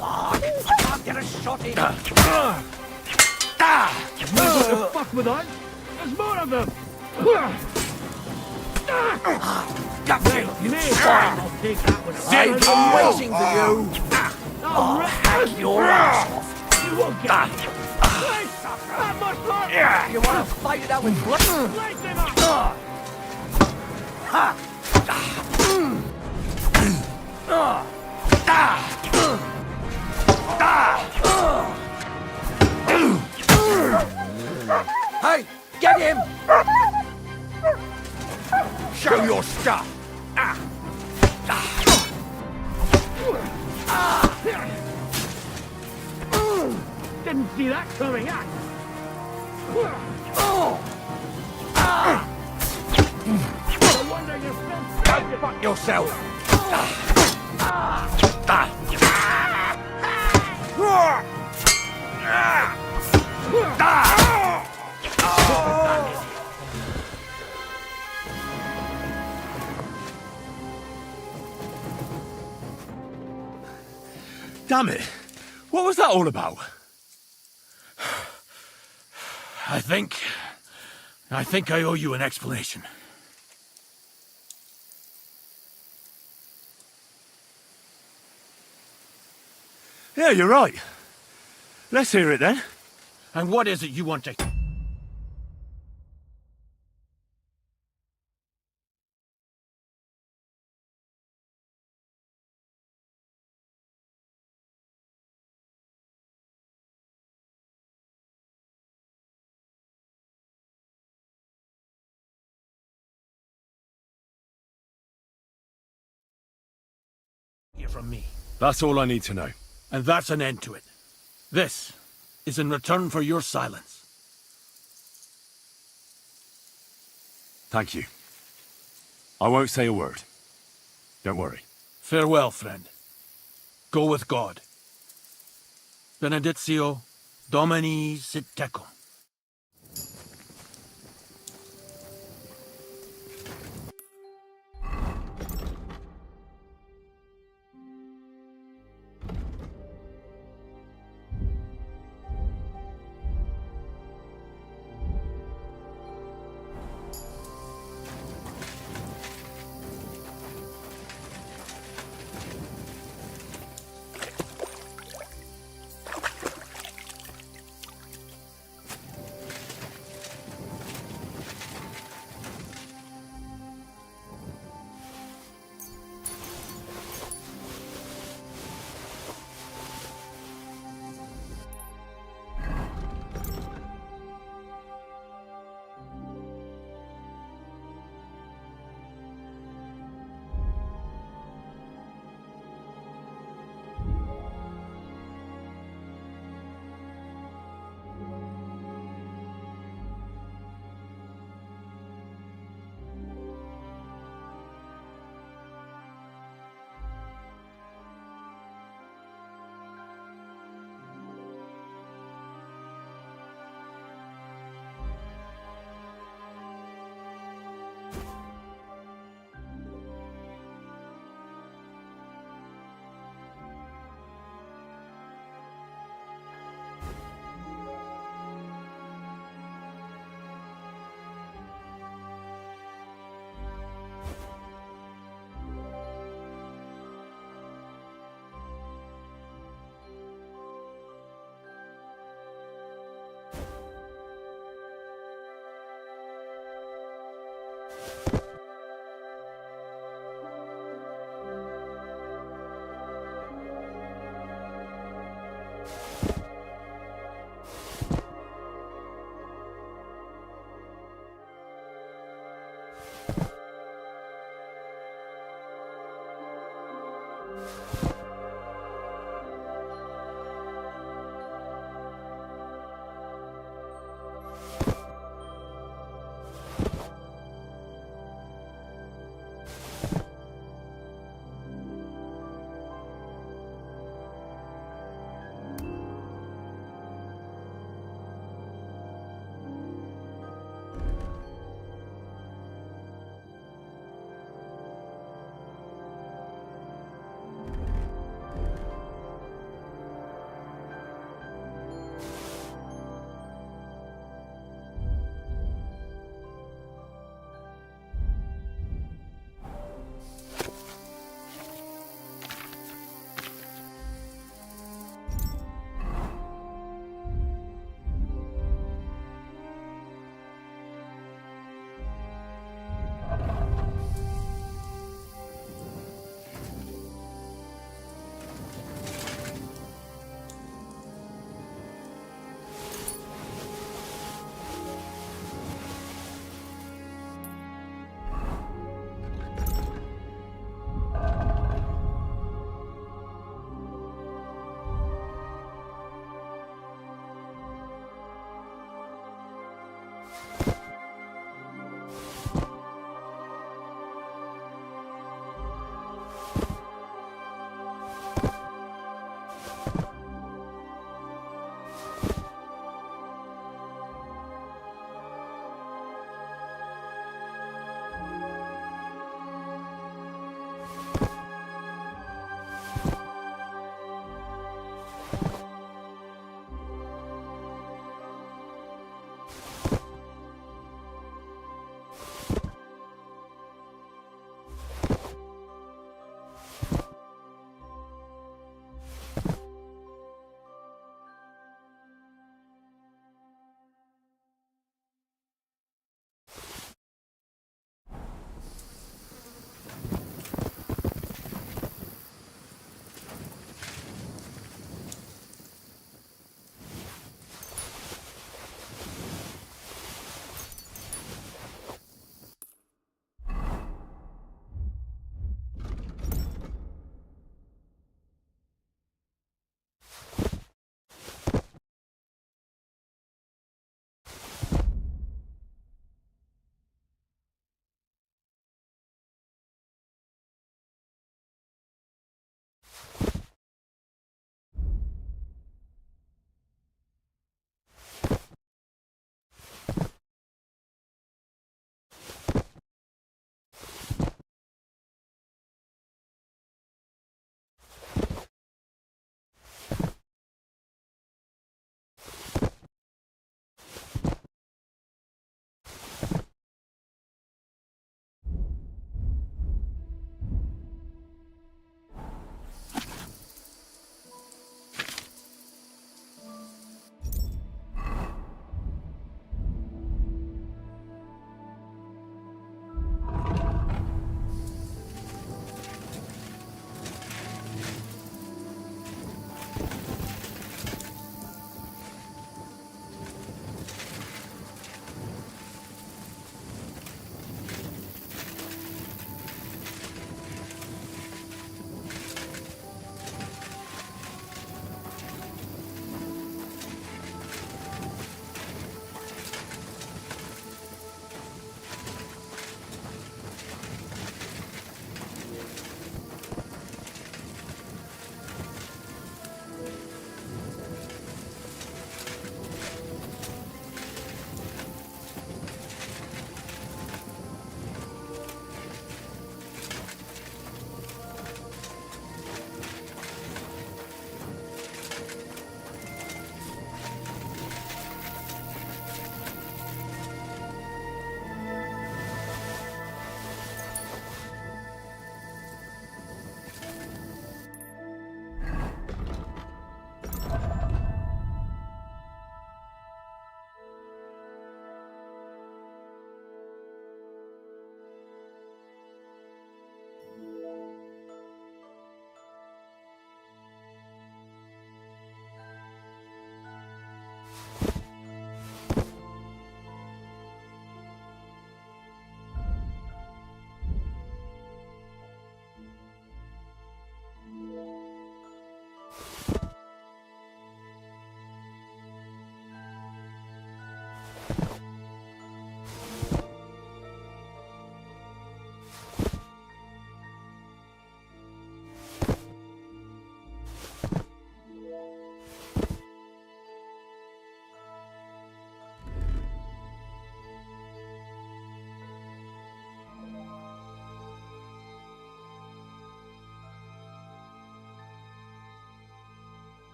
[SPEAKER 6] I can't get a shot in. You want to fuck with us? There's more of them! You may find I'll take that one.
[SPEAKER 12] I'm waiting for you.
[SPEAKER 6] I'll hack your ass off. You won't get it. That much more.
[SPEAKER 4] You want to fight it out with blood?
[SPEAKER 6] Light them up.
[SPEAKER 12] Hey, get him! Show your stuff!
[SPEAKER 6] Didn't see that coming, huh? No wonder you're still...
[SPEAKER 12] Go fuck yourself!
[SPEAKER 2] Damn it. What was that all about?
[SPEAKER 10] I think I owe you an explanation.
[SPEAKER 2] Yeah, you're right. Let's hear it then.
[SPEAKER 10] And what is it you want to... from me.
[SPEAKER 2] That's all I need to know.
[SPEAKER 10] And that's an end to it. This is in return for your silence.
[SPEAKER 2] Thank you. I won't say a word. Don't worry.
[SPEAKER 10] Farewell, friend. Go with God. Benedictio Domini sit tecum.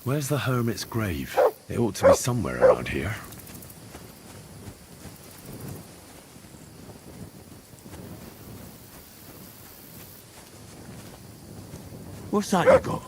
[SPEAKER 2] Where's the hermit's grave? It ought to be somewhere around here.
[SPEAKER 12] What's that you got?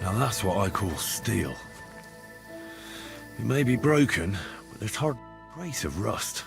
[SPEAKER 2] Now that's what I call steel. It may be broken, but there's hardly a trace of rust.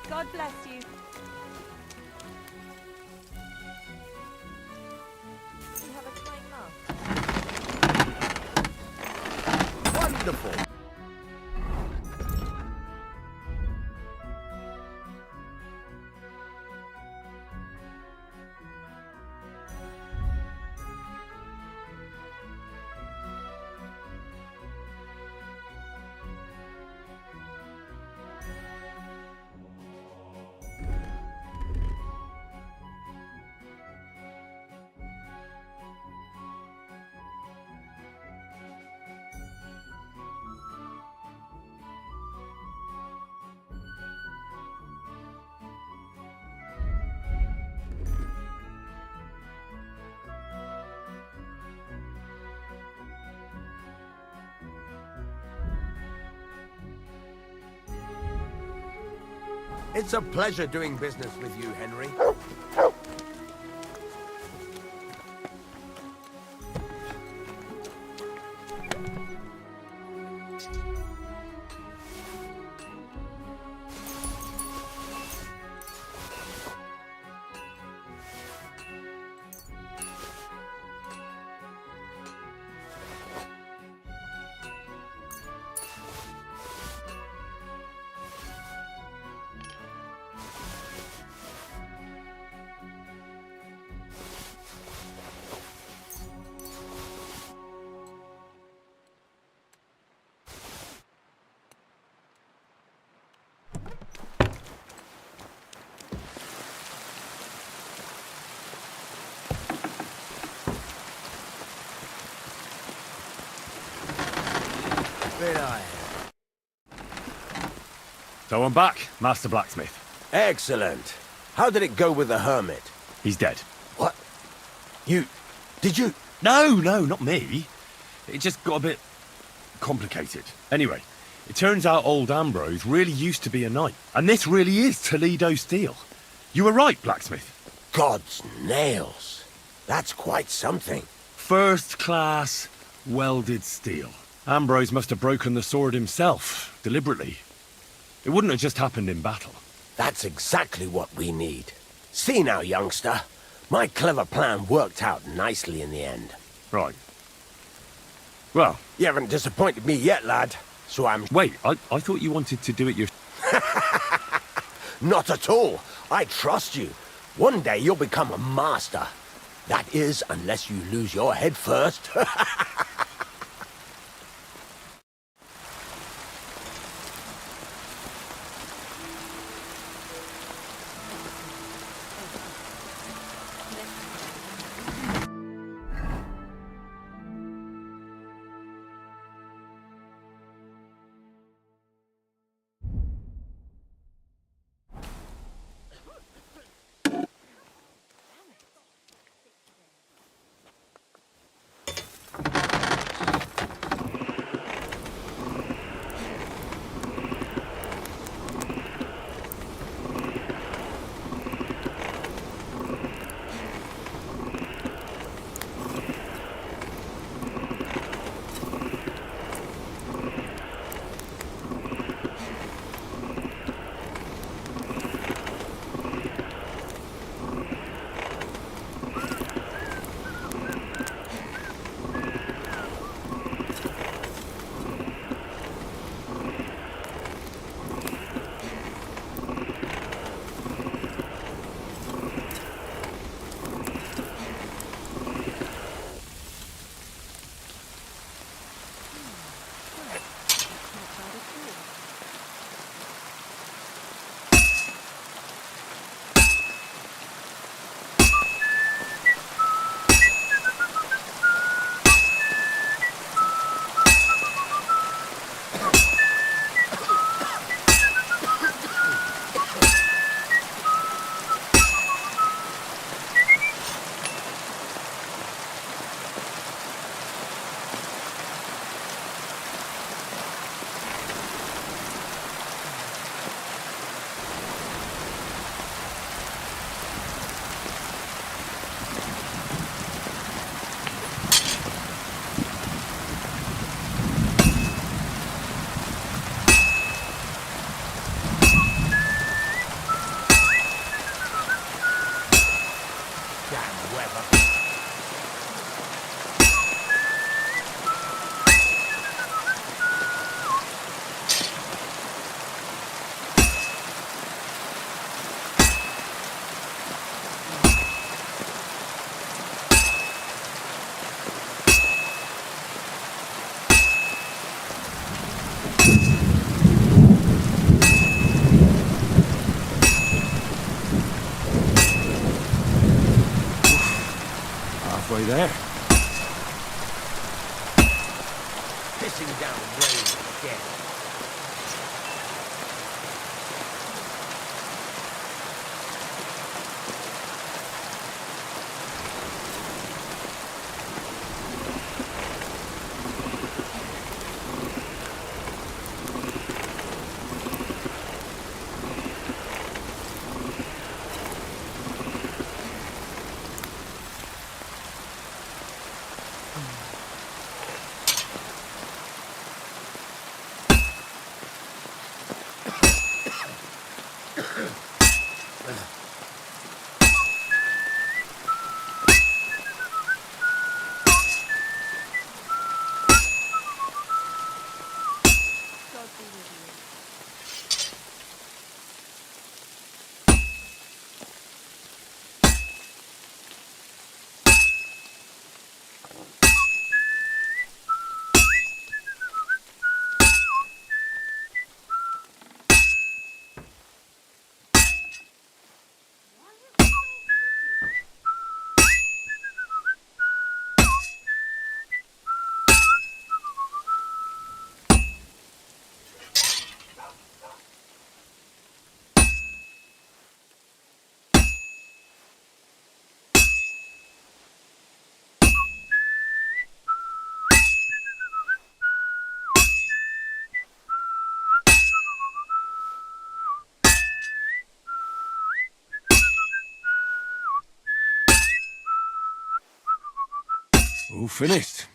[SPEAKER 5] God bless you. You have a kind mouth.
[SPEAKER 12] Wonderful. It's a pleasure doing business with you, Henry.
[SPEAKER 2] So I'm back, Master Blacksmith.
[SPEAKER 12] Excellent. How did it go with the hermit?
[SPEAKER 2] He's dead.
[SPEAKER 12] What? Did you?
[SPEAKER 2] No, not me. It just got a bit complicated. Anyway, it turns out old Ambrose really used to be a knight. And this really is Toledo steel. You were right, Blacksmith.
[SPEAKER 12] God's nails. That's quite something.
[SPEAKER 2] First class welded steel. Ambrose must have broken the sword himself, deliberately. It wouldn't have just happened in battle.
[SPEAKER 12] That's exactly what we need. See now, youngster. My clever plan worked out nicely in the end.
[SPEAKER 2] Right. Well...
[SPEAKER 12] You haven't disappointed me yet, lad. So I'm...
[SPEAKER 2] Wait, I thought you wanted to do it
[SPEAKER 12] Not at all. I trust you. One day you'll become a master. That is, unless you lose your head first.
[SPEAKER 2] Halfway there.
[SPEAKER 12] Pissing down rain again.
[SPEAKER 2] All finished.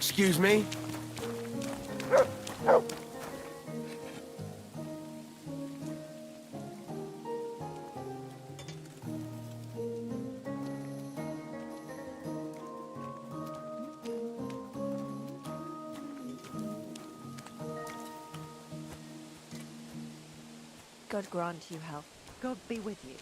[SPEAKER 12] Excuse me?
[SPEAKER 5] God grant you health.
[SPEAKER 13] God be with you.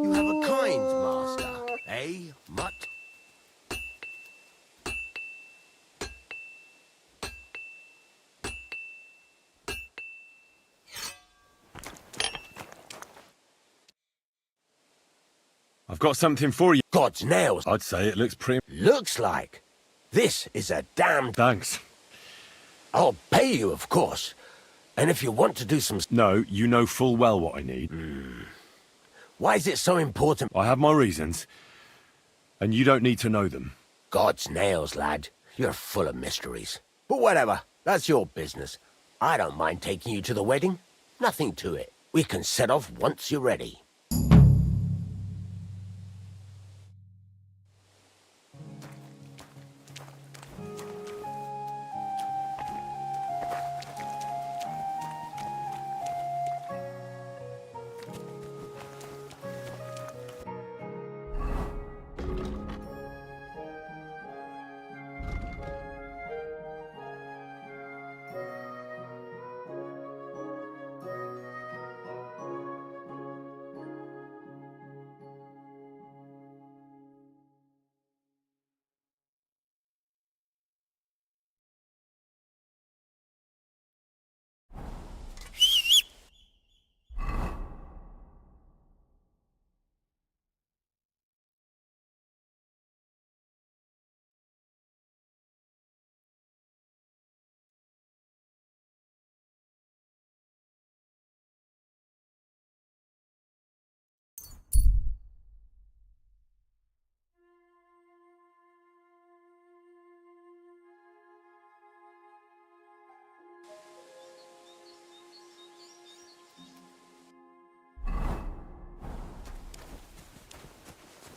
[SPEAKER 12] You have a kind master, eh, mutt?
[SPEAKER 2] I've got something for you.
[SPEAKER 12] God's nails.
[SPEAKER 2] I'd say it looks pretty...
[SPEAKER 12] Looks like. This is a damn...
[SPEAKER 2] Thanks.
[SPEAKER 12] I'll pay you, of course. And if you want to do some...
[SPEAKER 2] No, you know full well what I need.
[SPEAKER 12] Why is it so important?
[SPEAKER 2] I have my reasons. And you don't need to know them.
[SPEAKER 12] God's nails, lad. You're full of mysteries. But whatever. That's your business. I don't mind taking you to the wedding. Nothing to it. We can set off once you're ready.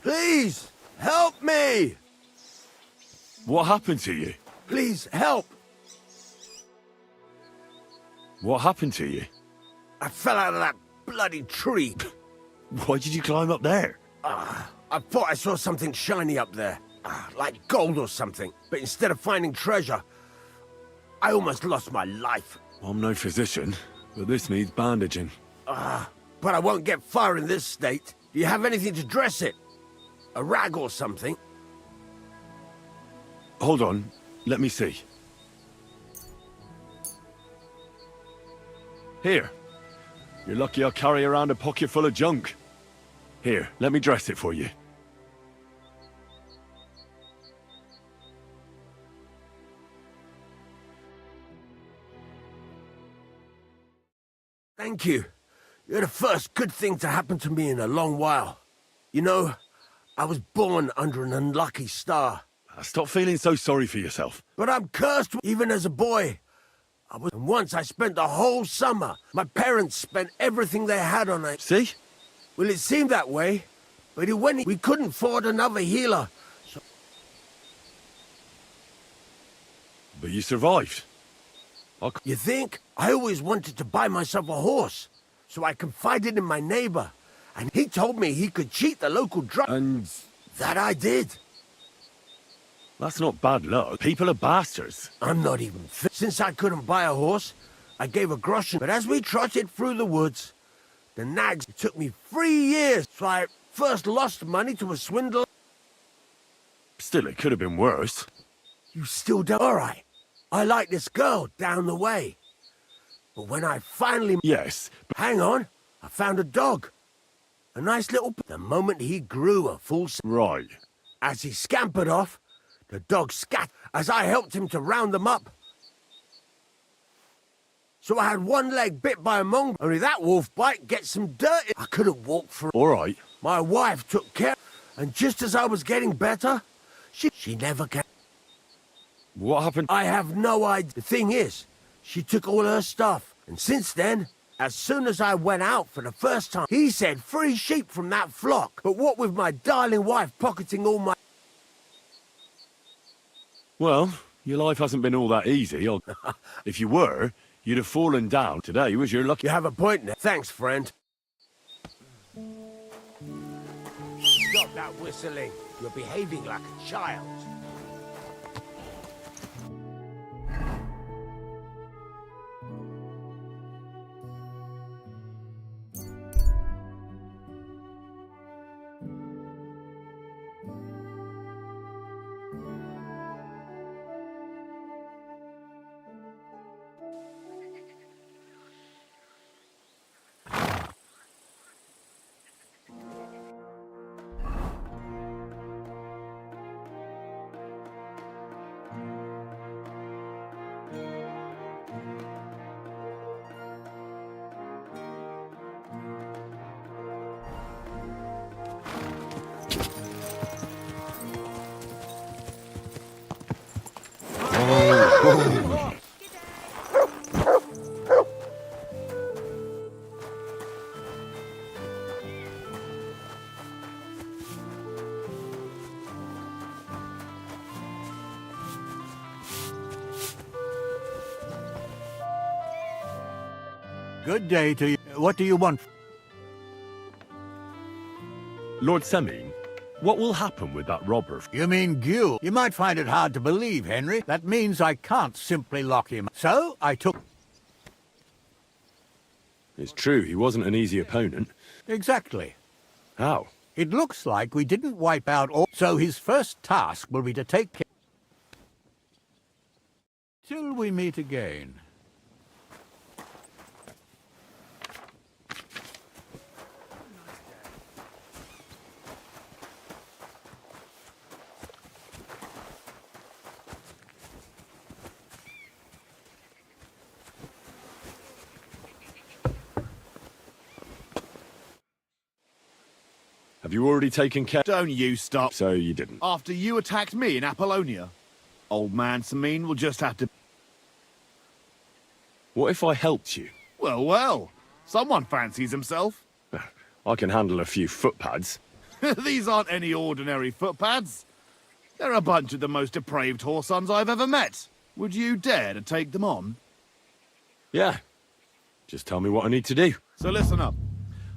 [SPEAKER 12] Please, help me!
[SPEAKER 2] What happened to you?
[SPEAKER 12] Please, help!
[SPEAKER 2] What happened to you?
[SPEAKER 12] I fell out of that bloody tree.
[SPEAKER 2] Why did you climb up there?
[SPEAKER 12] I thought I saw something shiny up there. Like gold or something. But instead of finding treasure, I almost lost my life.
[SPEAKER 2] I'm no physician, but this needs bandaging.
[SPEAKER 12] But I won't get far in this state. Do you have anything to dress it? A rag or something?
[SPEAKER 2] Hold on, let me see. Here. You're lucky I carry around a pocket full of junk. Here, let me dress it for you.
[SPEAKER 12] Thank you. You're the first good thing to happen to me in a long while. You know, I was born under an unlucky star.
[SPEAKER 2] Stop feeling so sorry for yourself.
[SPEAKER 12] But I'm cursed even as a boy. And once I spent the whole summer. My parents spent everything they had on it.
[SPEAKER 2] See?
[SPEAKER 12] Well, it seemed that way. But when we couldn't afford another healer.
[SPEAKER 2] But you survived.
[SPEAKER 12] You think? I always wanted to buy myself a horse, so I confided in my neighbor, and he told me he could cheat the local drug. And that I did.
[SPEAKER 2] That's not bad luck. People are bastards.
[SPEAKER 12] I'm not even fit. Since I couldn't buy a horse, I gave a groschen. But as we trotted through the woods, the nags took me 3 years. So I first lost money to a swindler.
[SPEAKER 2] Still, it could have been worse.
[SPEAKER 12] You still don't? All right. I like this girl down the way. But when I finally...
[SPEAKER 2] Yes.
[SPEAKER 12] Hang on. I found a dog. A nice little... The moment he grew a full...
[SPEAKER 2] Right.
[SPEAKER 12] As he scampered off, the dog scat as I helped him to round them up. So I had one leg bit by a mongrel. Only that wolf bite gets some dirt. I couldn't walk for...
[SPEAKER 2] All right.
[SPEAKER 12] My wife took care, and just as I was getting better, she never came.
[SPEAKER 2] What happened?
[SPEAKER 12] I have no idea. The thing is, she took all her stuff, and since then, as soon as I went out for the first time, he said 3 sheep from that flock. But what with my darling wife pocketing all my...
[SPEAKER 2] Well, your life hasn't been all that easy. If you were, you'd have fallen down. Today was your lucky...
[SPEAKER 12] You have a point there. Thanks, friend. Stop that whistling. You're behaving like a child.
[SPEAKER 7] Good day to you. What do you want?
[SPEAKER 2] Lord Semine, what will happen with that robber?
[SPEAKER 7] You mean Gil? You might find it hard to believe, Henry. That means I can't simply lock him. So, I took...
[SPEAKER 2] It's true, he wasn't an easy opponent.
[SPEAKER 7] Exactly.
[SPEAKER 2] How?
[SPEAKER 7] It looks like we didn't wipe out all... So his first task will be to take care... Till we meet again.
[SPEAKER 2] Have you already taken care?
[SPEAKER 16] Don't you stop.
[SPEAKER 2] So you didn't.
[SPEAKER 16] After you attacked me in Apollonia, old man Semine will just have to...
[SPEAKER 2] What if I helped you?
[SPEAKER 16] Well, well. Someone fancies himself.
[SPEAKER 2] I can handle a few footpads.
[SPEAKER 16] These aren't any ordinary footpads. They're a bunch of the most depraved whoresons I've ever met. Would you dare to take them on?
[SPEAKER 2] Yeah. Just tell me what I need to do.
[SPEAKER 16] So listen up.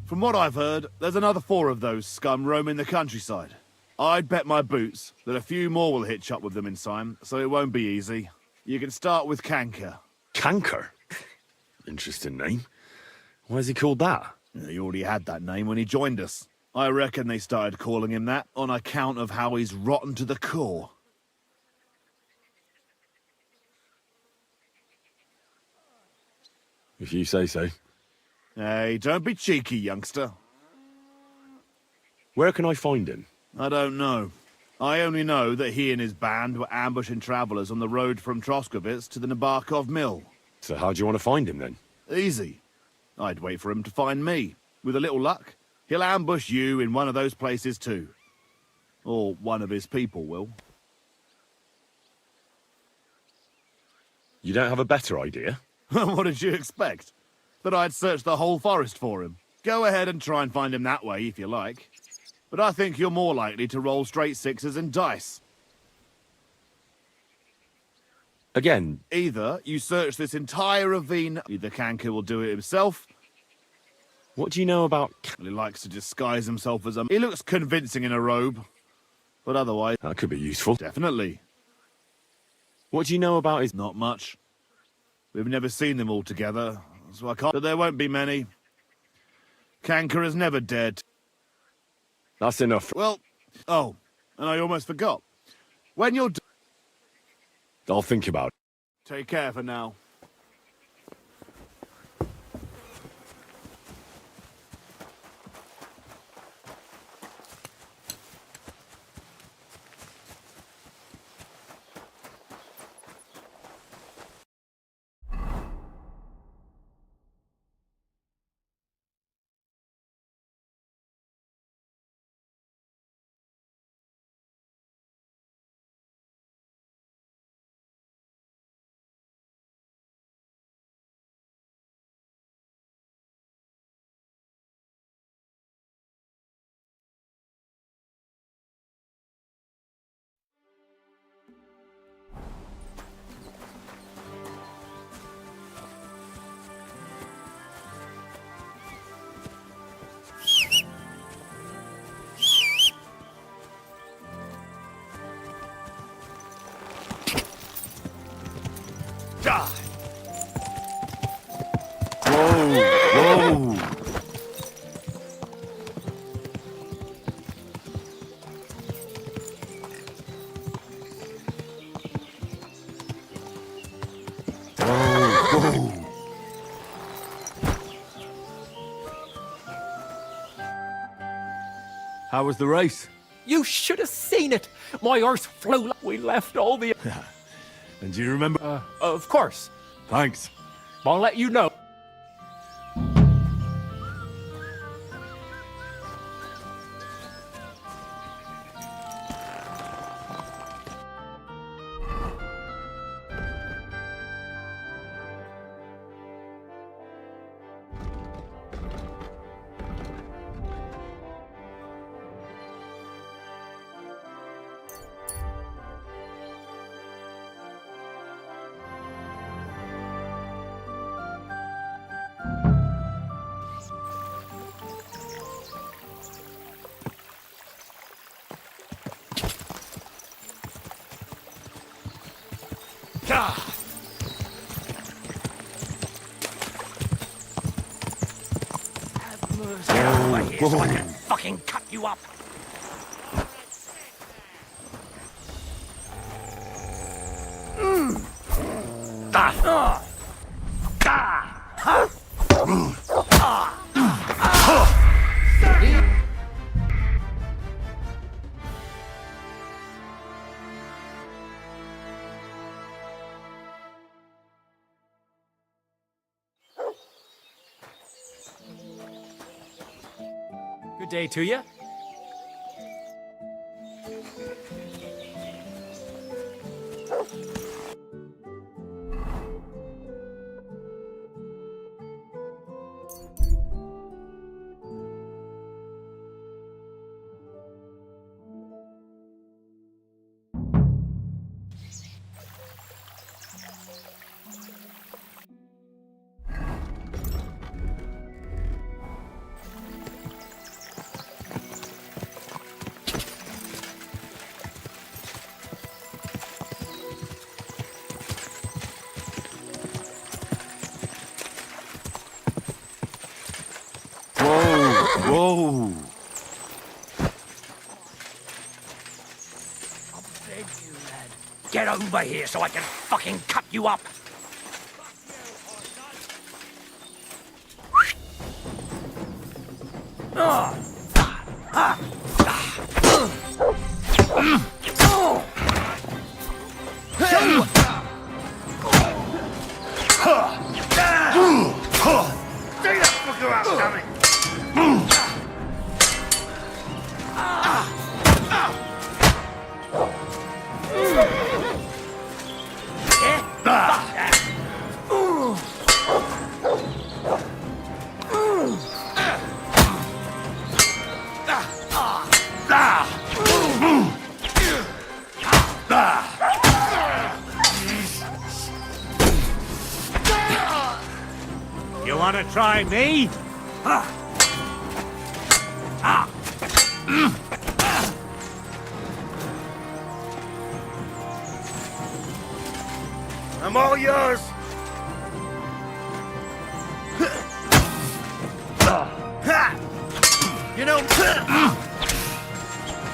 [SPEAKER 16] From what I've heard, there's another 4 of those scum roaming the countryside. I'd bet my boots that a few more will hitch up with them in time, so it won't be easy. You can start with Canker.
[SPEAKER 2] Canker? Interesting name. Why is he called that?
[SPEAKER 16] He already had that name when he joined us. I reckon they started calling him that on account of how he's rotten to the core.
[SPEAKER 2] If you say so.
[SPEAKER 16] Hey, don't be cheeky, youngster.
[SPEAKER 2] Where can I find him?
[SPEAKER 16] I don't know. I only know that he and his band were ambushing travellers on the road from Troskovitz to the Nabokov mill.
[SPEAKER 2] So how do you want to find him then?
[SPEAKER 16] Easy. I'd wait for him to find me. With a little luck, he'll ambush you in one of those places too. Or one of his people will.
[SPEAKER 2] You don't have a better idea?
[SPEAKER 16] What did you expect? That I'd search the whole forest for him. Go ahead and try and find him that way, if you like. But I think you're more likely to roll straight 6s and dice.
[SPEAKER 2] Again.
[SPEAKER 16] Either you search this entire ravine, either Canker will do it himself.
[SPEAKER 2] What do you know about...
[SPEAKER 16] He likes to disguise himself as a... He looks convincing in a robe. But otherwise...
[SPEAKER 2] That could be useful.
[SPEAKER 16] Definitely.
[SPEAKER 2] What do you know about his...
[SPEAKER 16] Not much. We've never seen them all together, so I can't... But there won't be many. Canker has never dared...
[SPEAKER 2] That's enough.
[SPEAKER 16] Well... Oh, and I almost forgot. When you're...
[SPEAKER 2] I'll think about it.
[SPEAKER 16] Take care for now.
[SPEAKER 2] Whoa! Whoa! How was the race?
[SPEAKER 11] You should have seen it. My horse flew. We left all the...
[SPEAKER 2] And do you remember?
[SPEAKER 11] Of course.
[SPEAKER 2] Thanks.
[SPEAKER 11] I'll let you know.
[SPEAKER 12] So I can fucking cut you up.
[SPEAKER 11] Good day to you.
[SPEAKER 2] Whoa!
[SPEAKER 12] I beg you, lad. Get over here so I can fucking cut you up.
[SPEAKER 19] You want to try me?
[SPEAKER 6] I'm all yours. You know,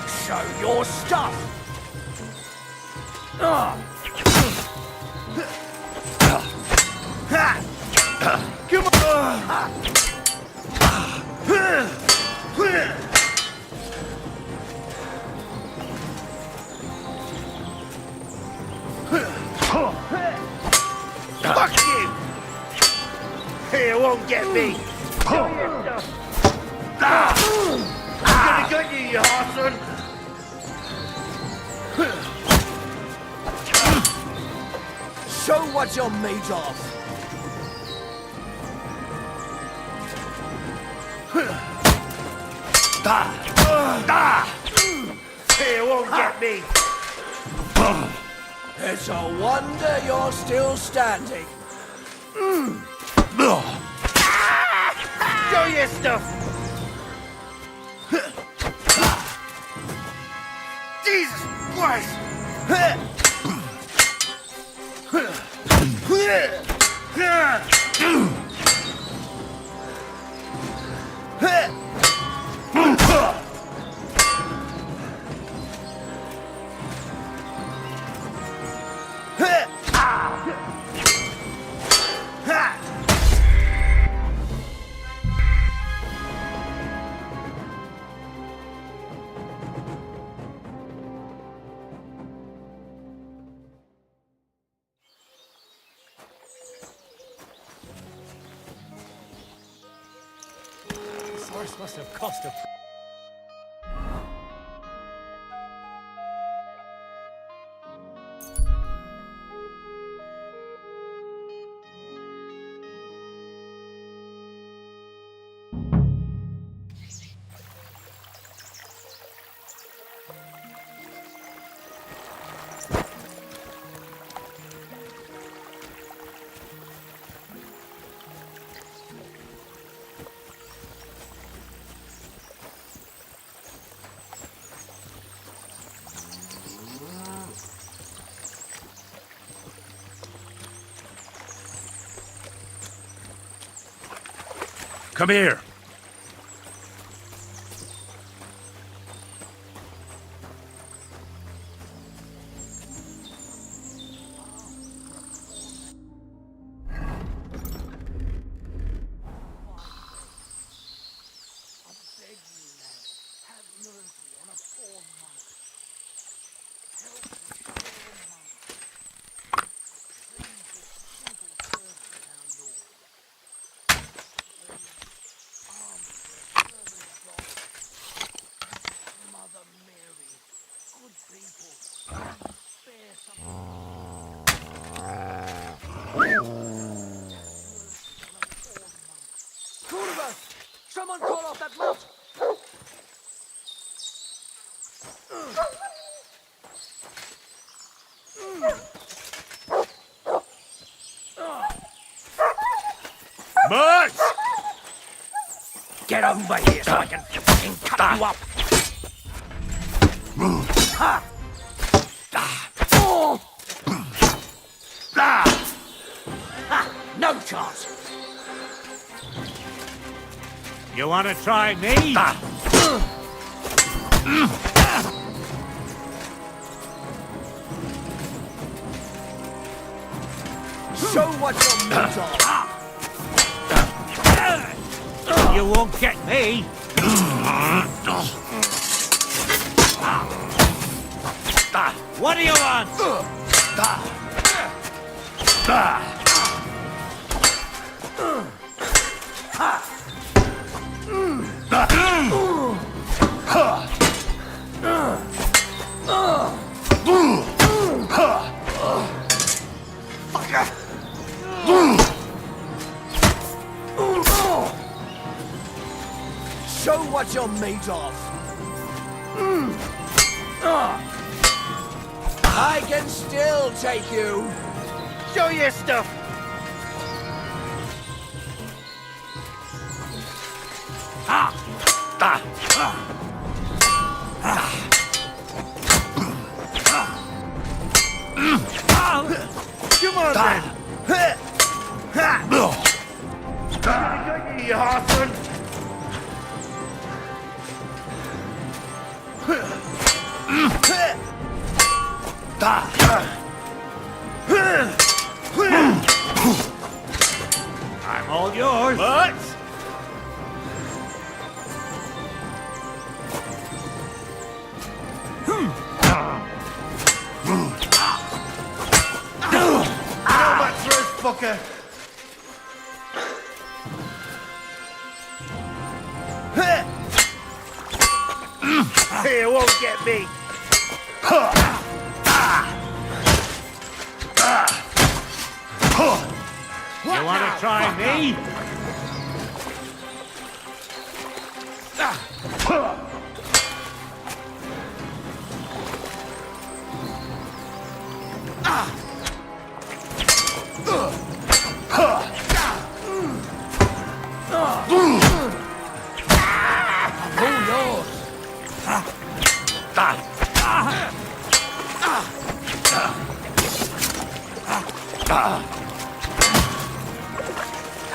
[SPEAKER 6] show your stuff. Come on. Fuck you! You won't get me. I'm gonna get you, you Harson.
[SPEAKER 1] Show what you're made of.
[SPEAKER 6] You won't get me.
[SPEAKER 1] It's a wonder you're still standing.
[SPEAKER 6] Show your stuff. Jesus Christ.
[SPEAKER 11] This horse must have cost a...
[SPEAKER 2] Come here.
[SPEAKER 1] Someone call off that mount!
[SPEAKER 2] Much!
[SPEAKER 6] Get over here so I can fucking cut you up. Ha! No chance.
[SPEAKER 19] You want to try me?
[SPEAKER 1] Show what you're made of.
[SPEAKER 19] You won't get me. What do you want?
[SPEAKER 1] Show what you're made of. I can still take you.
[SPEAKER 6] Show your stuff. Come on, then. You Hartman.
[SPEAKER 19] I'm all yours.
[SPEAKER 6] What? How much for this fucker? Here, won't get me.
[SPEAKER 19] You want to try me?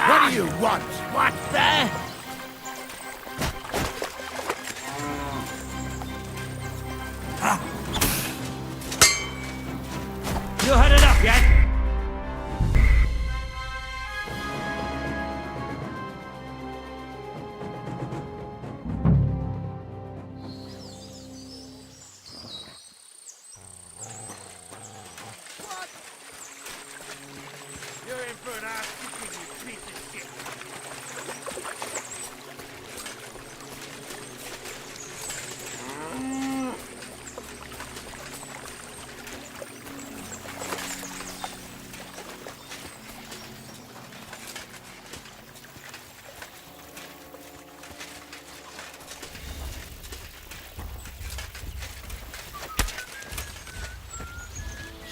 [SPEAKER 6] What do you want? What the?
[SPEAKER 19] You had enough yet?
[SPEAKER 6] You're in for an ass kicking, you piece of shit.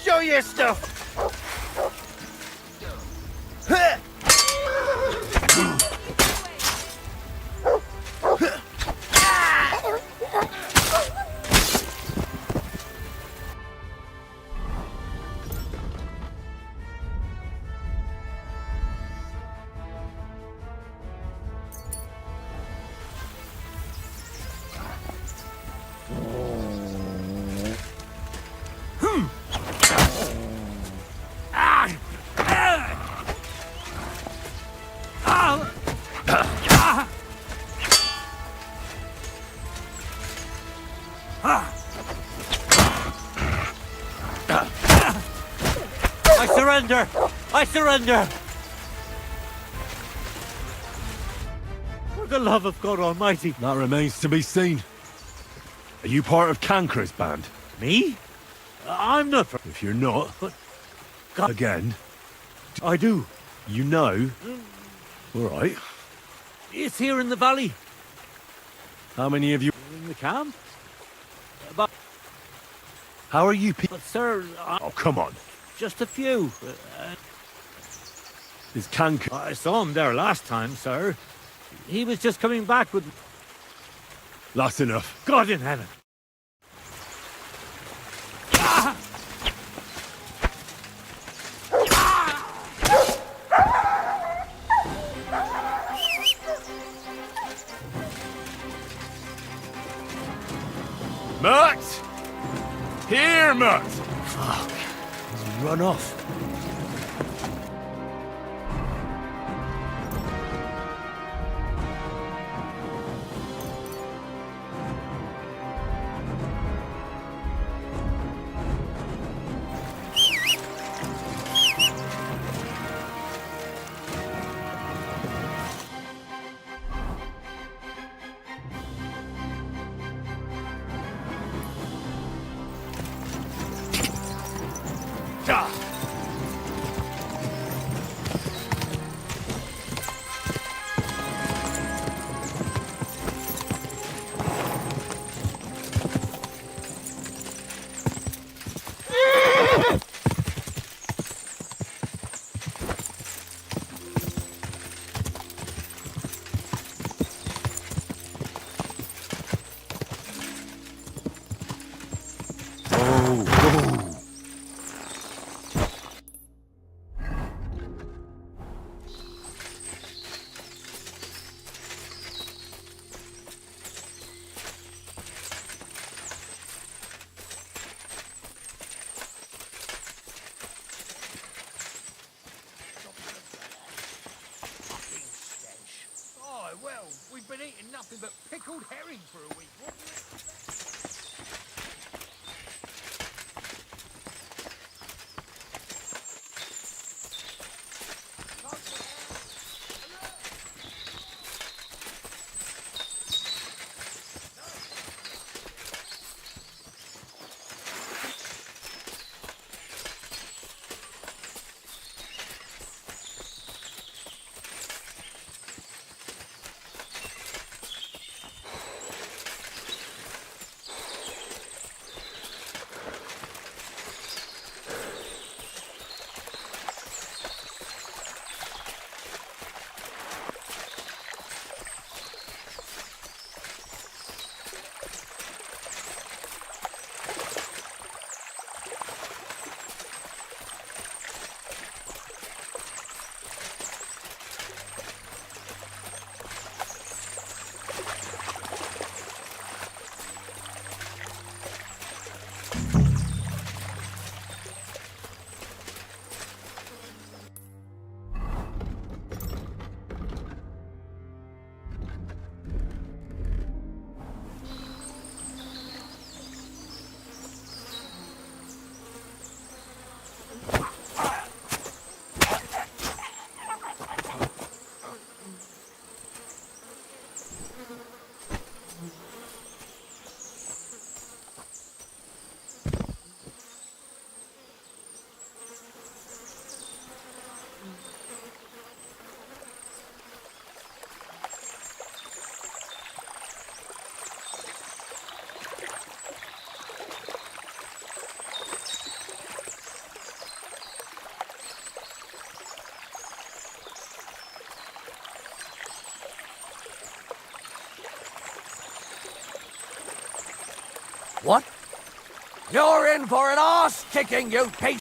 [SPEAKER 6] Show your stuff.
[SPEAKER 19] I surrender! I surrender! For the love of God Almighty!
[SPEAKER 2] That remains to be seen. Are you part of Cancra's band?
[SPEAKER 19] Me? I'm not.
[SPEAKER 2] If you're not,
[SPEAKER 19] But God,
[SPEAKER 2] again,
[SPEAKER 19] I do.
[SPEAKER 2] you know. All right.
[SPEAKER 19] It's here in the valley.
[SPEAKER 2] How many of you?
[SPEAKER 19] In the camp? But,
[SPEAKER 2] How are you people?
[SPEAKER 19] but sir,
[SPEAKER 2] Oh, come on.
[SPEAKER 19] just a few.
[SPEAKER 2] Is Cancra?
[SPEAKER 19] I saw him there last time, sir. He was just coming back with
[SPEAKER 2] That's enough.
[SPEAKER 19] God in heaven.
[SPEAKER 2] Mutt! Here, Mutt!
[SPEAKER 19] Fuck. He's run off.
[SPEAKER 6] been eating nothing but pickled herring for a week. What do you expect?
[SPEAKER 1] What? You're in for an arse kicking, you piece.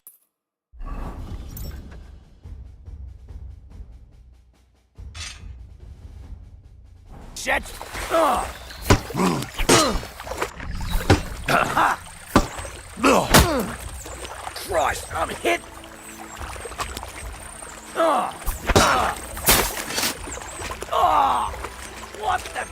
[SPEAKER 1] Shit! Christ, I'm hit! What the...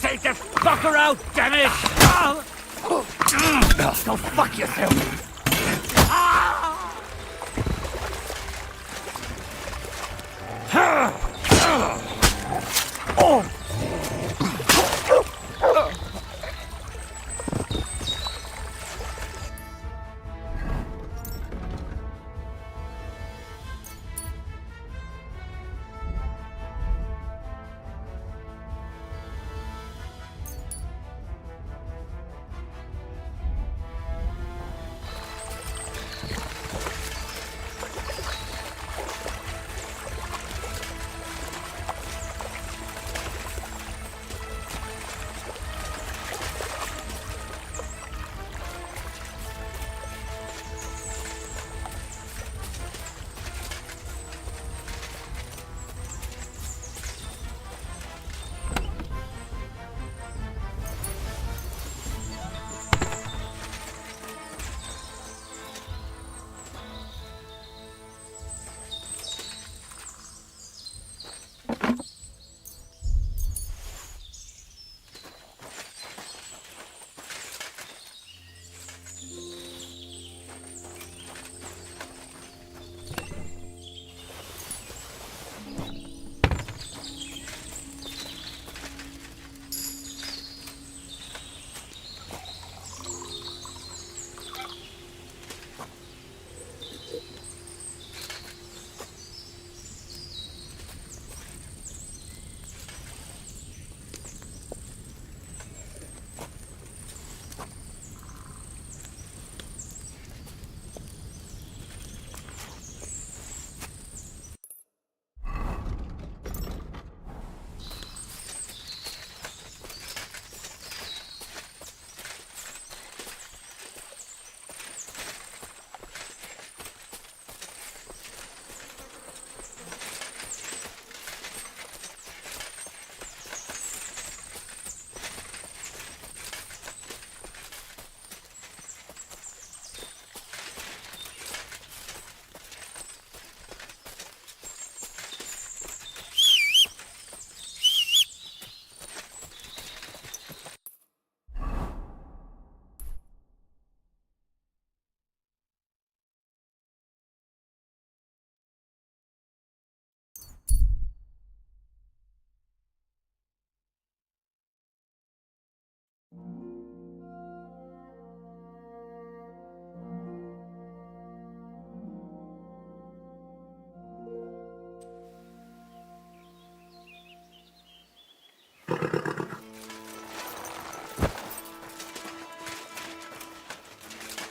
[SPEAKER 6] Take the fucker out, damn it! Go fuck yourself!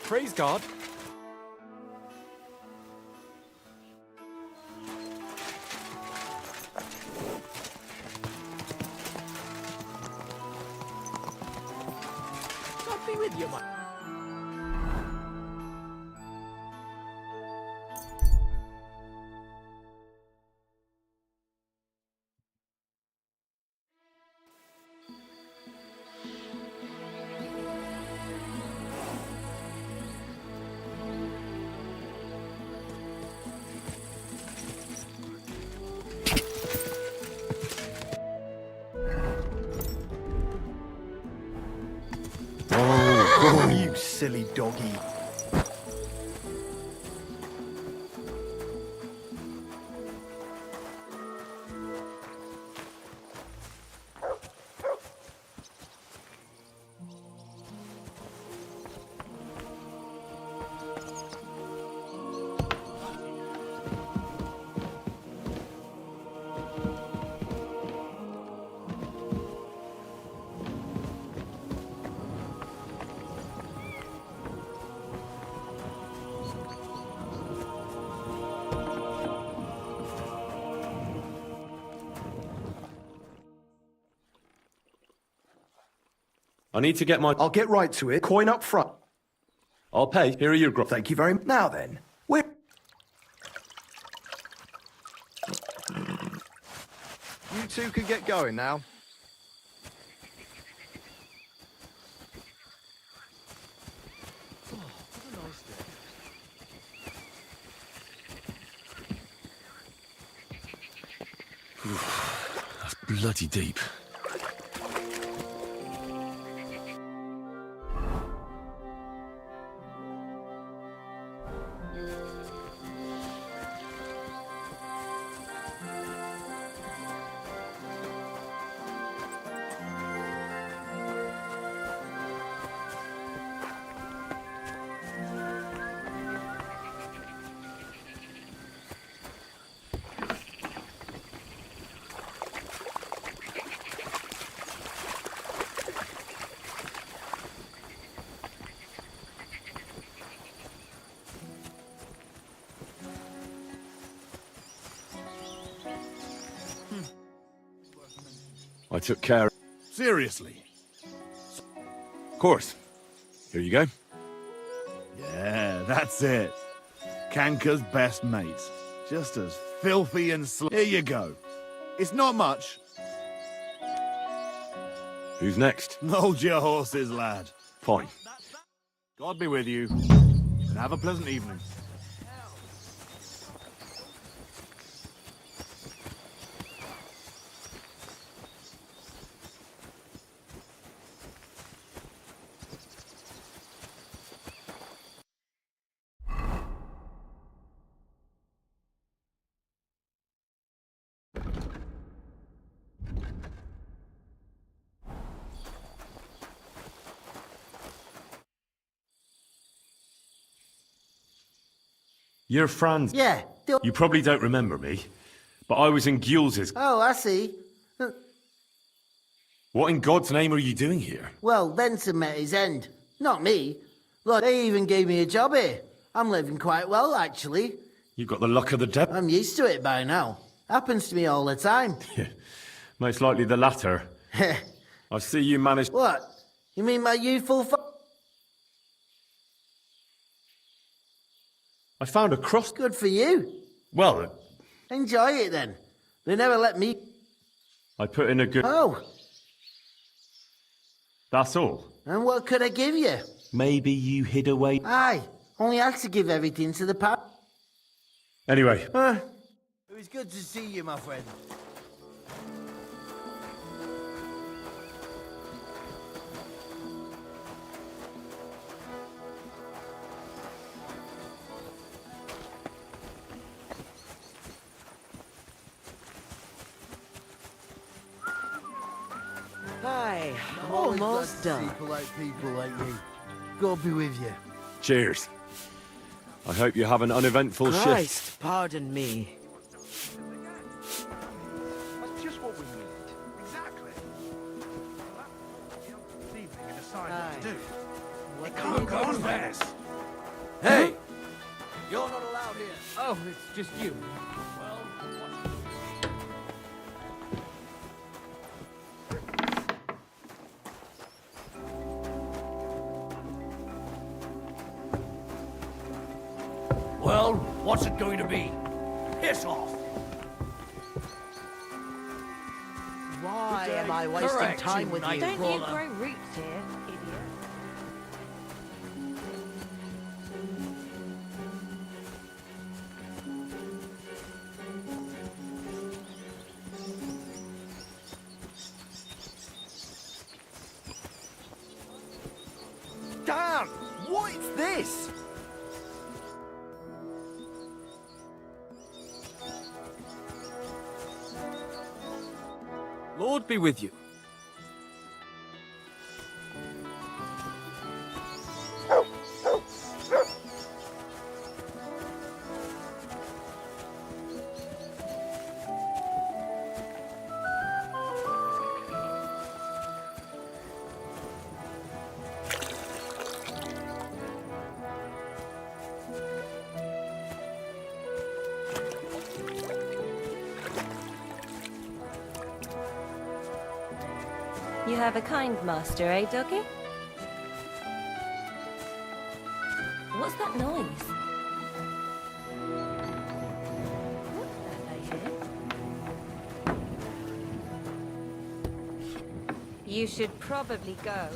[SPEAKER 11] Praise God.
[SPEAKER 1] God be with you, man.
[SPEAKER 3] Oh, you silly doggy.
[SPEAKER 2] I need to get my...
[SPEAKER 8] I'll get right to it. Coin up front.
[SPEAKER 2] I'll pay. Here are your grub.
[SPEAKER 8] Thank you very much. Now then, we're... You two can get going now.
[SPEAKER 2] That's bloody deep. I took care.
[SPEAKER 16] Seriously?
[SPEAKER 2] Of course. Here you go.
[SPEAKER 16] Yeah, that's it. Kanka's best mate. Just as filthy and Here you go. It's not much.
[SPEAKER 2] Who's next?
[SPEAKER 16] Hold your horses, lad.
[SPEAKER 2] Fine.
[SPEAKER 16] God be with you. And have a pleasant evening.
[SPEAKER 2] You're Franz.
[SPEAKER 15] Yeah.
[SPEAKER 2] You probably don't remember me, but I was in Gules's.
[SPEAKER 15] Oh, I see.
[SPEAKER 2] What in God's name are you doing here?
[SPEAKER 15] Well, Benson met his end. Not me. Look, they even gave me a job here. I'm living quite well, actually.
[SPEAKER 2] You've got the luck of the devil.
[SPEAKER 15] I'm used to it by now. Happens to me all the time.
[SPEAKER 2] Most likely the latter. I see you managed...
[SPEAKER 15] What? You mean my youthful
[SPEAKER 2] I found a cross...
[SPEAKER 15] Good for you.
[SPEAKER 2] Well...
[SPEAKER 15] Enjoy it then. They never let me...
[SPEAKER 2] I put in a good...
[SPEAKER 15] Oh.
[SPEAKER 2] That's all.
[SPEAKER 15] And what could I give you?
[SPEAKER 2] Maybe you hid away...
[SPEAKER 15] Aye. Only had to give everything to the pap.
[SPEAKER 2] Anyway.
[SPEAKER 15] It
[SPEAKER 1] was good to see you, my friend.
[SPEAKER 23] Hi,
[SPEAKER 1] I'm
[SPEAKER 23] almost
[SPEAKER 1] glad to
[SPEAKER 23] done.
[SPEAKER 1] see polite people like you. God be with you.
[SPEAKER 2] Cheers. I hope you have an uneventful shift.
[SPEAKER 23] Christ, pardon me.
[SPEAKER 10] That's just what we need. Exactly. This evening and decide what to do.
[SPEAKER 1] It can't go on, Bears. Hey! You're not allowed here.
[SPEAKER 4] Oh, it's just you.
[SPEAKER 1] Well, what's it going to be? Piss off!
[SPEAKER 23] Why am I wasting
[SPEAKER 1] Correct,
[SPEAKER 23] time
[SPEAKER 1] you
[SPEAKER 23] with you?
[SPEAKER 5] Don't you
[SPEAKER 23] Troller?
[SPEAKER 5] grow roots here, idiot?
[SPEAKER 8] Damn! What is this?
[SPEAKER 11] Lord be with you.
[SPEAKER 5] You have a kind master, eh, doggy? What's that noise? What have I hear? You should probably go.